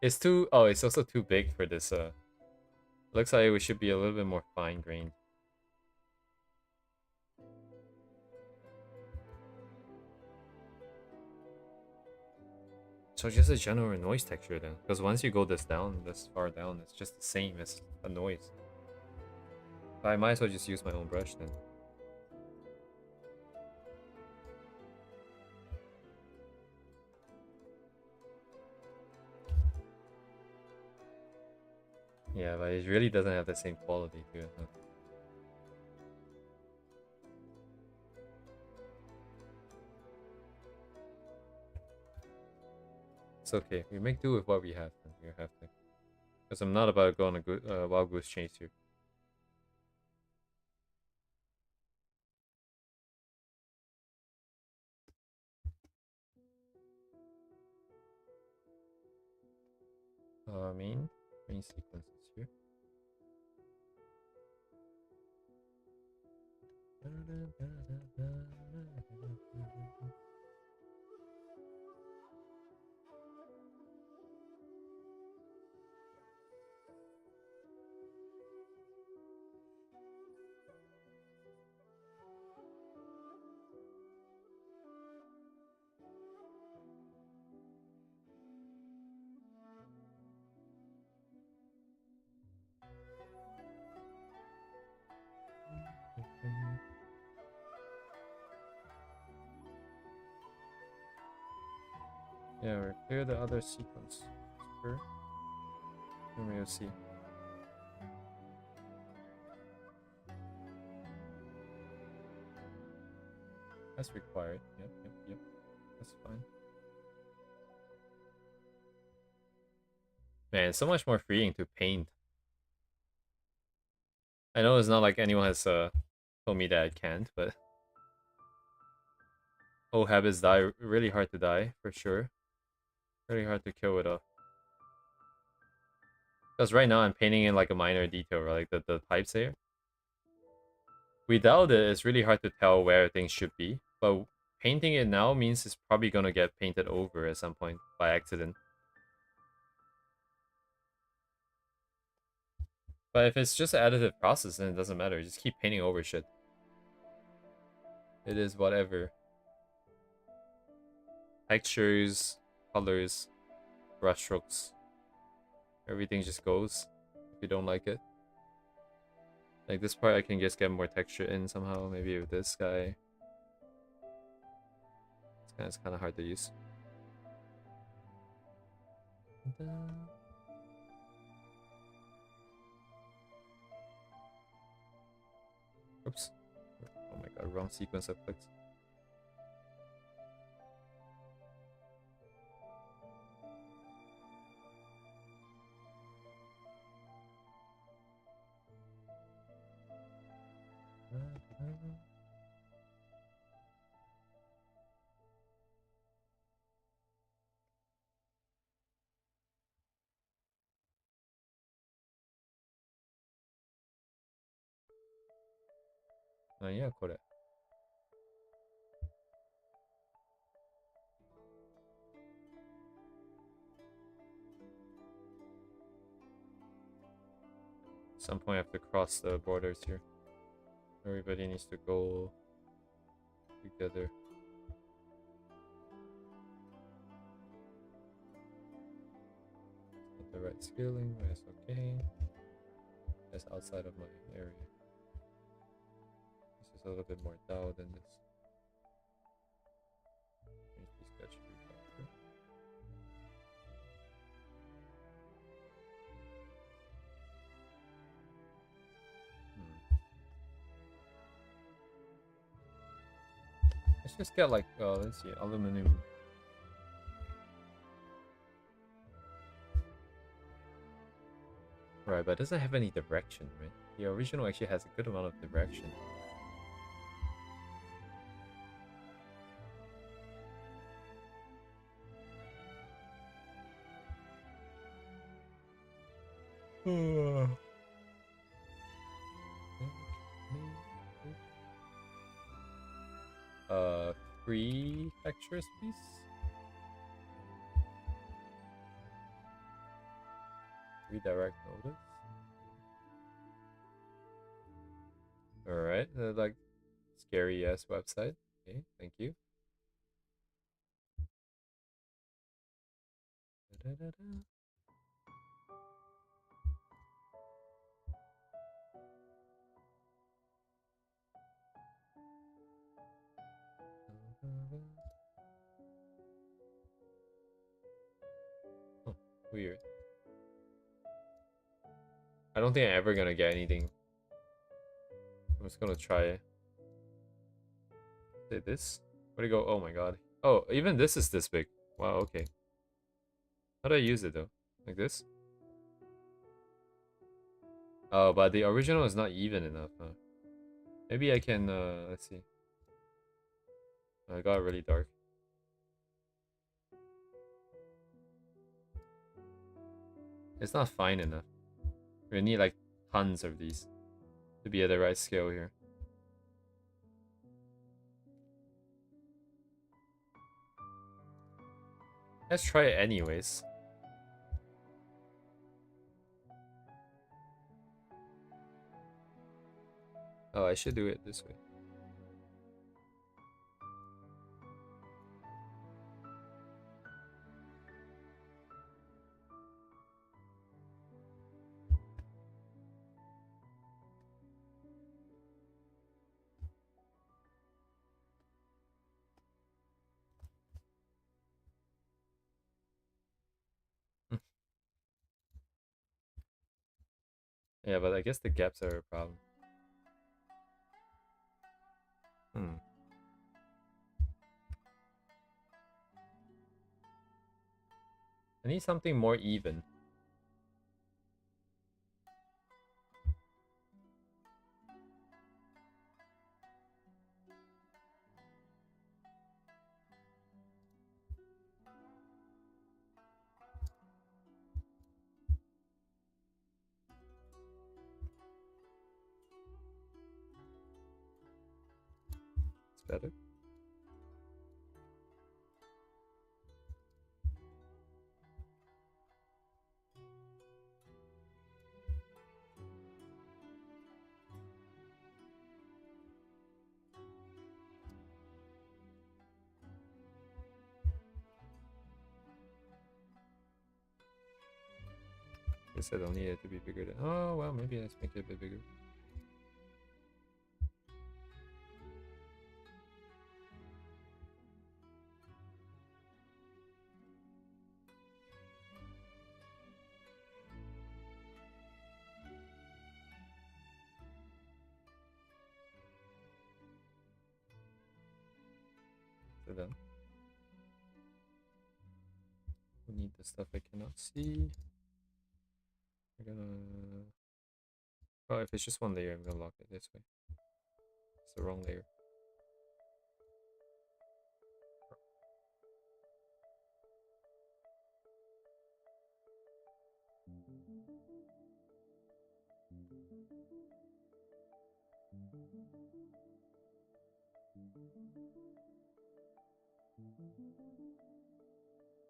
It's too... Oh, it's also too big for this. Looks like we should be a little bit more fine-grained. So just a general noise texture then. Because once you go this far down, it's just the same as a noise. I might as well just use my own brush then. Yeah, but it really doesn't have the same quality to it. Huh? It's okay. We make do with what we have. Then. We have to. Because I'm not about to go on a wild goose chase here. Main sequences here. Yeah, we'll clear the other sequence. Sure. And we'll see. That's required. Yep. That's fine. Man, it's so much more freeing to paint. I know it's not like anyone has told me that I can't, but old habits die really hard to die, for sure. Really hard to kill it off. Because right now I'm painting in like a minor detail, right? Like the pipes here. Without it, it's really hard to tell where things should be. But painting it now means it's probably gonna get painted over at some point by accident. But if it's just an additive process, then it doesn't matter. Just keep painting over shit. It is whatever. Textures, colors, brushstrokes. Everything just goes if you don't like it. Like this part I can just get more texture in somehow. Maybe with this guy. It's kind of hard to use. Oops. Oh my god, wrong sequence of clicks. Yeah, これ. At some point I have to cross the borders here. Everybody needs to go together. Not the right scaling, but it's okay. That's outside of my area. This is a little bit more Dao than this. Sketch refactor. Let's just get like, let's see, aluminum. Right, but it doesn't have any direction, right? The original actually has a good amount of direction. Prefectures, please. Redirect notice. Alright, like scary ass website. Okay, thank you. Da-da-da-da. Oh, weird. I don't think I'm ever gonna get anything. I'm just gonna try it. Say this? Where'd it go? Oh my god. Oh, even this is this big. Wow, okay. How do I use it though? Like this? Oh, but the original is not even enough, huh? Maybe I can, let's see. Oh, it got really dark. It's not fine enough. We need like tons of these to be at the right scale here. Let's try it anyways. Oh, I should do it this way. Yeah, but I guess the gaps are a problem. Hmm. I need something more even. It's better. Guess I don't need it to be bigger than. Oh, well, maybe let's make it a bit bigger. So then, we need the stuff I cannot see. We're gonna. Oh, if it's just one layer, I'm gonna lock it this way. It's the wrong layer.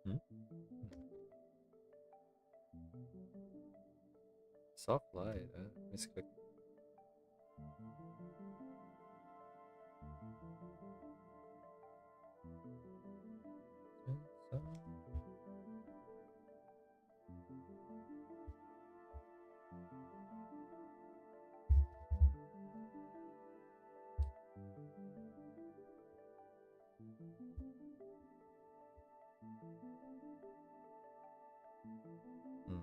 Hmm? Soft light. Misclick. Hmm.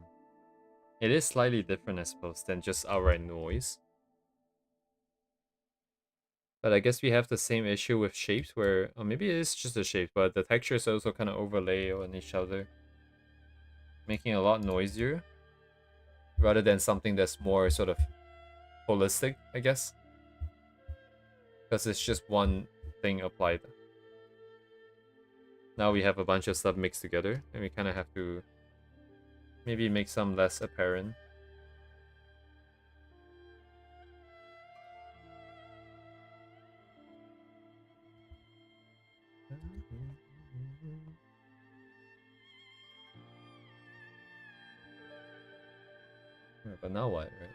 It is slightly different, I suppose, than just outright noise. But I guess we have the same issue with shapes where, or maybe it is just the shapes, but the textures also kind of overlay on each other, making it a lot noisier rather than something that's more sort of holistic, I guess, because it's just one thing applied. Now we have a bunch of stuff mixed together, and we kind of have to maybe make some less apparent. Yeah, but now what, right?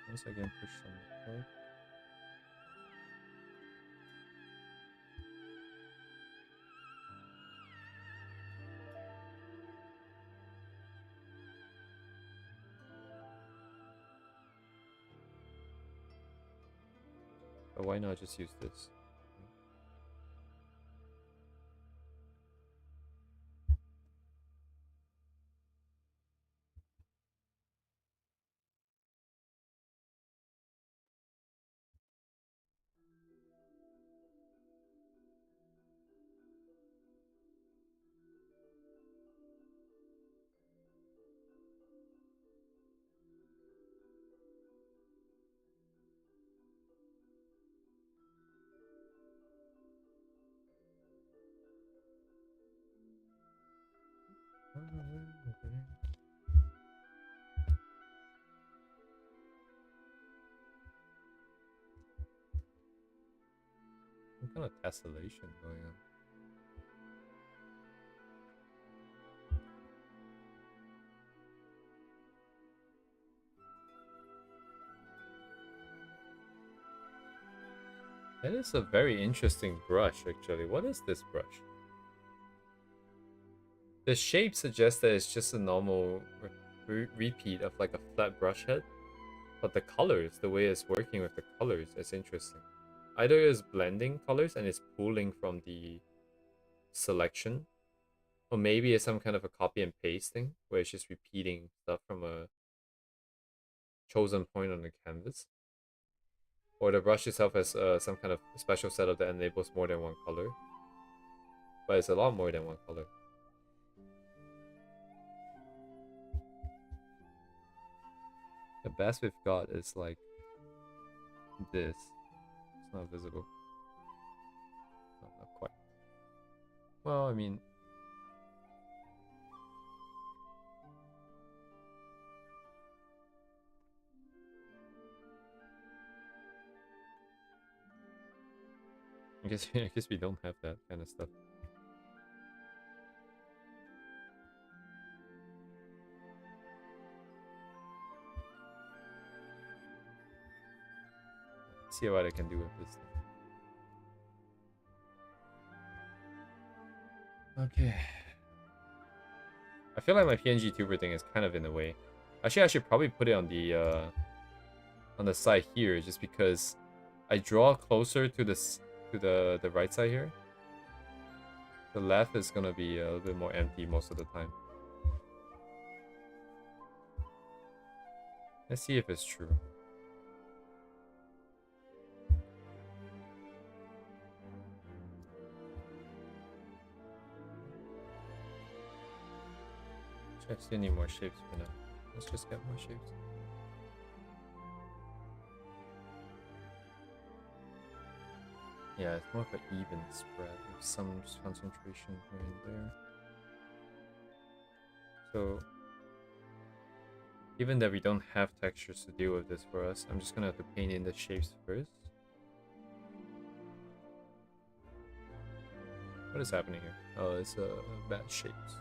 Once again, push on the card. But why not just use this? Some kind of tessellation going on. That is a very interesting brush, actually. What is this brush? The shape suggests that it's just a normal repeat of like a flat brush head. But the colors, the way it's working with the colors, is interesting. Either it's blending colors and it's pulling from the selection, or maybe it's some kind of a copy and paste thing, where it's just repeating stuff from a chosen point on the canvas. Or the brush itself has some kind of special setup that enables more than one color. But it's a lot more than one color. The best we've got is like this. It's not visible. No, not quite. Well, I mean, I guess we don't have that kind of stuff. Let's see what I can do with this thing. Okay. I feel like my PNG tuber thing is kind of in the way. Actually, I should probably put it on the side here, just because I draw closer to this to the right side here. The left is gonna be a little bit more empty most of the time. Let's see if it's true. I still need more shapes for now. Let's just get more shapes. Yeah, it's more of an even spread with some concentration here and there. So, given that we don't have textures to deal with this for us, I'm just gonna have to paint in the shapes first. What is happening here? Oh, it's bad shapes.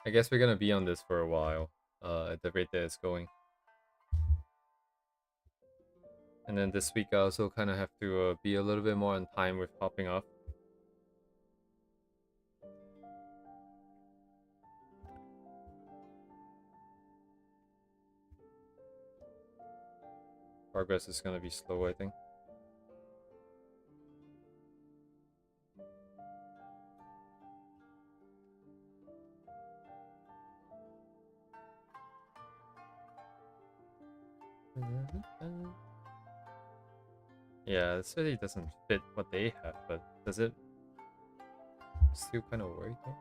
I guess we're gonna be on this for a while, at the rate that it's going. And then this week I also kind of have to be a little bit more on time with popping off. Progress is gonna be slow, I think. Yeah, this really doesn't fit what they have, but does it? Still kind of worried though.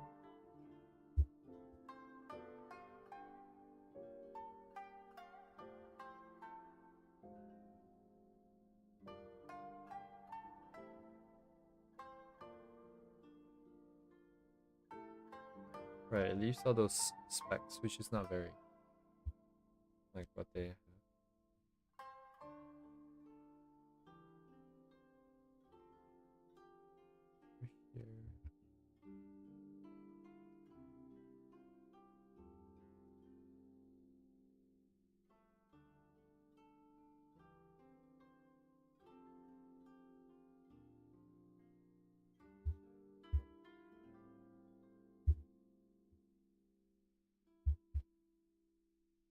Right, it leaves all those specs, which is not very like what they have. Here.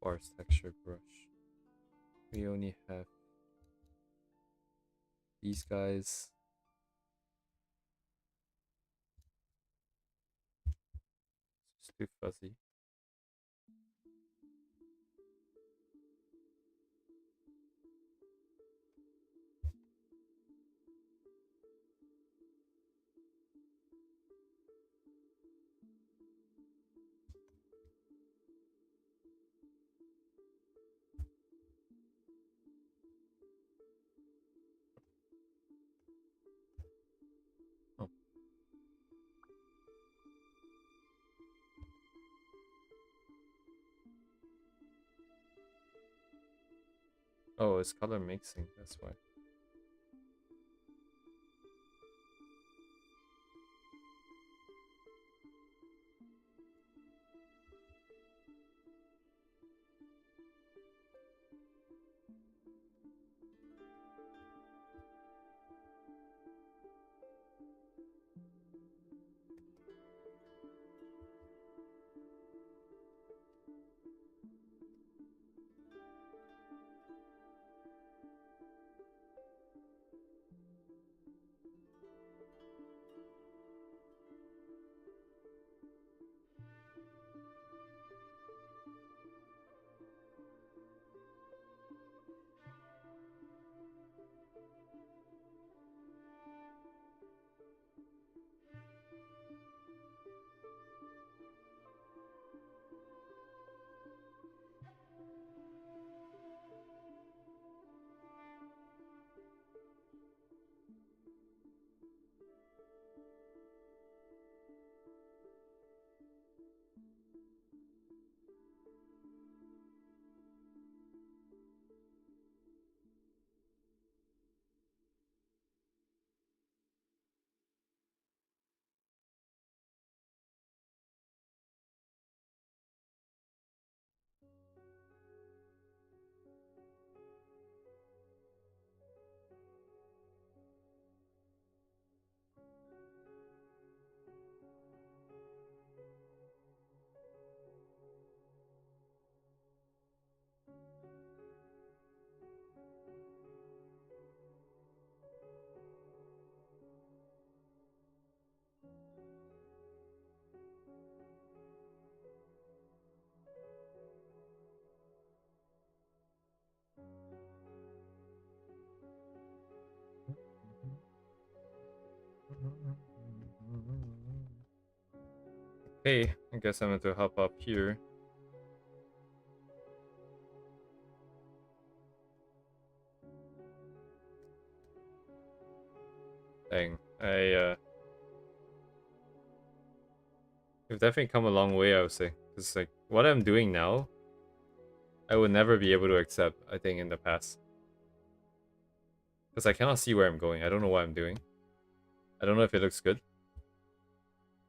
Bars texture brush. We only have these guys. It's too fuzzy. Oh. Oh, it's color mixing, that's why. Okay, I guess I'm going to hop up here. Dang, we've definitely come a long way, I would say. Because, like, what I'm doing now, I would never be able to accept, I think, in the past. Because I cannot see where I'm going. I don't know what I'm doing. I don't know if it looks good.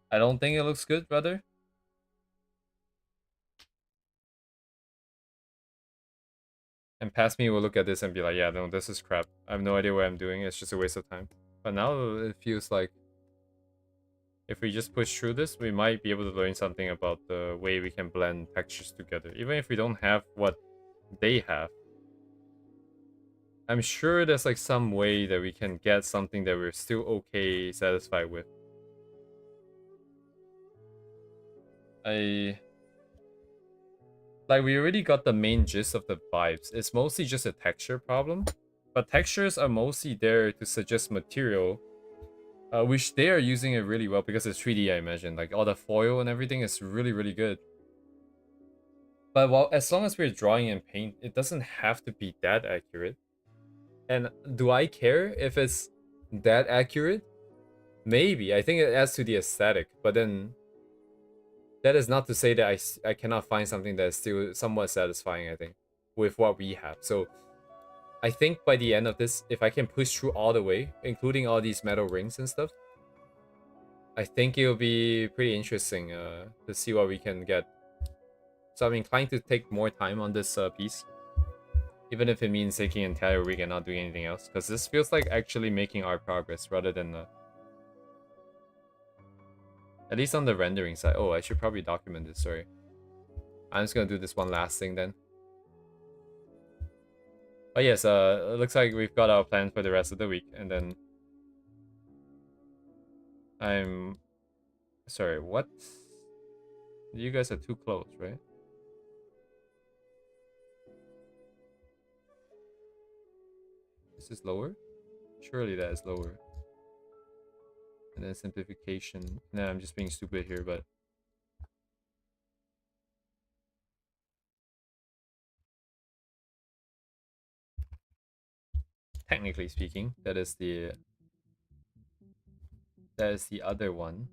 I don't think it looks good, brother. And past me will look at this and be like, yeah, no, this is crap. I have no idea what I'm doing. It's just a waste of time. But now it feels like if we just push through this, we might be able to learn something about the way we can blend textures together. Even if we don't have what they have, I'm sure there's like some way that we can get something that we're still okay, satisfied with. Like, we already got the main gist of the vibes. It's mostly just a texture problem. But textures are mostly there to suggest material, which they are using it really well because it's 3D, I imagine. Like, all the foil and everything is really, really good. But as long as we're drawing in paint, it doesn't have to be that accurate. And do I care if it's that accurate? Maybe. I think it adds to the aesthetic. But then that is not to say that I cannot find something that is still somewhat satisfying, I think, with what we have. So I think by the end of this, if I can push through all the way, including all these metal rings and stuff, I think it'll be pretty interesting to see what we can get. So I'm inclined to take more time on this piece, even if it means taking an entire week and not doing anything else, because this feels like actually making our progress rather than at least on the rendering side. Oh, I should probably document this, sorry. I'm just gonna do this one last thing then. But yes, it looks like we've got our plan for the rest of the week, and then I'm sorry, what? You guys are too close, right? This is lower? Surely that is lower. And then simplification. Nah, I'm just being stupid here, but technically speaking, that is the other one.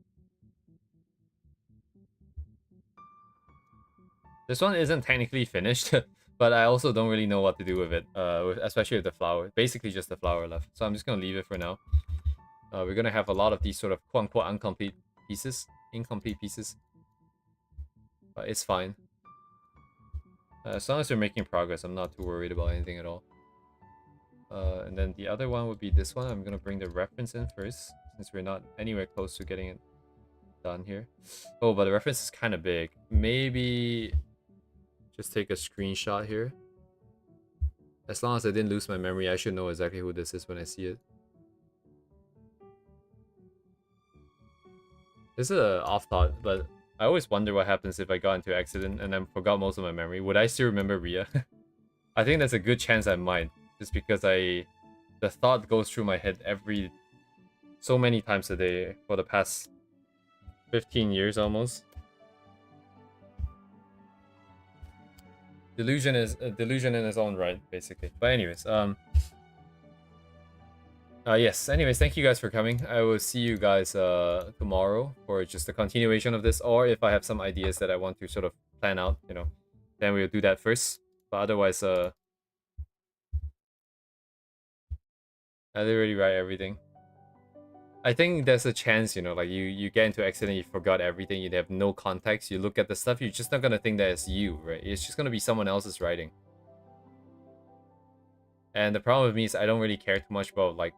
This one isn't technically finished, but I also don't really know what to do with it, especially with the flower. Basically just the flower left. So I'm just gonna leave it for now. We're gonna have a lot of these sort of quote-unquote incomplete pieces. But it's fine. As long as we're making progress, I'm not too worried about anything at all. And then the other one would be this one. I'm gonna bring the reference in first, since we're not anywhere close to getting it done here. Oh, but the reference is kind of big. Maybe just take a screenshot here. As long as I didn't lose my memory, I should know exactly who this is when I see it. This is an off thought, but I always wonder what happens if I got into an accident and then forgot most of my memory. Would I still remember Ria? I think there's a good chance I might, just because the thought goes through my head so many times a day for the past 15 years almost. Delusion is a delusion in its own right, basically. But anyways, yes, anyways, thank you guys for coming. I will see you guys tomorrow for just a continuation of this, or if I have some ideas that I want to sort of plan out, you know, then we'll do that first. But otherwise, I didn't really write everything. I think there's a chance, you know, like you get into an accident, you forgot everything, you have no context, you look at the stuff, you're just not gonna think that it's you, right? It's just gonna be someone else's writing. And the problem with me is I don't really care too much about like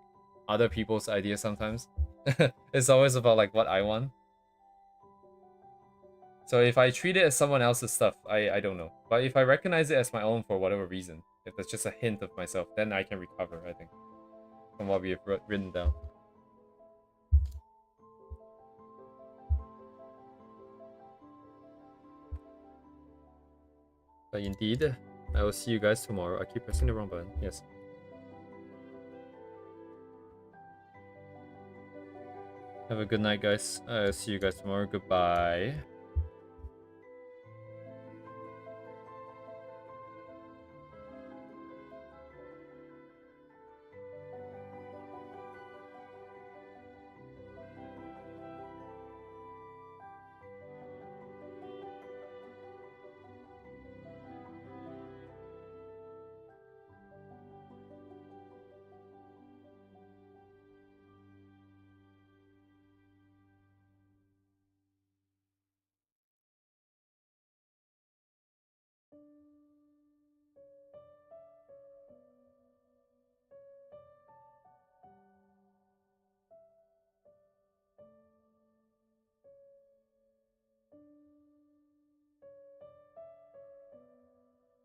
other people's ideas sometimes. It's always about like what I want. So if I treat it as someone else's stuff, I don't know. But if I recognize it as my own for whatever reason, if that's just a hint of myself, then I can recover, I think, from what we have written down. But indeed, I will see you guys tomorrow. I keep pressing the wrong button. Yes. Have a good night, guys. I'll see you guys tomorrow. Goodbye.